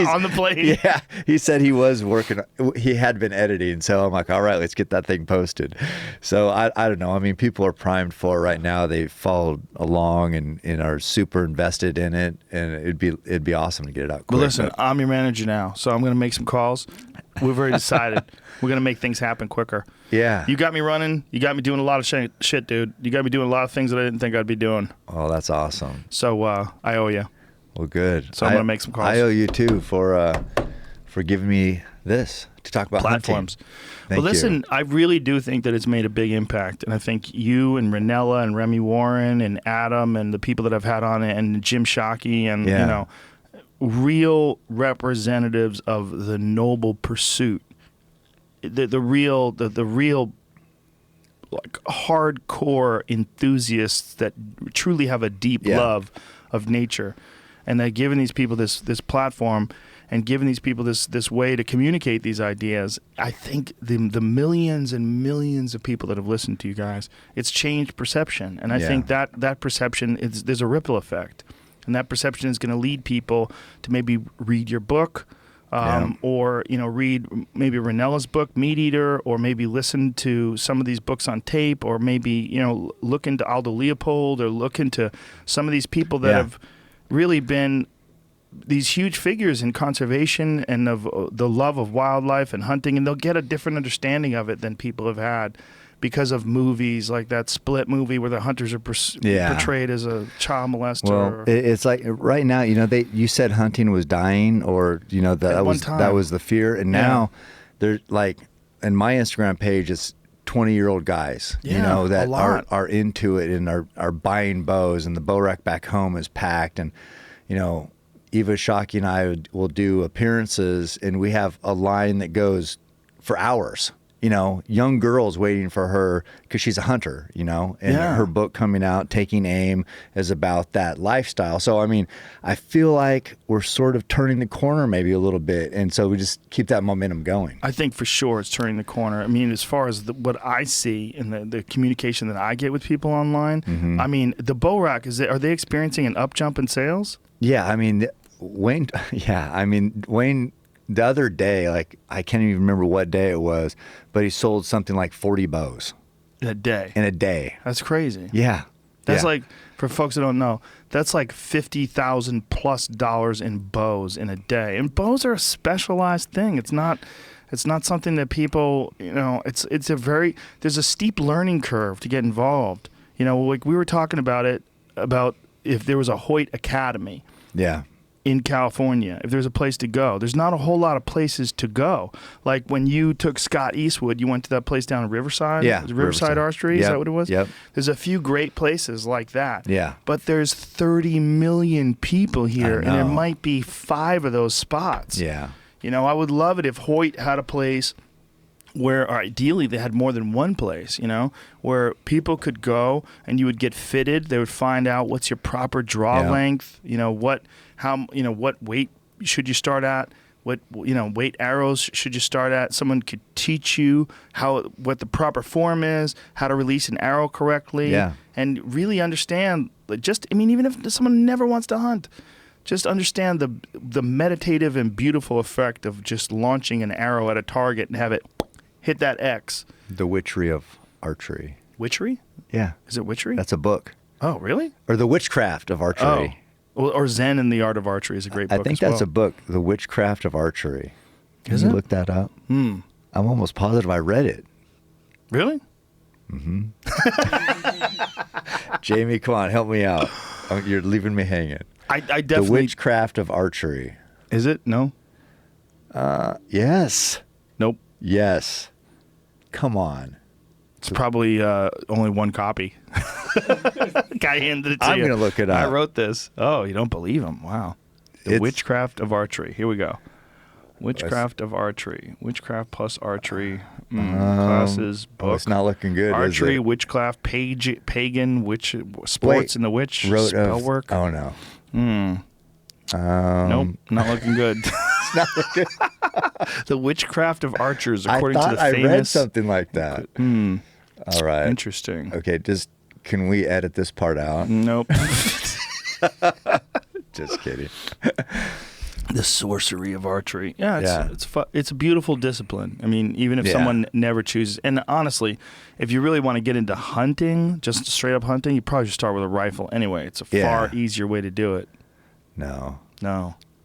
On the plane. Yeah, he said he was working. He had been editing, so I'm like, all right, let's get that thing posted. So I don't know. I mean, people are primed for it right now. They followed along and are super invested in it, and it'd be awesome to get it out quick. But listen, I'm your manager now, so I'm going to make some calls. We've already decided we're going to make things happen quicker. Yeah. You got me running. You got me doing a lot of shit, dude. You got me doing a lot of things that I didn't think I'd be doing. Oh, that's awesome. So I owe you. Well, good. So I'm gonna make some calls. I owe you too for giving me this to talk about Platforms. hunting. Well, listen, I really do think that it's made a big impact, and I think you and Ranella and Remy Warren and Adam and the people that I've had on it and Jim Shockey and Yeah. real representatives of the noble pursuit, the real like hardcore enthusiasts that truly have a deep Yeah. love of nature, and that giving these people this platform and giving these people this way to communicate these ideas. I think the millions and millions of people that have listened to you guys, it's changed perception, and I Yeah. think that perception there's a ripple effect, and that perception is going to lead people to maybe read your book. Or read maybe Ranella's book, Meat Eater, or maybe listen to some of these books on tape, or maybe look into Aldo Leopold, or look into some of these people that Yeah. have really been these huge figures in conservation and of the love of wildlife and hunting, and they'll get a different understanding of it than people have had because of movies like that Split movie where the hunters are portrayed as a child molester. Well, it's like right now, you said hunting was dying, or that was the fear, and now they're like, in my Instagram page, it's 20-year-old guys, that are into it and are buying bows, and the bow rack back home is packed, and Eva Shockey and I will do appearances, and we have a line that goes for hours. Young girls waiting for her because she's a hunter, and her book coming out, Taking Aim, is about that lifestyle. So, I mean, I feel like we're sort of turning the corner maybe a little bit, and so we just keep that momentum going. I think for sure it's turning the corner. I mean, as far as what I see in the communication that I get with people online, I mean, the bow rack, are they experiencing an up jump in sales? Yeah, I mean, Wayne, the other day, like, I can't even remember what day it was, but he sold something like 40 bows. In a day? In a day. That's crazy. Yeah. That's like, for folks that don't know, that's like $50,000+ in bows in a day. And bows are a specialized thing. It's not something that people, there's a steep learning curve to get involved. Like we were talking about if there was a Hoyt Academy. Yeah. In California, if there's a place to go. There's not a whole lot of places to go. Like when you took Scott Eastwood, you went to that place down in Riverside? Yeah. Riverside Archery? Yep. Is that what it was? Yep. There's a few great places like that. Yeah. But there's 30 million people here, and there might be 5 of those spots. Yeah. I would love it if Hoyt had a place where, or ideally they had more than one place, where people could go and you would get fitted. They would find out what's your proper draw length, what weight should you start at, what weight arrows should you start at. Someone could teach you what the proper form is, how to release an arrow correctly, and really understand. Even if someone never wants to hunt, just understand the meditative and beautiful effect of just launching an arrow at a target and have it hit that X. The Witchery of Archery. Witchery? Yeah. Is it Witchery? That's a book. Oh, really? Or The Witchcraft of Archery. Oh. Or Zen and the Art of Archery is a great book. I think that's a book, The Witchcraft of Archery. Can Is you it? look that up? I'm almost positive I read it. Really? Mm-hmm. Jamie, come on, help me out. You're leaving me hanging. I definitely... The Witchcraft of Archery. Is it? No? Yes. Nope. Yes. Come on. It's probably only one copy. Guy handed it to you. I'm going to look it up. I wrote this. Oh, you don't believe him. Wow. The Witchcraft of Archery. Here we go. Witchcraft of Archery. Witchcraft plus Archery. Classes, book. Oh, it's not looking good, Archery, is it? Witchcraft, pagan, witch, sports and the witch, spell work. Oh, no. Nope, not looking good. It's not looking The Witchcraft of Archers, according I to the famous... I read something like that. All right. Interesting. Okay, can we edit this part out? Nope. Just kidding. The sorcery of archery. Yeah, it's a beautiful discipline. I mean, even if someone never chooses, and honestly, if you really want to get into hunting, just straight up hunting, you probably should start with a rifle anyway. It's a far easier way to do it. No.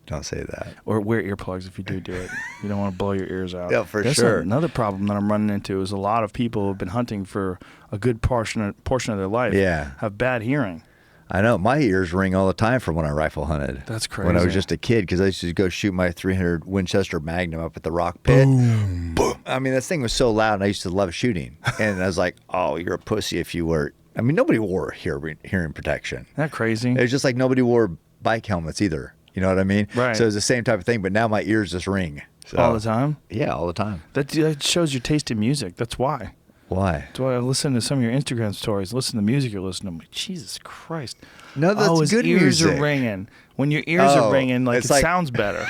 Don't say that. Or wear earplugs if you do it. You don't want to blow your ears out. Yeah, for That's sure. Another problem that I'm running into is a lot of people who have been hunting for a good portion of their life have bad hearing. I know. My ears ring all the time from when I rifle hunted. That's crazy. When I was just a kid, because I used to go shoot my 300 Winchester Magnum up at the rock pit. Boom. Boom. I mean, this thing was so loud, and I used to love shooting. And I was like, oh, you're a pussy if you were. I mean, nobody wore hearing protection. Isn't that crazy? It was just like nobody wore bike helmets either. You know what I mean? Right. So it was the same type of thing, but now my ears just ring. So, all the time? Yeah, all the time. That shows your taste in music. That's why. Why? That's why I listen to some of your Instagram stories. Listen to the music you're listening to. I'm like, Jesus Christ. No, that's his good ears music. are ringing. When your ears are ringing, it sounds better.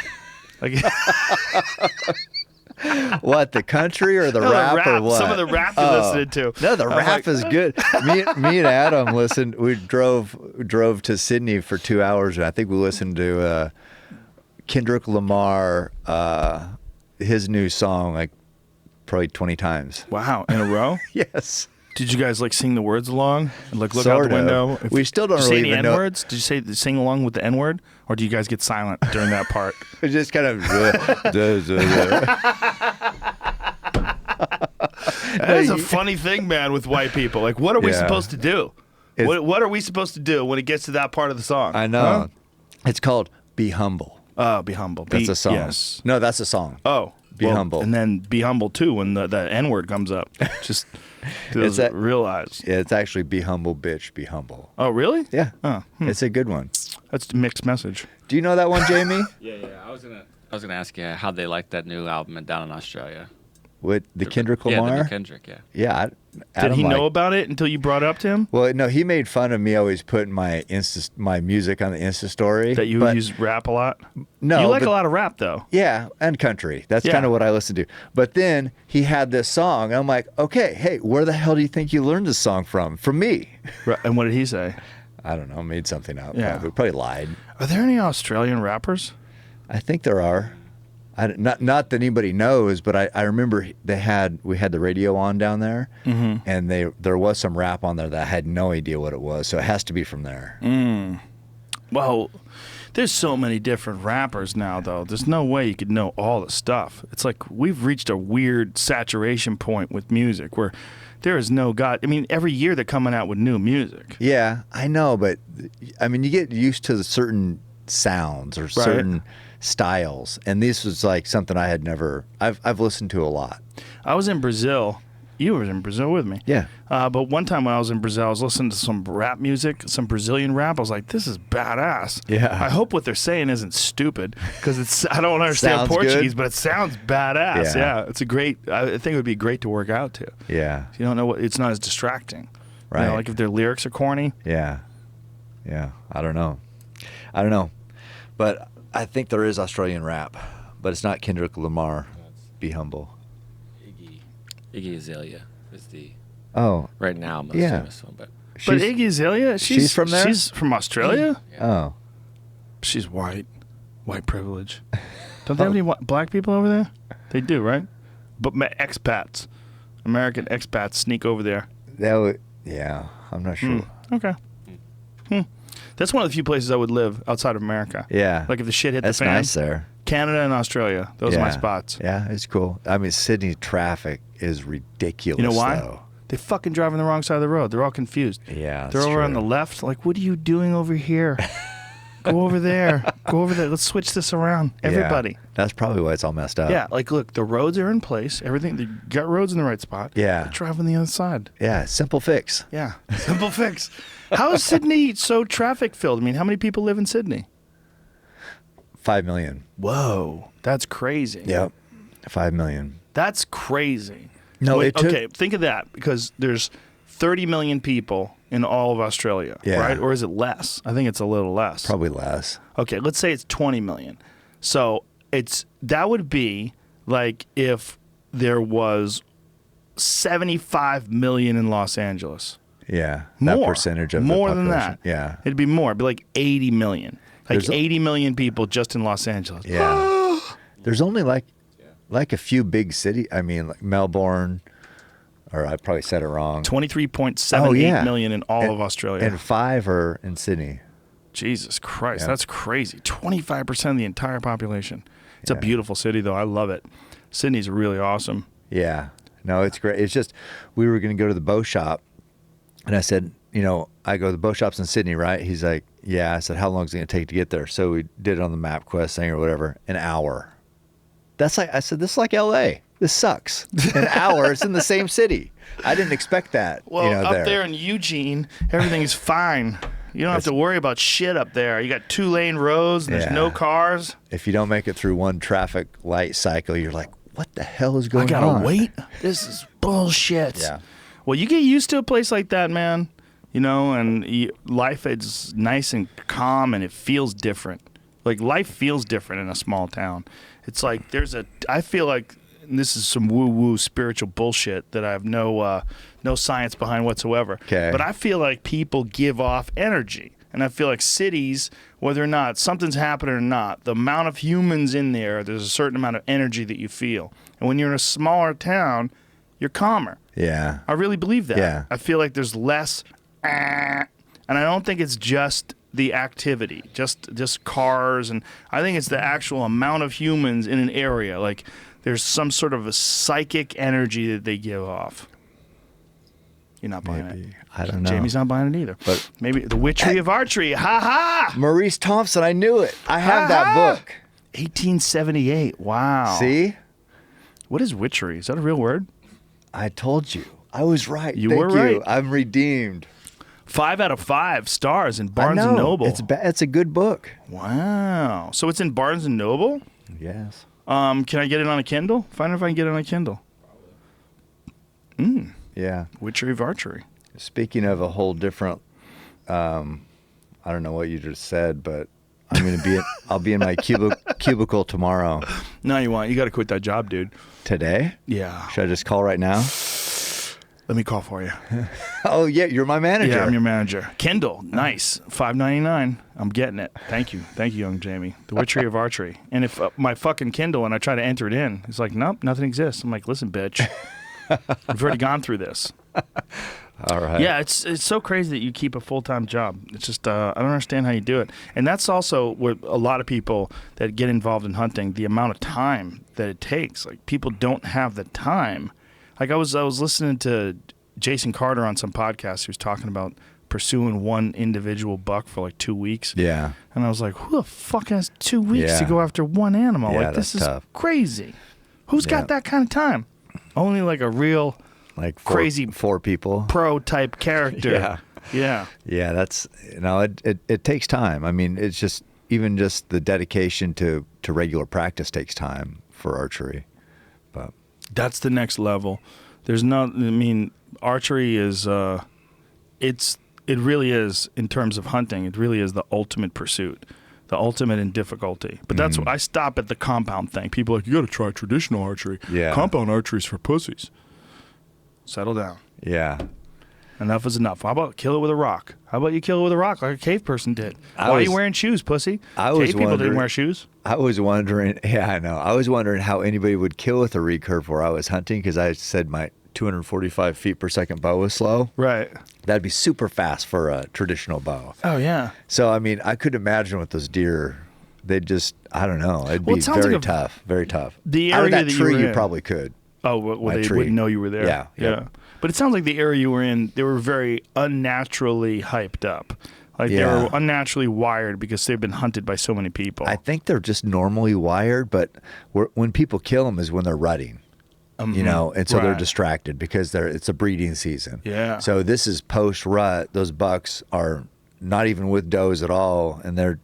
Like what, the country or the rap or what? Some of the rap you're listening to. No, the rap is good. Me and Adam listened. We drove to Sydney for 2 hours, and I think we listened to Kendrick Lamar, his new song, like probably 20 times. Wow, in a row? Yes. Did you guys like sing the words along and like look out Sort the of. window? We still don't did you really say even any know- N-words? Did you say sing along with the N-word, or do you guys get silent during that part? It's just kind of. That is a funny thing, man, with white people. Like, what are we Yeah. supposed to do? What are we supposed to do when it gets to that part of the song? I know. Huh? It's called "Be Humble." Oh, be humble. That's a song. Yes. No, that's a song. Oh, Be humble. And then be humble too when the N-word comes up. Just those that- real eyes. Yeah, it's actually "Be humble, bitch, be humble." Oh, really? Yeah, Oh, it's a good one. that's a mixed message. Do you know that one, Jamie? Yeah. I was gonna ask you how they like that new album down in Australia. With the Kendrick Yeah, Lamar? the new Kendrick. Yeah. Yeah. Did he know about it until you brought it up to him? Well, no, he made fun of me always putting my music on the Insta story. That you but use rap a lot? No, You like but- a lot of rap, though. Yeah, and country. That's Yeah. kind of what I listen to. But then he had this song. And I'm like, okay, hey, where the hell do you think you learned this song from? From me. And what did he say? I don't know. Made something up. Yeah. Probably lied. Are there any Australian rappers? I think there are. Not that anybody knows, but I remember we had the radio on down there, and there was some rap on there that I had no idea what it was. So it has to be from there. Well, there's so many different rappers now, though. There's no way you could know all the stuff. It's like we've reached a weird saturation point with music where there is no God. I mean, every year they're coming out with new music. Yeah, I know, but I mean, you get used to certain sounds or certain styles, and this was like something I had never. I've listened to a lot. I was in Brazil. You were in Brazil with me. Yeah. But one time when I was in Brazil, I was listening to some rap music, some Brazilian rap. I was like, this is badass. Yeah. I hope what they're saying isn't stupid because I don't understand Sounds Portuguese, good. but it sounds badass. Yeah. Yeah. It's a great, I think it would be great to work out to. Yeah. You don't know what, it's not as distracting. Right. You know, like if their lyrics are corny. Yeah. Yeah. I don't know. But I think there is Australian rap, but it's not Kendrick Lamar. Be humble. Iggy Azalea is the right now most Yeah. famous one, but But Iggy Azalea, she's from there? She's from Australia? Oh. She's white. White privilege. Don't they have any black people over there? They do, right? But expats. American expats sneak over there. Yeah. I'm not sure. Okay. That's one of the few places I would live outside of America. Yeah. Like if the shit hit That's the fan. nice there. Canada and Australia. Those are my spots. Yeah, it's cool. I mean, Sydney traffic is ridiculous. You know why? Though. They fucking drive on the wrong side of the road. They're all confused. Yeah, They're that's over on true. the left. Like, what are you doing over here? Go over there. Go over there. Let's switch this around. Everybody. Yeah, that's probably why it's all messed up. Yeah, like look, the roads are in place. Everything, they got roads in the right spot. Yeah. But drive on the other side. Yeah, simple fix. Yeah, simple fix. How is Sydney so traffic filled? I mean, how many people live in Sydney? 5 million. Whoa, that's crazy. Yep. 5 million. That's crazy. No, it took- okay, think of that because there's 30 million people in all of Australia, Yeah. right? Or is it less? I think it's a little less. Probably less. Okay, let's say it's 20 million. So that would be like if there was 75 million in Los Angeles. Yeah. That More. percentage of more the than population. that. Yeah. It'd be more. It'd be like 80 million. Like There's 80 million people just in Los Angeles. Yeah. There's only like a few big cities. I mean, like Melbourne, or I probably said it wrong. 23.78 million in all of Australia. And 5 are in Sydney. Jesus Christ, Yeah. that's crazy. 25% of the entire population. It's a Yeah. beautiful city, though. I love it. Sydney's really awesome. Yeah. No, it's great. It's just, we were going to go to the bow shop, and I said, I go, the bow shop's in Sydney, right? He's like, yeah. I said, how long is it going to take to get there? So we did it on the MapQuest thing or whatever, an hour. That's like, I said, this is like LA. This sucks. An hour, it's in the same city. I didn't expect that. Well, up there in Eugene, everything is fine. You don't have to worry about shit up there. You got 2-lane roads, and there's Yeah. no cars. If you don't make it through one traffic light cycle, you're like, what the hell is going I on? gotta wait. This is bullshit. Yeah. Well, you get used to a place like that, man. And life is nice and calm, and it feels different. Like life feels different in a small town. It's like I feel like and this is some woo-woo spiritual bullshit that I have no science behind whatsoever. Okay. But I feel like people give off energy. And I feel like cities, whether or not something's happening or not, the amount of humans in there's a certain amount of energy that you feel. And when you're in a smaller town, you're calmer. Yeah. I really believe that. Yeah. I feel like there's less, and I don't think it's just the activity, just cars, and I think it's the actual amount of humans in an area. Like there's some sort of a psychic energy that they give off. You're not buying it. I don't know. Jamie's not buying it either. But maybe the witchery of archery. Ha ha! Maurice Thompson, I knew it. I have that book. 1878. Wow. See? What is witchery? Is that a real word? I told you. I was right. You Thank were you. right. I'm redeemed. 5 out of 5 stars in Barnes I know. and Noble. It's a good book. Wow. So it's in Barnes and Noble? Yes. Can I get it on a Kindle? Find out if I can get it on a Kindle. Yeah. Witchery of archery. Speaking of a whole different, I don't know what you just said, but I'm going to be, I'll be in my cubicle tomorrow. No, you won't. You got to quit that job, dude. Today? Yeah. Should I just call right now? Let me call for you. Oh, yeah. You're my manager. Yeah, I'm your manager. Kindle. Nice. $5.99. I'm getting it. Thank you. Thank you, young Jamie. The Witchery of Archery. And if my fucking Kindle, and I try to enter it in, it's like, nope, nothing exists. I'm like, listen, bitch. We've already gone through this. All right. Yeah, it's so crazy that you keep a full-time job. It's just I don't understand how you do it. And that's also what a lot of people that get involved in hunting, the amount of time that it takes. Like people don't have the time. Like I was listening to Jason Carter on some podcast who was talking about pursuing one individual buck for like 2 weeks. Yeah. And I was like, who the fuck has 2 weeks Yeah. to go after one animal? Yeah, like this is that's tough. crazy. Who's got Yeah. that kind of time? Only like a real Like crazy four people. pro type character. Yeah. Yeah. Yeah, that's, it takes time. I mean, it's just, even just the dedication to regular practice takes time for archery. But That's the next level. There's not, I mean, archery is, it really is, in terms of hunting, it really is the ultimate pursuit, the ultimate in difficulty. But that's what I stop at the compound thing. People are like, you got to try traditional archery. Yeah. Compound archery is for pussies. Settle down. yeah. Enough is enough. How about kill it with a rock? How about you kill it with a rock like a cave person did? Why are was- you wearing shoes, pussy? I was Cave people didn't wondering- wear shoes. I was wondering, yeah, I know. I was wondering how anybody would kill with a recurve where I was hunting, because I said my 245 feet per second bow was slow. Right. That'd be super fast for a traditional bow. Oh, yeah. So, I mean, I could imagine with those deer, they'd just, I don't know. It'd Well, be it sounds very like a- tough, very tough. The Out of area that that you tree, were you in. probably could. Oh, well, My they tree. wouldn't know you were there. Yeah, Yeah. yep. But it sounds like the area you were in, they were very unnaturally hyped up. Like they Yeah. were unnaturally wired because they've been hunted by so many people. I think they're just normally wired, but when people kill them is when they're rutting. You know, and so they're Right. distracted because it's a breeding season. Yeah. So this is post rut. Those bucks are not even with does at all, and they're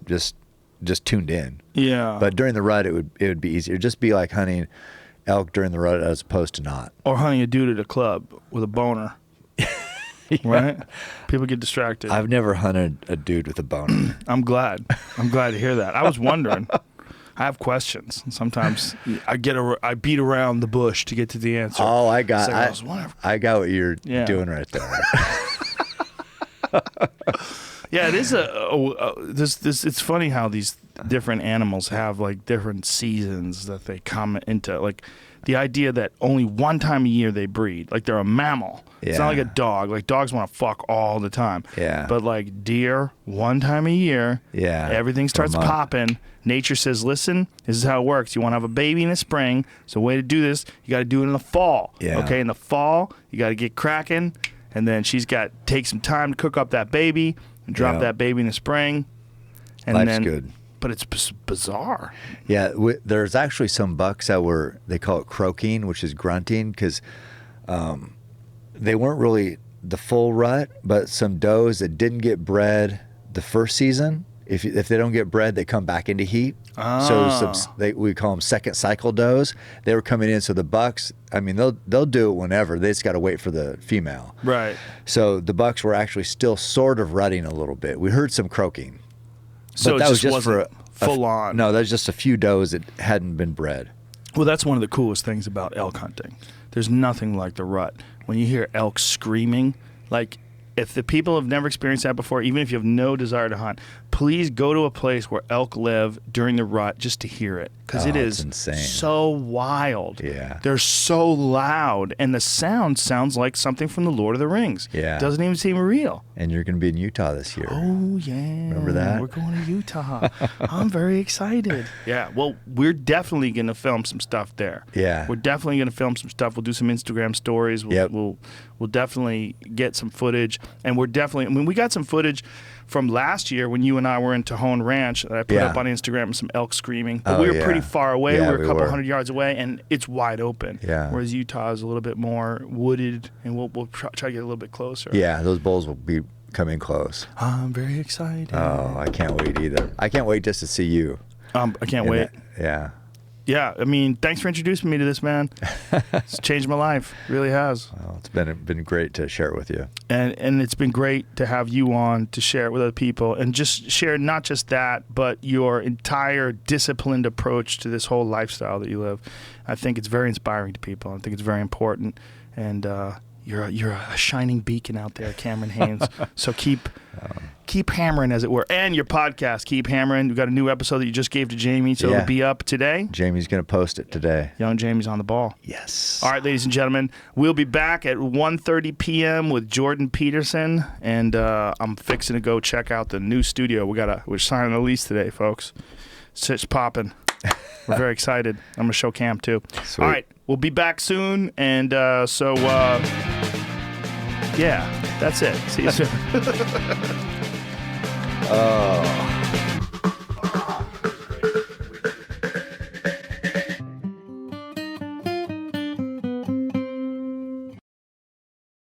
just tuned in. Yeah. But during the rut, it would be easier. It'd just be like hunting elk during the rut as opposed to not. Or hunting a dude at a club with a boner. Right? People get distracted. I've never hunted a dude with a boner. I'm glad. I'm glad to hear that. I was wondering. I have questions. And sometimes I beat around the bush to get to the answer. Oh, I It's got like, I was wondering. I got what you're Yeah. doing right there. Yeah, it is it's funny how these different animals have like different seasons that they come into. Like the idea that only one time a year they breed. Like they're a mammal. It's not Yeah. like a dog. Like dogs want to fuck all the time. Yeah. But like deer, one time a year. Yeah, Everything for a starts month. popping. Nature says, listen, this is how it works. You want to have a baby in the spring. So the way to do this, you got to do it in the fall. Yeah. Okay, in the fall, you got to get cracking. And then she's got to take some time to cook up that baby and drop Yeah. that baby in the spring. And Life's then, good. But it's bizarre. Yeah, there's actually some bucks that they call it croaking, which is grunting, because they weren't really the full rut, but some does that didn't get bred the first season, if they don't get bred, they come back into heat. So we call them second cycle does. They were coming in, so the bucks, I mean, they'll do it whenever. They just got to wait for the female. Right. So the bucks were actually still sort of rutting a little bit. We heard some croaking. So But it that was just just for wasn't full on. No, there's just a few does that hadn't been bred. Well, that's one of the coolest things about elk hunting. There's nothing like the rut. When you hear elk screaming, like if the people have never experienced that before, even if you have no desire to hunt, please go to a place where elk live during the rut just to hear it, because it is insane. So wild. Yeah. They're so loud, and the sound sounds like something from the Lord of the Rings. Yeah. Doesn't even seem real. And you're going to be in Utah this year. Oh, yeah. Remember that? We're going to Utah. I'm very excited. Yeah, well, we're definitely going to film some stuff there. Yeah. We're definitely going to film some stuff. We'll do some Instagram stories. We'll definitely get some footage. And we're definitely, I mean, we got some footage from last year when you and I were in Tejon Ranch that I put up on Instagram, some elk screaming. But we were pretty far away. Yeah, we were a couple hundred yards away, and it's wide open. Yeah. Whereas Utah is a little bit more wooded, and we'll try to get a little bit closer. Yeah, those bulls will be coming close. I'm very excited. Oh, I can't wait either. I can't wait just to see you. I can't wait. Yeah. Yeah, I mean, thanks for introducing me to this, man. It's changed my life. It really has. Well, it's been great to share it with you. And it's been great to have you on to share it with other people and just share not just that, but your entire disciplined approach to this whole lifestyle that you live. I think it's very inspiring to people. I think it's very important. And you're a shining beacon out there, Cameron Haynes. So keep hammering, as it were. And your podcast, keep hammering. We've got a new episode that you just gave to Jamie, so it'll be up today. Jamie's going to post it today. Young Jamie's on the ball. Yes. All right, ladies and gentlemen, we'll be back at 1:30 p.m. with Jordan Peterson, and I'm fixing to go check out the new studio. We're signing a lease today, folks. It's popping. We're very excited. I'm going to show Cam, too. Sweet. All right, we'll be back soon, and yeah, that's it. See you soon. Oh.